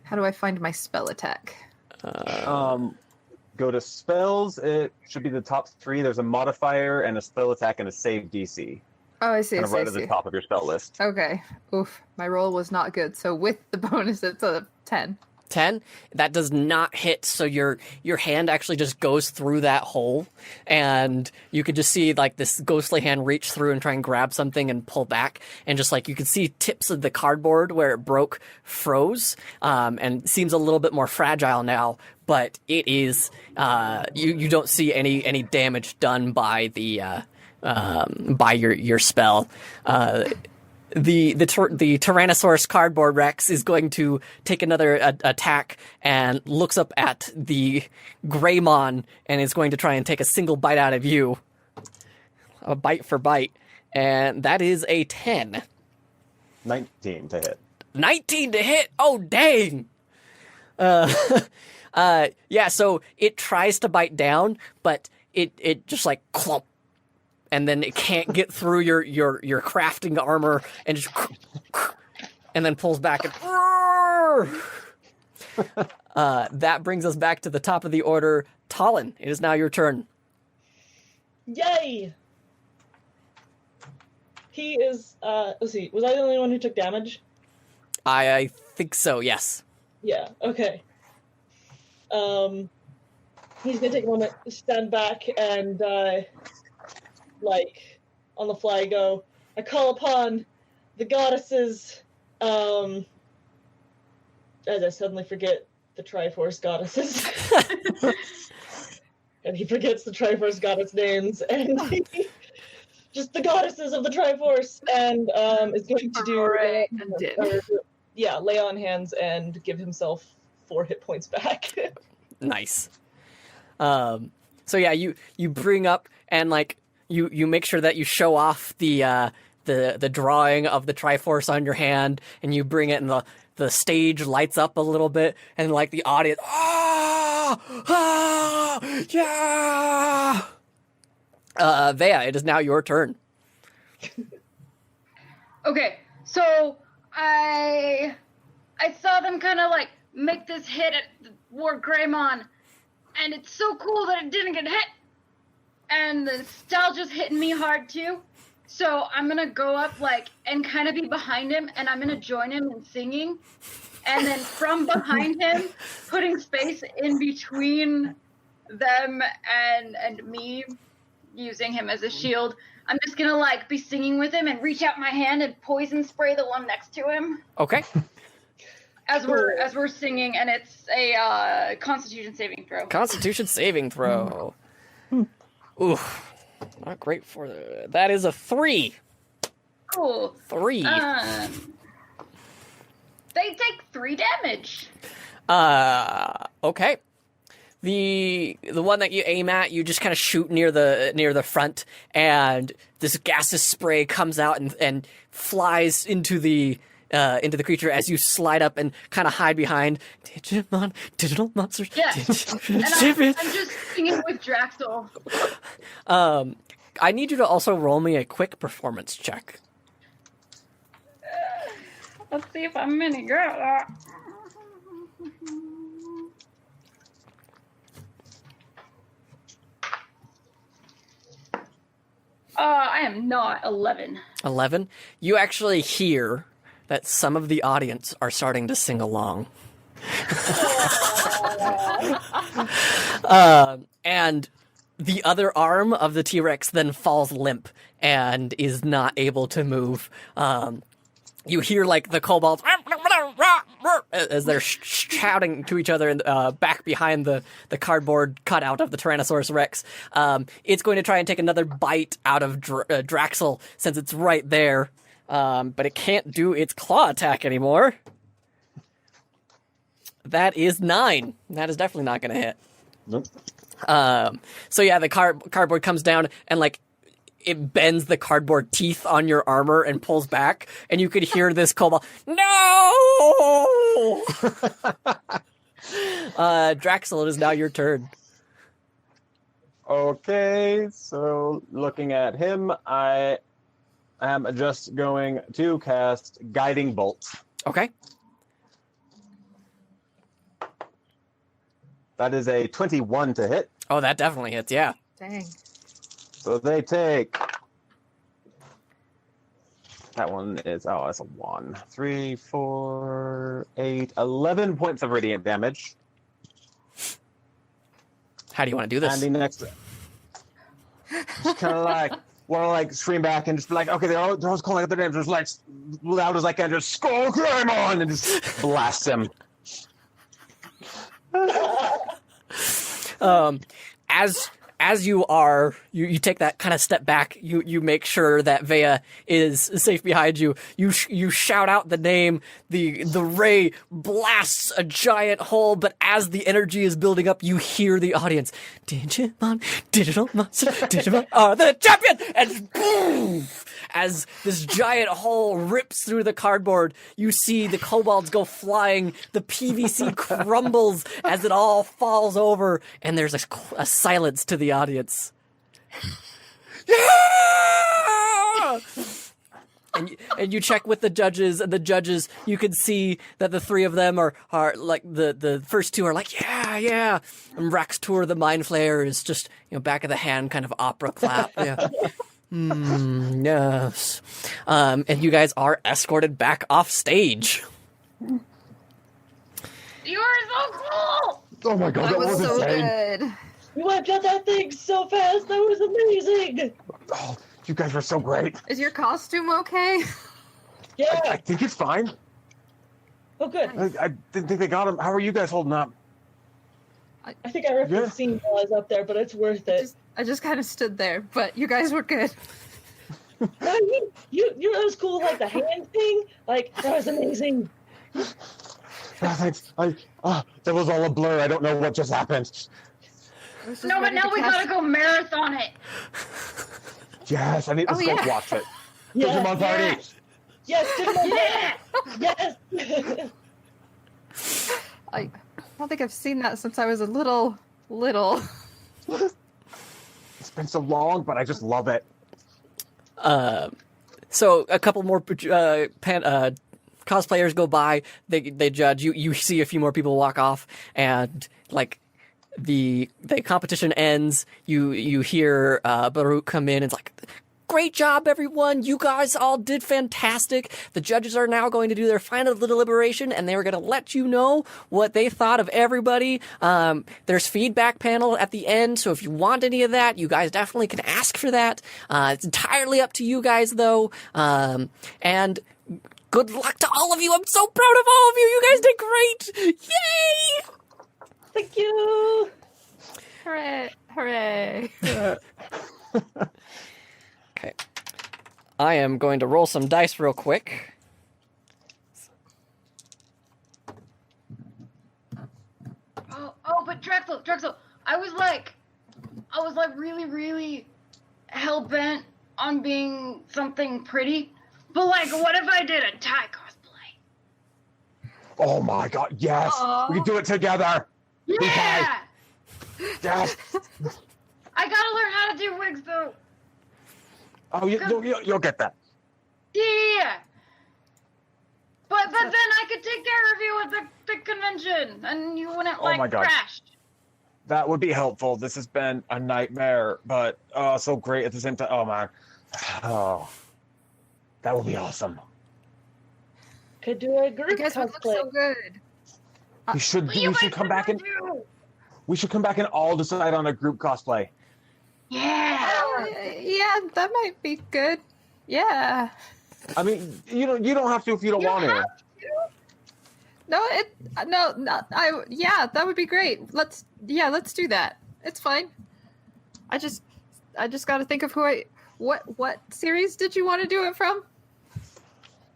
[SPEAKER 3] How do I find my spell attack?
[SPEAKER 2] Go to spells. It should be the top 3. There's a modifier and a spell attack and a save DC.
[SPEAKER 3] Oh, I see.
[SPEAKER 2] Kind of right at the top of your spell list.
[SPEAKER 3] Okay. Oof. My roll was not good. So with the bonus, it's a 10.
[SPEAKER 1] 10? That does not hit, so your hand actually just goes through that hole, and you could just see like this ghostly hand reach through and try and grab something and pull back, and just like you could see tips of the cardboard where it broke froze, and seems a little bit more fragile now, but it is you don't see any damage done by the by your spell. The Tyrannosaurus cardboard Rex is going to take another attack and looks up at the Greymon and is going to try and take a single bite out of you. A bite for bite. And that is a 10.
[SPEAKER 2] 19 to hit.
[SPEAKER 1] 19 to hit? Oh, dang! Yeah, so it tries to bite down, but it just like clump. And then it can't get through your crafting armor, and just and then pulls back and that brings us back to the top of the order. Talon, it is now your turn.
[SPEAKER 5] Yay! He is, let's see, was I the only one who took damage?
[SPEAKER 1] I think so, yes.
[SPEAKER 5] Yeah, okay. He's gonna take a moment, stand back, and, like, on the fly go, I call upon the goddesses, as I suddenly forget the Triforce goddesses. And he forgets the Triforce goddess names, and just the goddesses of the Triforce, and is going to do lay on hands and give himself 4 hit points back.
[SPEAKER 1] Nice. So yeah, you bring up and like you make sure that you show off the drawing of the Triforce on your hand, and you bring it, and the stage lights up a little bit, and like the audience, yeah. Vea, it is now your turn.
[SPEAKER 4] Okay, so I saw them kind of like make this hit at War Greymon, and it's so cool that it didn't get hit. And the nostalgia's hitting me hard too. So I'm gonna go up like and kind of be behind him, and I'm gonna join him in singing. And then from behind him, putting space in between them and me, using him as a shield, I'm just gonna like be singing with him and reach out my hand and poison spray the one next to him.
[SPEAKER 1] Okay.
[SPEAKER 4] As we're singing, and it's a Constitution saving throw.
[SPEAKER 1] Constitution saving throw. Oof. Not great for that is a 3.
[SPEAKER 4] Cool.
[SPEAKER 1] 3.
[SPEAKER 4] They take 3 damage.
[SPEAKER 1] Okay. The one that you aim at, you just kind of shoot near the front, and this gaseous spray comes out and flies into the creature as you slide up and kind of hide behind Digimon, digital monsters.
[SPEAKER 4] Yeah, and I'm just singing with Draxel.
[SPEAKER 1] I need you to also roll me a quick performance check.
[SPEAKER 4] Let's see if I'm any good at that. I am not 11.
[SPEAKER 1] 11. You actually hear that some of the audience are starting to sing along. And the other arm of the T-Rex then falls limp and is not able to move. You hear like the kobolds as they're shouting to each other back behind the cardboard cutout of the Tyrannosaurus Rex. It's going to try and take another bite out of Draxel since it's right there, but it can't do its claw attack anymore. That is 9. That is definitely not going to hit.
[SPEAKER 2] Nope.
[SPEAKER 1] So yeah, the cardboard comes down and like it bends the cardboard teeth on your armor and pulls back, and you could hear this kobold, no! Draxel, it is now your turn.
[SPEAKER 2] Okay, so looking at him, I am just going to cast Guiding Bolt.
[SPEAKER 1] Okay.
[SPEAKER 2] That is a 21 to hit.
[SPEAKER 1] Oh, that definitely hits, yeah.
[SPEAKER 3] Dang.
[SPEAKER 2] So they take... That one is... Oh, that's a 1. 3, 4, 8, 11 points of radiant damage.
[SPEAKER 1] How do you want to do this?
[SPEAKER 2] And the next... Just kind of like... Want to like scream back and just be like, okay, they're all calling out their names, just like loud as I can, just Skull Greymon, and just blast him.
[SPEAKER 1] As you take that kind of step back, you make sure that Vea is safe behind you. You shout out the name. The ray blasts a giant hole, but as the energy is building up, you hear the audience. Digimon, digital monster, Digimon are the champion! And boom! As this giant hole rips through the cardboard, you see the kobolds go flying. The PVC crumbles as it all falls over, and there's a silence to the audience. Yeah! And you check with the judges, and the judges, you can see that the three of them are like the first two are like, yeah. And Rex Tour, the Mind Flayer, is just back of the hand kind of opera clap. Yeah. Yes. And you guys are escorted back off stage.
[SPEAKER 4] You are so cool!
[SPEAKER 2] Oh my god,
[SPEAKER 3] That was so
[SPEAKER 2] insane.
[SPEAKER 3] good.
[SPEAKER 5] We wiped out that thing so fast. That was amazing.
[SPEAKER 2] Oh, you guys were so great.
[SPEAKER 3] Is your costume okay?
[SPEAKER 5] Yeah.
[SPEAKER 2] I think it's fine.
[SPEAKER 5] Oh, good.
[SPEAKER 2] I didn't think they got him. How are you guys holding up?
[SPEAKER 5] I think I referenced
[SPEAKER 2] Yeah.
[SPEAKER 5] the scene while I was up there, but it's worth it.
[SPEAKER 3] I just kind of stood there, but you guys were good.
[SPEAKER 5] No, you that was cool, like the hand thing. Like that was amazing.
[SPEAKER 2] Thanks. That was all a blur. I don't know what just happened.
[SPEAKER 3] I was just
[SPEAKER 4] No, but
[SPEAKER 3] ready
[SPEAKER 4] now
[SPEAKER 3] to
[SPEAKER 4] we
[SPEAKER 3] cast-
[SPEAKER 4] gotta go marathon it.
[SPEAKER 2] Yes, let's
[SPEAKER 3] Oh,
[SPEAKER 2] go
[SPEAKER 3] yeah.
[SPEAKER 2] watch it.
[SPEAKER 5] Yeah.
[SPEAKER 2] Digimon party.
[SPEAKER 5] Yes, Digimon.
[SPEAKER 4] Yeah!
[SPEAKER 5] Yes.
[SPEAKER 3] I don't think I've seen that since I was a little.
[SPEAKER 2] It's been so long, but I just love it.
[SPEAKER 1] So a couple more cosplayers go by. They judge. You see a few more people walk off, and like the competition ends. You hear Baruch come in and it's like, great job, everyone. You guys all did fantastic. The judges are now going to do their final deliberation, and they were going to let you know what they thought of everybody. There's feedback panel at the end, so if you want any of that, you guys definitely can ask for that. It's entirely up to you guys, though. And good luck to all of you. I'm so proud of all of you. You guys did great. Yay!
[SPEAKER 5] Thank you.
[SPEAKER 3] Hooray!
[SPEAKER 1] Okay. I am going to roll some dice real quick.
[SPEAKER 4] Oh, but Drexel, I was like really, really hell bent on being something pretty. But like, what if I did a Thai cosplay?
[SPEAKER 2] Oh my god, yes!
[SPEAKER 3] Aw.
[SPEAKER 2] We can do it together!
[SPEAKER 4] Yeah!
[SPEAKER 2] Yes!
[SPEAKER 4] I gotta learn how to do wigs though.
[SPEAKER 2] Oh, you'll get that.
[SPEAKER 4] Yeah. But then I could take care of you at the convention, and you wouldn't
[SPEAKER 2] my God.
[SPEAKER 4] crash.
[SPEAKER 2] That would be helpful. This has been a nightmare, but so great at the same time. Oh man, oh, that would be awesome.
[SPEAKER 5] Could do a group
[SPEAKER 3] You guys would look
[SPEAKER 5] cosplay.
[SPEAKER 3] so good.
[SPEAKER 2] We should come back and we should come back and all decide on a group cosplay.
[SPEAKER 4] Yeah.
[SPEAKER 3] Yeah, that might be good. Yeah.
[SPEAKER 2] I mean, you don't have to if you don't want to.
[SPEAKER 3] No, that would be great. Let's do that. It's fine. I just got to think of what series did you want to do it from?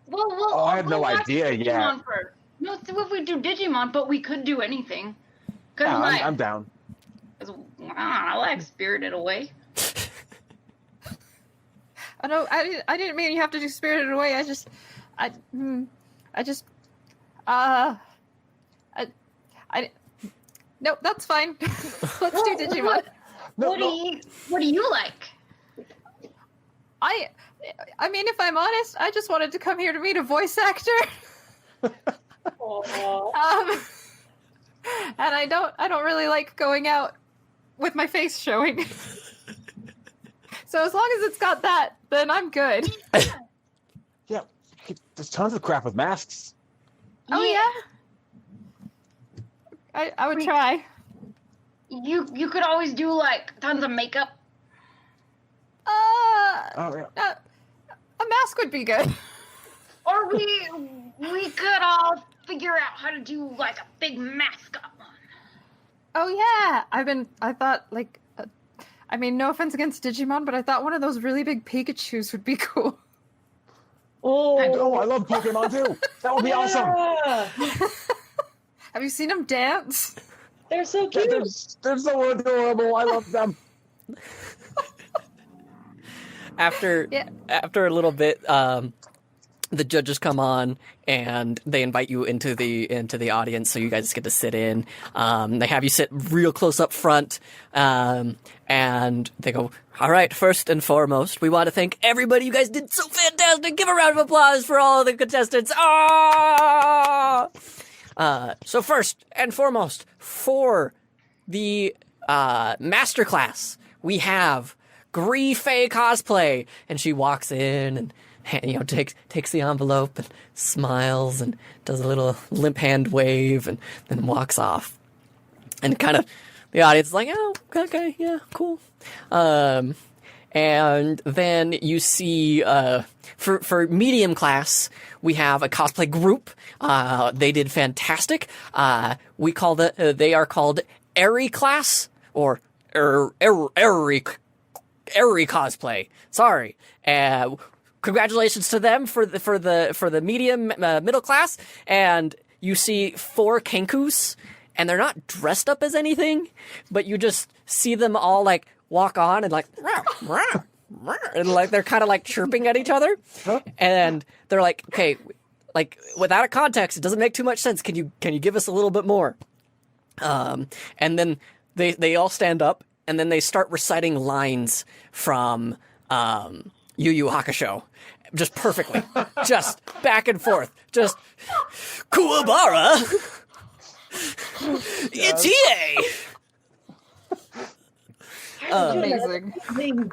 [SPEAKER 4] Well,
[SPEAKER 2] I have no idea yet.
[SPEAKER 4] Digimon first. No, so if we do Digimon, but we could do anything. Cause
[SPEAKER 2] Yeah, I'm down.
[SPEAKER 4] I like Spirited Away.
[SPEAKER 3] I know I didn't mean you have to do Spirited Away. No, that's fine. Let's do Digimon.
[SPEAKER 4] What do you like?
[SPEAKER 3] I mean, if I'm honest, I just wanted to come here to meet a voice actor. And I don't really like going out with my face showing. So as long as it's got that, then I'm good.
[SPEAKER 2] Yeah, there's tons of crap with masks.
[SPEAKER 3] Oh yeah. I would try.
[SPEAKER 4] You could always do tons of makeup.
[SPEAKER 2] Oh yeah.
[SPEAKER 3] A mask would be good.
[SPEAKER 4] Or we could all figure out how to do a big mascot one.
[SPEAKER 3] Oh yeah. I thought I mean, no offense against Digimon, but I thought one of those really big Pikachus would be cool.
[SPEAKER 2] Oh, I love Pokemon too. That would be awesome.
[SPEAKER 3] Have you seen them dance?
[SPEAKER 5] They're so cute.
[SPEAKER 2] They're so adorable. I love them.
[SPEAKER 1] After a little bit, the judges come on and they invite you into the audience, so you guys get to sit in. They have you sit real close up front, and they go, "All right, first and foremost, we want to thank everybody. You guys did so fantastic. Give a round of applause for all of the contestants." So first and foremost, for the masterclass, we have Gree-Faye Cosplay, and she walks in and takes the envelope and smiles and does a little limp hand wave and then walks off. And kind of the audience is like, "Oh, okay, yeah, cool." And then you see for medium class, we have a cosplay group. They did fantastic. They are called Airy Class or Airy Cosplay. Sorry. Congratulations to them for the medium middle class. And you see 4 Kenkus, and they're not dressed up as anything, but you just see them all walk on and and they're kind of chirping at each other. Huh? And they're like, "Okay, without a context, it doesn't make too much sense. Can you give us a little bit more?" And then they all stand up and then they start reciting lines from Yu Yu Hakusho. Just perfectly. Just back and forth. Just Kuwabara. It's EA.
[SPEAKER 3] Amazing.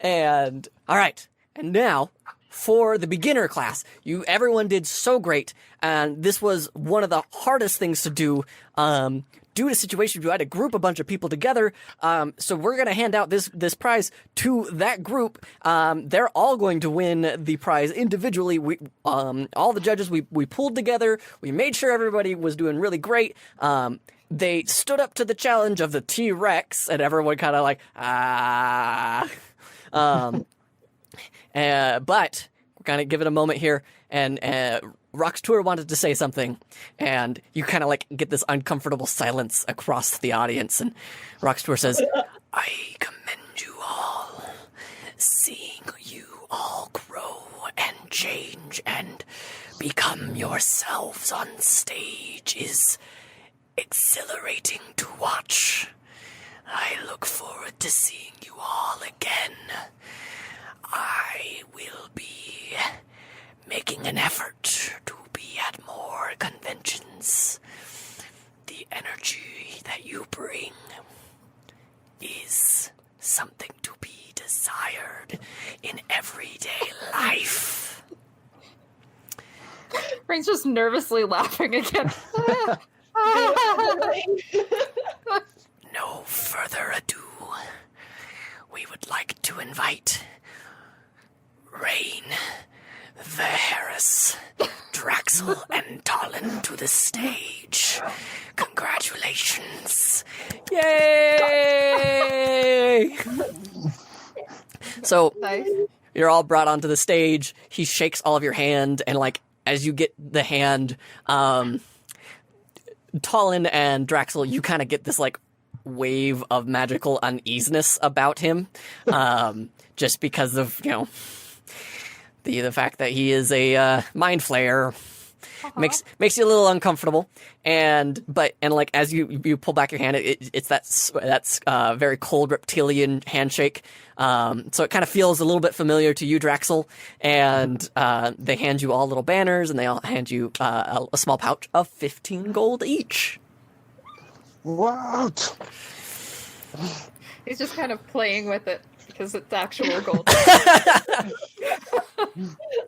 [SPEAKER 1] And all right. And now for the beginner class, everyone did so great, and this was one of the hardest things to do. Due to situations, you had to group a bunch of people together. So we're going to hand out this prize to that group. They're all going to win the prize individually. All the judges, we pulled together. We made sure everybody was doing really great. They stood up to the challenge of the T-Rex, and everyone kind of but we're going to give it a moment here. And Rox Tour wanted to say something, and you kind of get this uncomfortable silence across the audience. And Rox Tour says, "I commend you all. Seeing you all grow and change and become yourselves on stage is exhilarating to watch. I look forward to seeing you all again. I will be making an effort to be at more conventions. The energy that you bring is something to be desired in everyday life.
[SPEAKER 3] Rain's just nervously laughing again.
[SPEAKER 1] No further ado, we would like to invite Rain, Harris, Draxel, and Talon to the stage. Congratulations. Yay! So,
[SPEAKER 3] Nice.
[SPEAKER 1] you're all brought onto the stage. He shakes all of your hand, and like as you get the hand, Talon and Draxel, you kind of get this like wave of magical uneasiness about him, just because of the fact that he is a mind flayer. Makes you a little uncomfortable, and like as you pull back your hand, it's that's very cold reptilian handshake. So it kind of feels a little bit familiar to you, Draxel. And they hand you all little banners, and they all hand you a small pouch of 15 gold each.
[SPEAKER 2] What?
[SPEAKER 3] He's just kind of playing with it because it's actual gold.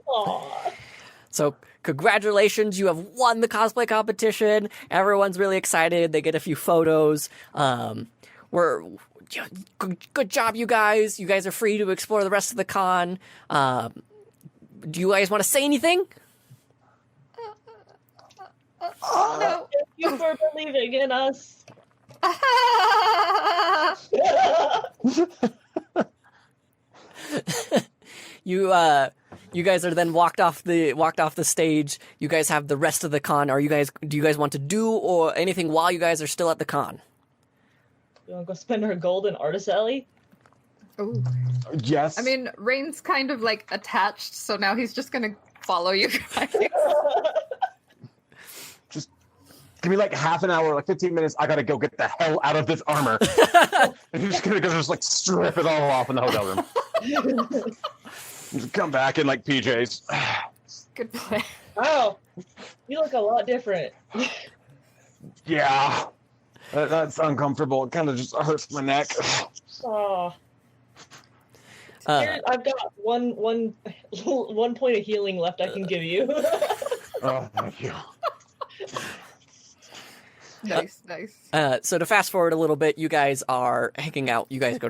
[SPEAKER 5] Aw.
[SPEAKER 1] So congratulations, you have won the cosplay competition. Everyone's really excited. They get a few photos. Good job, you guys. You guys are free to explore the rest of the con. Do you guys want to say anything?
[SPEAKER 3] No.
[SPEAKER 5] Thank you for believing in us.
[SPEAKER 1] You guys are then walked off the stage. You guys have the rest of the con. Do you guys want to do or anything while you guys are still at the con?
[SPEAKER 5] You want to go spend our gold in Artist Alley?
[SPEAKER 3] Ooh.
[SPEAKER 2] Yes.
[SPEAKER 3] I mean, Rain's kind of like attached, so now he's just gonna follow you guys.
[SPEAKER 2] just give me like half an hour, like 15 minutes. I gotta go get the hell out of this armor. And he's just gonna go just like strip it all off in the hotel room. Just come back in like PJs.
[SPEAKER 3] Good play.
[SPEAKER 5] Wow, you look a lot different.
[SPEAKER 2] Yeah. That's uncomfortable. It kind of just hurts my neck.
[SPEAKER 5] Aw. Here, I've got one point of healing left I can give you.
[SPEAKER 2] Oh, thank you.
[SPEAKER 3] Nice.
[SPEAKER 1] So to fast forward a little bit, you guys are hanging out. You guys go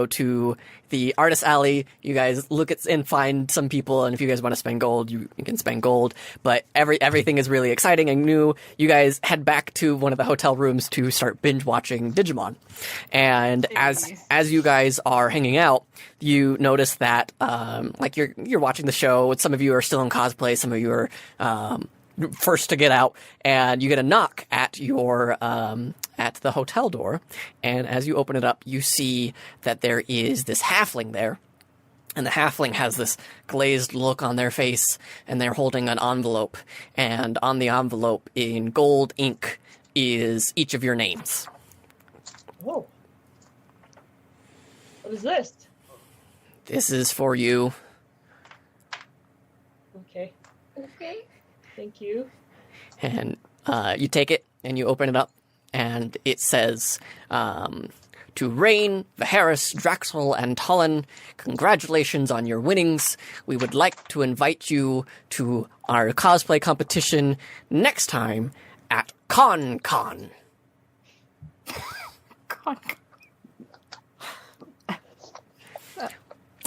[SPEAKER 1] to the artist alley. You guys look at and find some people, and if you guys want to spend gold, you can spend gold. But everything is really exciting and new. You guys head back to one of the hotel rooms to start binge watching Digimon. And as you guys are hanging out, you notice that like you're watching the show. Some of you are still in cosplay. Some of you are first to get out, and you get a knock at your at the hotel door, and as you open it up, you see that there is this halfling there, and the halfling has this glazed look on their face, and they're holding an envelope, and on the envelope in gold ink is each of your names.
[SPEAKER 5] Whoa. What is this?
[SPEAKER 1] This is for you.
[SPEAKER 5] Okay. Thank you.
[SPEAKER 1] And you take it and you open it up, and it says, to Rain, Harris, Draxel, and Talon, congratulations on your winnings. We would like to invite you to our cosplay competition next time at Con.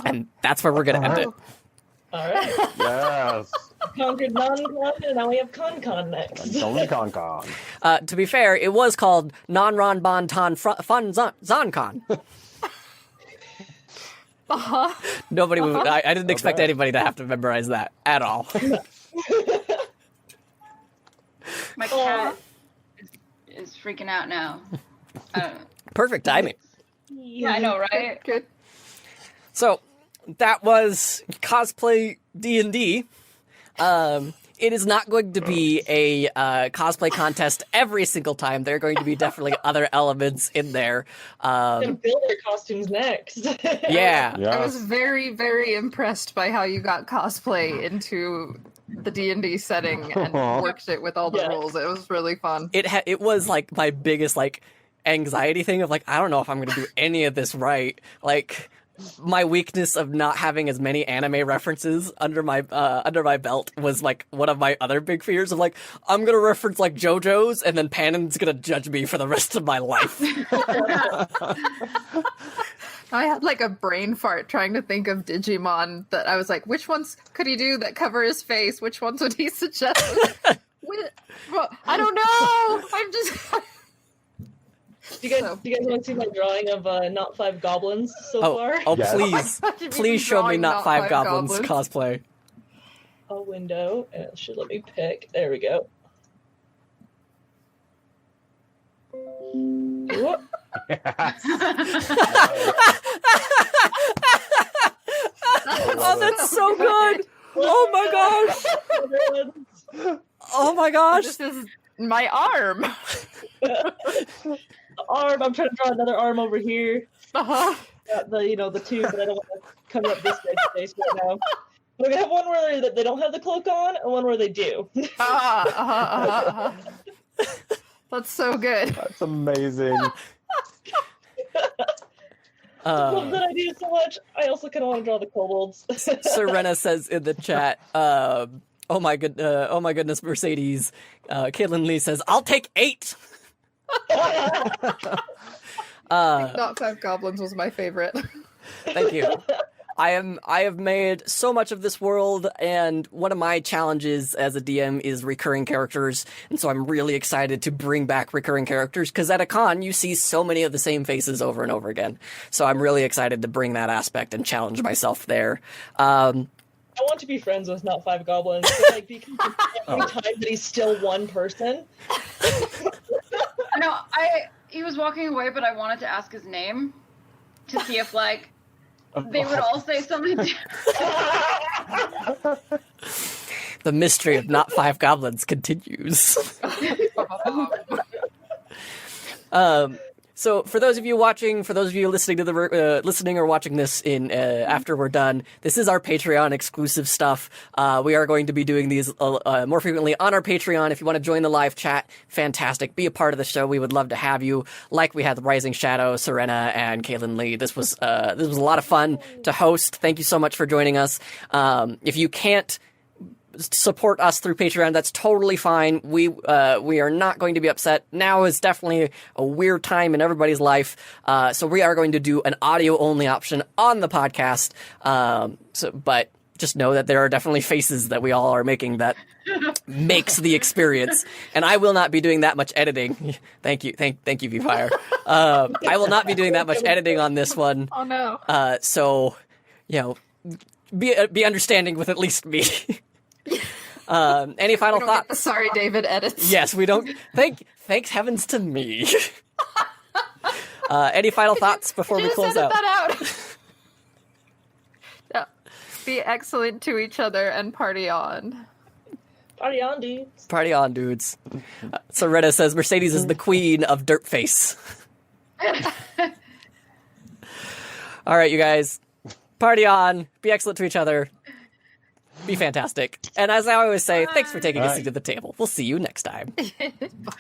[SPEAKER 1] And that's where we're going to end it.
[SPEAKER 5] All right.
[SPEAKER 2] Yes.
[SPEAKER 5] Conquered non-con, and now we have con next.
[SPEAKER 2] Only con.
[SPEAKER 1] To be fair, it was called Non-Ron Bon Ton Fun Zoncon. Nobody would. I didn't expect anybody to have to memorize that at all.
[SPEAKER 4] My cat is freaking out now.
[SPEAKER 1] Perfect timing.
[SPEAKER 4] Yeah, I know, right?
[SPEAKER 3] Good.
[SPEAKER 1] So that was cosplay D&D. it is not going to be a cosplay contest every single time. There are going to be definitely other elements in there.
[SPEAKER 5] Gonna build their costumes next.
[SPEAKER 1] Yeah.
[SPEAKER 3] I was very, very impressed by how you got cosplay into the D&D setting and worked it with all the rules. It was really fun.
[SPEAKER 1] It was like my biggest like anxiety thing of like, I don't know if I'm going to do any of this right. Like my weakness of not having as many anime references under my belt was like one of my other big fears of like, I'm going to reference like JoJo's and then Panon's going to judge me for the rest of my life.
[SPEAKER 3] I had like a brain fart trying to think of Digimon that I was like, which ones could he do that cover his face? Which ones would he suggest? Well, I don't know. I'm just...
[SPEAKER 5] Do you guys want to see my drawing of Not Five Goblins so far?
[SPEAKER 1] Oh,
[SPEAKER 2] Yes.
[SPEAKER 1] please show me Not Five Goblins cosplay.
[SPEAKER 5] A window, and it should let me pick. There we go. Whoop.
[SPEAKER 1] Oh, that's so good! Oh my gosh! Oh my gosh!
[SPEAKER 3] This is my arm.
[SPEAKER 5] Arm. I'm trying to draw another arm over here.
[SPEAKER 3] Uh-huh.
[SPEAKER 5] The two, but I don't want to cover up this guy's face right now. But we have one where they don't have the cloak on, and one where they do.
[SPEAKER 3] That's so good.
[SPEAKER 2] That's amazing.
[SPEAKER 5] I love that idea so much. I also kind of want to draw the kobolds.
[SPEAKER 1] Serena says in the chat, oh my goodness, Mercedes. Caitlin Lee says, I'll take 8.
[SPEAKER 3] Not Five Goblins was my favorite.
[SPEAKER 1] Thank you. I have made so much of this world, and one of my challenges as a DM is recurring characters, and so I'm really excited to bring back recurring characters, because at a con, you see so many of the same faces over and over again. So I'm really excited to bring that aspect and challenge myself there.
[SPEAKER 5] I want to be friends with Not Five Goblins, but, because every time that he's still one person.
[SPEAKER 4] No, he was walking away, but I wanted to ask his name to see if, like, they would all say something different.
[SPEAKER 1] The mystery of Not Five Goblins continues. So for those of you watching, for those of you listening to the listening or watching this in after we're done, this is our Patreon exclusive stuff. We are going to be doing these more frequently on our Patreon. If you want to join the live chat, fantastic. Be a part of the show. We would love to have you. Like we had the Rising Shadow, Serena, and Caitlin Lee. This was a lot of fun to host. Thank you so much for joining us. If you can't support us through Patreon, that's totally fine. We are not going to be upset. Now is definitely a weird time in everybody's life, so we are going to do an audio only option on the podcast. But just know that there are definitely faces that we all are making that makes the experience, and I will not be doing that much editing. Thank you, V-Fire. I will not be doing that much editing on this one.
[SPEAKER 3] Oh no.
[SPEAKER 1] So be understanding with at least me. Any final thoughts?
[SPEAKER 3] The Sorry David edits.
[SPEAKER 1] Yes, we don't. Thanks heavens to me. Any final thoughts before we close out?
[SPEAKER 3] That out. Yeah. Be excellent to each other and party on.
[SPEAKER 5] Party on, dudes.
[SPEAKER 1] Party on, dudes. Soretta says Mercedes is the queen of Dirtface. All right, you guys. Party on. Be excellent to each other. Be fantastic. And as I always say, thanks for taking a seat at the table. We'll see you next time.
[SPEAKER 3] Bye.